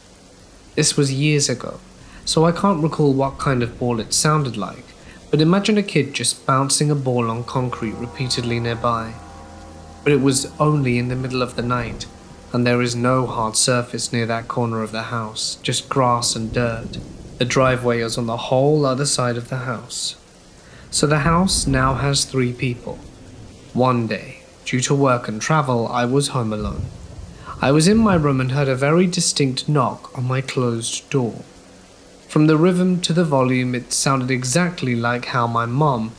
S1: This was years ago, so I can't recall what kind of ball it sounded like, but imagine a kid just bouncing a ball on concrete repeatedly nearby. But it was only in the middle of the night, and there is no hard surface near that corner of the house, just grass and dirt. The driveway is on the whole other side of the house. So the house now has 3 people. One day, due to work and travel, I was home alone. I was in my room and heard a very distinct knock on my closed door. From the rhythm to the volume, it sounded exactly like how my mom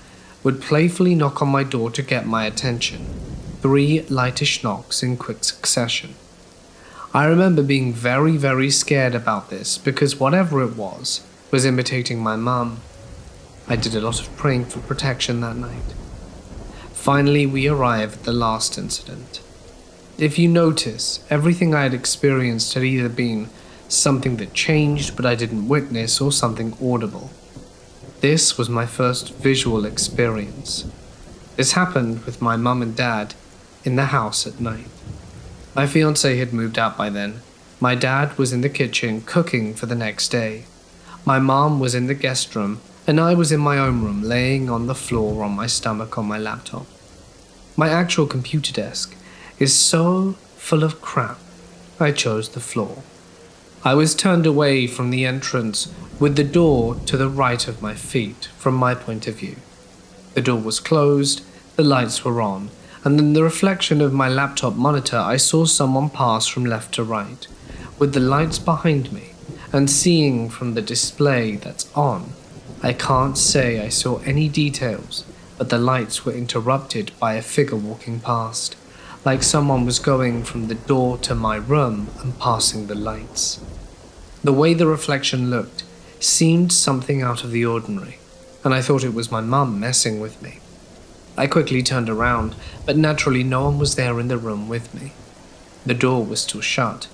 S1: would playfully knock on my door to get my attention. 3 lightish knocks in quick succession. I remember being very, very scared about this because whatever it was imitating my mum. I did a lot of praying for protection that night. Finally, we arrive at the last incident. If you notice, everything I had experienced had either been something that changed but I didn't witness, or something audible. This was my first visual experience. This happened with my mum and dad in the house at night. My fiancé had moved out by then, My dad was in the kitchen cooking for the next day. My mom was in the guest room, and I was in my own room laying on the floor on my stomach on my laptop. My actual computer desk is so full of crap, I chose the floor. I was turned away from the entrance with the door to the right of my feet from my point of view. The door was closed, the lights were on, and in the reflection of my laptop monitor I saw someone pass from left to right, with the lights behind me, and seeing from the display that's on, I can't say I saw any details, but the lights were interrupted by a figure walking past, like someone was going from the door to my room and passing the lights. The way the reflection looked seemed something out of the ordinary, and I thought it was my mum messing with me. I quickly turned around, but naturally no one was there in the room with me. The door was still shut,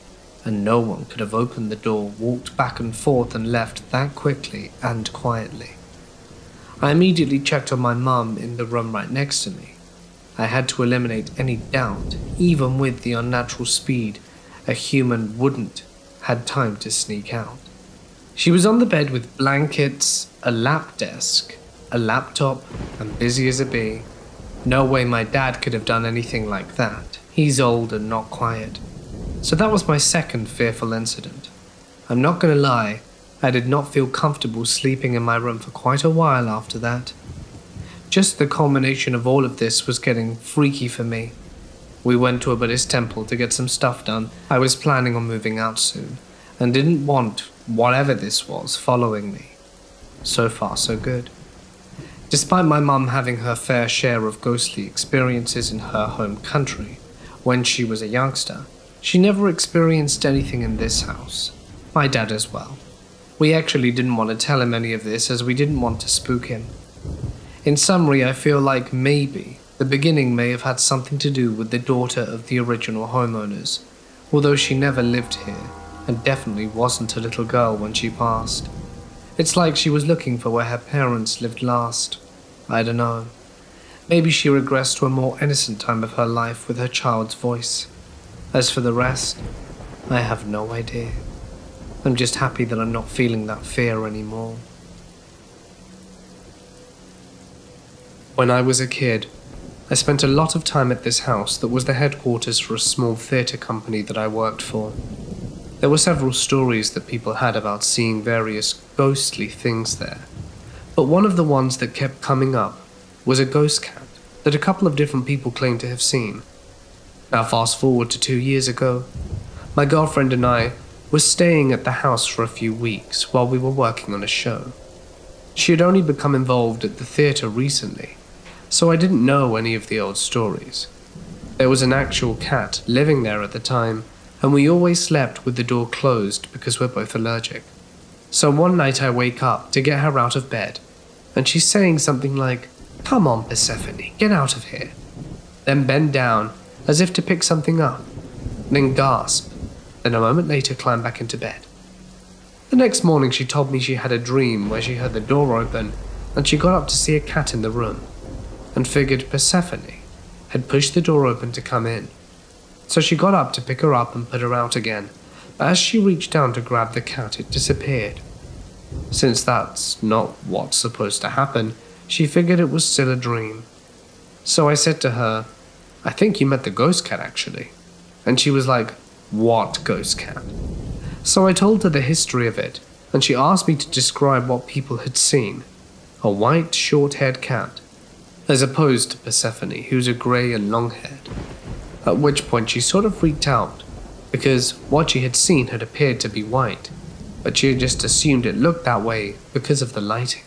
S1: and no one could have opened the door, walked back and forth and left that quickly and quietly. I immediately checked on my mum in the room right next to me. I had to eliminate any doubt, even with the unnatural speed a human wouldn't had time to sneak out. She was on the bed with blankets, a lap desk, a laptop, and busy as a bee. No way my dad could have done anything like that. He's old and not quiet. So that was my second fearful incident. I'm not gonna lie, I did not feel comfortable sleeping in my room for quite a while after that. Just the culmination of all of this was getting freaky for me. We went to a Buddhist temple to get some stuff done. I was planning on moving out soon, and didn't want whatever this was following me. So far, so good. Despite my mum having her fair share of ghostly experiences in her home country, when she was a youngster, she never experienced anything in this house. My dad as well. We actually didn't want to tell him any of this as we didn't want to spook him. In summary, I feel like maybe the beginning may have had something to do with the daughter of the original homeowners, although she never lived here and definitely wasn't a little girl when she passed. It's like she was looking for where her parents lived last. I don't know. Maybe she regressed to a more innocent time of her life with her child's voice. As for the rest, I have no idea. I'm just happy that I'm not feeling that fear anymore. When I was a kid, I spent a lot of time at this house that was the headquarters for a small theatre company that I worked for. There were several stories that people had about seeing various ghostly things there, but one of the ones that kept coming up was a ghost cat that a couple of different people claimed to have seen. Now fast forward to 2 years ago, my girlfriend and I were staying at the house for a few weeks while we were working on a show. She had only become involved at the theatre recently, so I didn't know any of the old stories. There was an actual cat living there at the time, and we always slept with the door closed because we're both allergic. So one night I wake up to get her out of bed, and she's saying something like, "Come on, Persephone, get out of here." Then bend down as if to pick something up, then gasp, then a moment later climb back into bed. The next morning she told me she had a dream where she heard the door open and she got up to see a cat in the room, and figured Persephone had pushed the door open to come in. So she got up to pick her up and put her out again, but as she reached down to grab the cat, it disappeared. Since that's not what's supposed to happen, she figured it was still a dream. So I said to her, "I think you met the ghost cat actually." And she was like, "What ghost cat?" So I told her the history of it, and she asked me to describe what people had seen. A white, short-haired cat, as opposed to Persephone, who's a grey and long-haired. At which point she sort of freaked out, because what she had seen had appeared to be white, but she had just assumed it looked that way because of the lighting.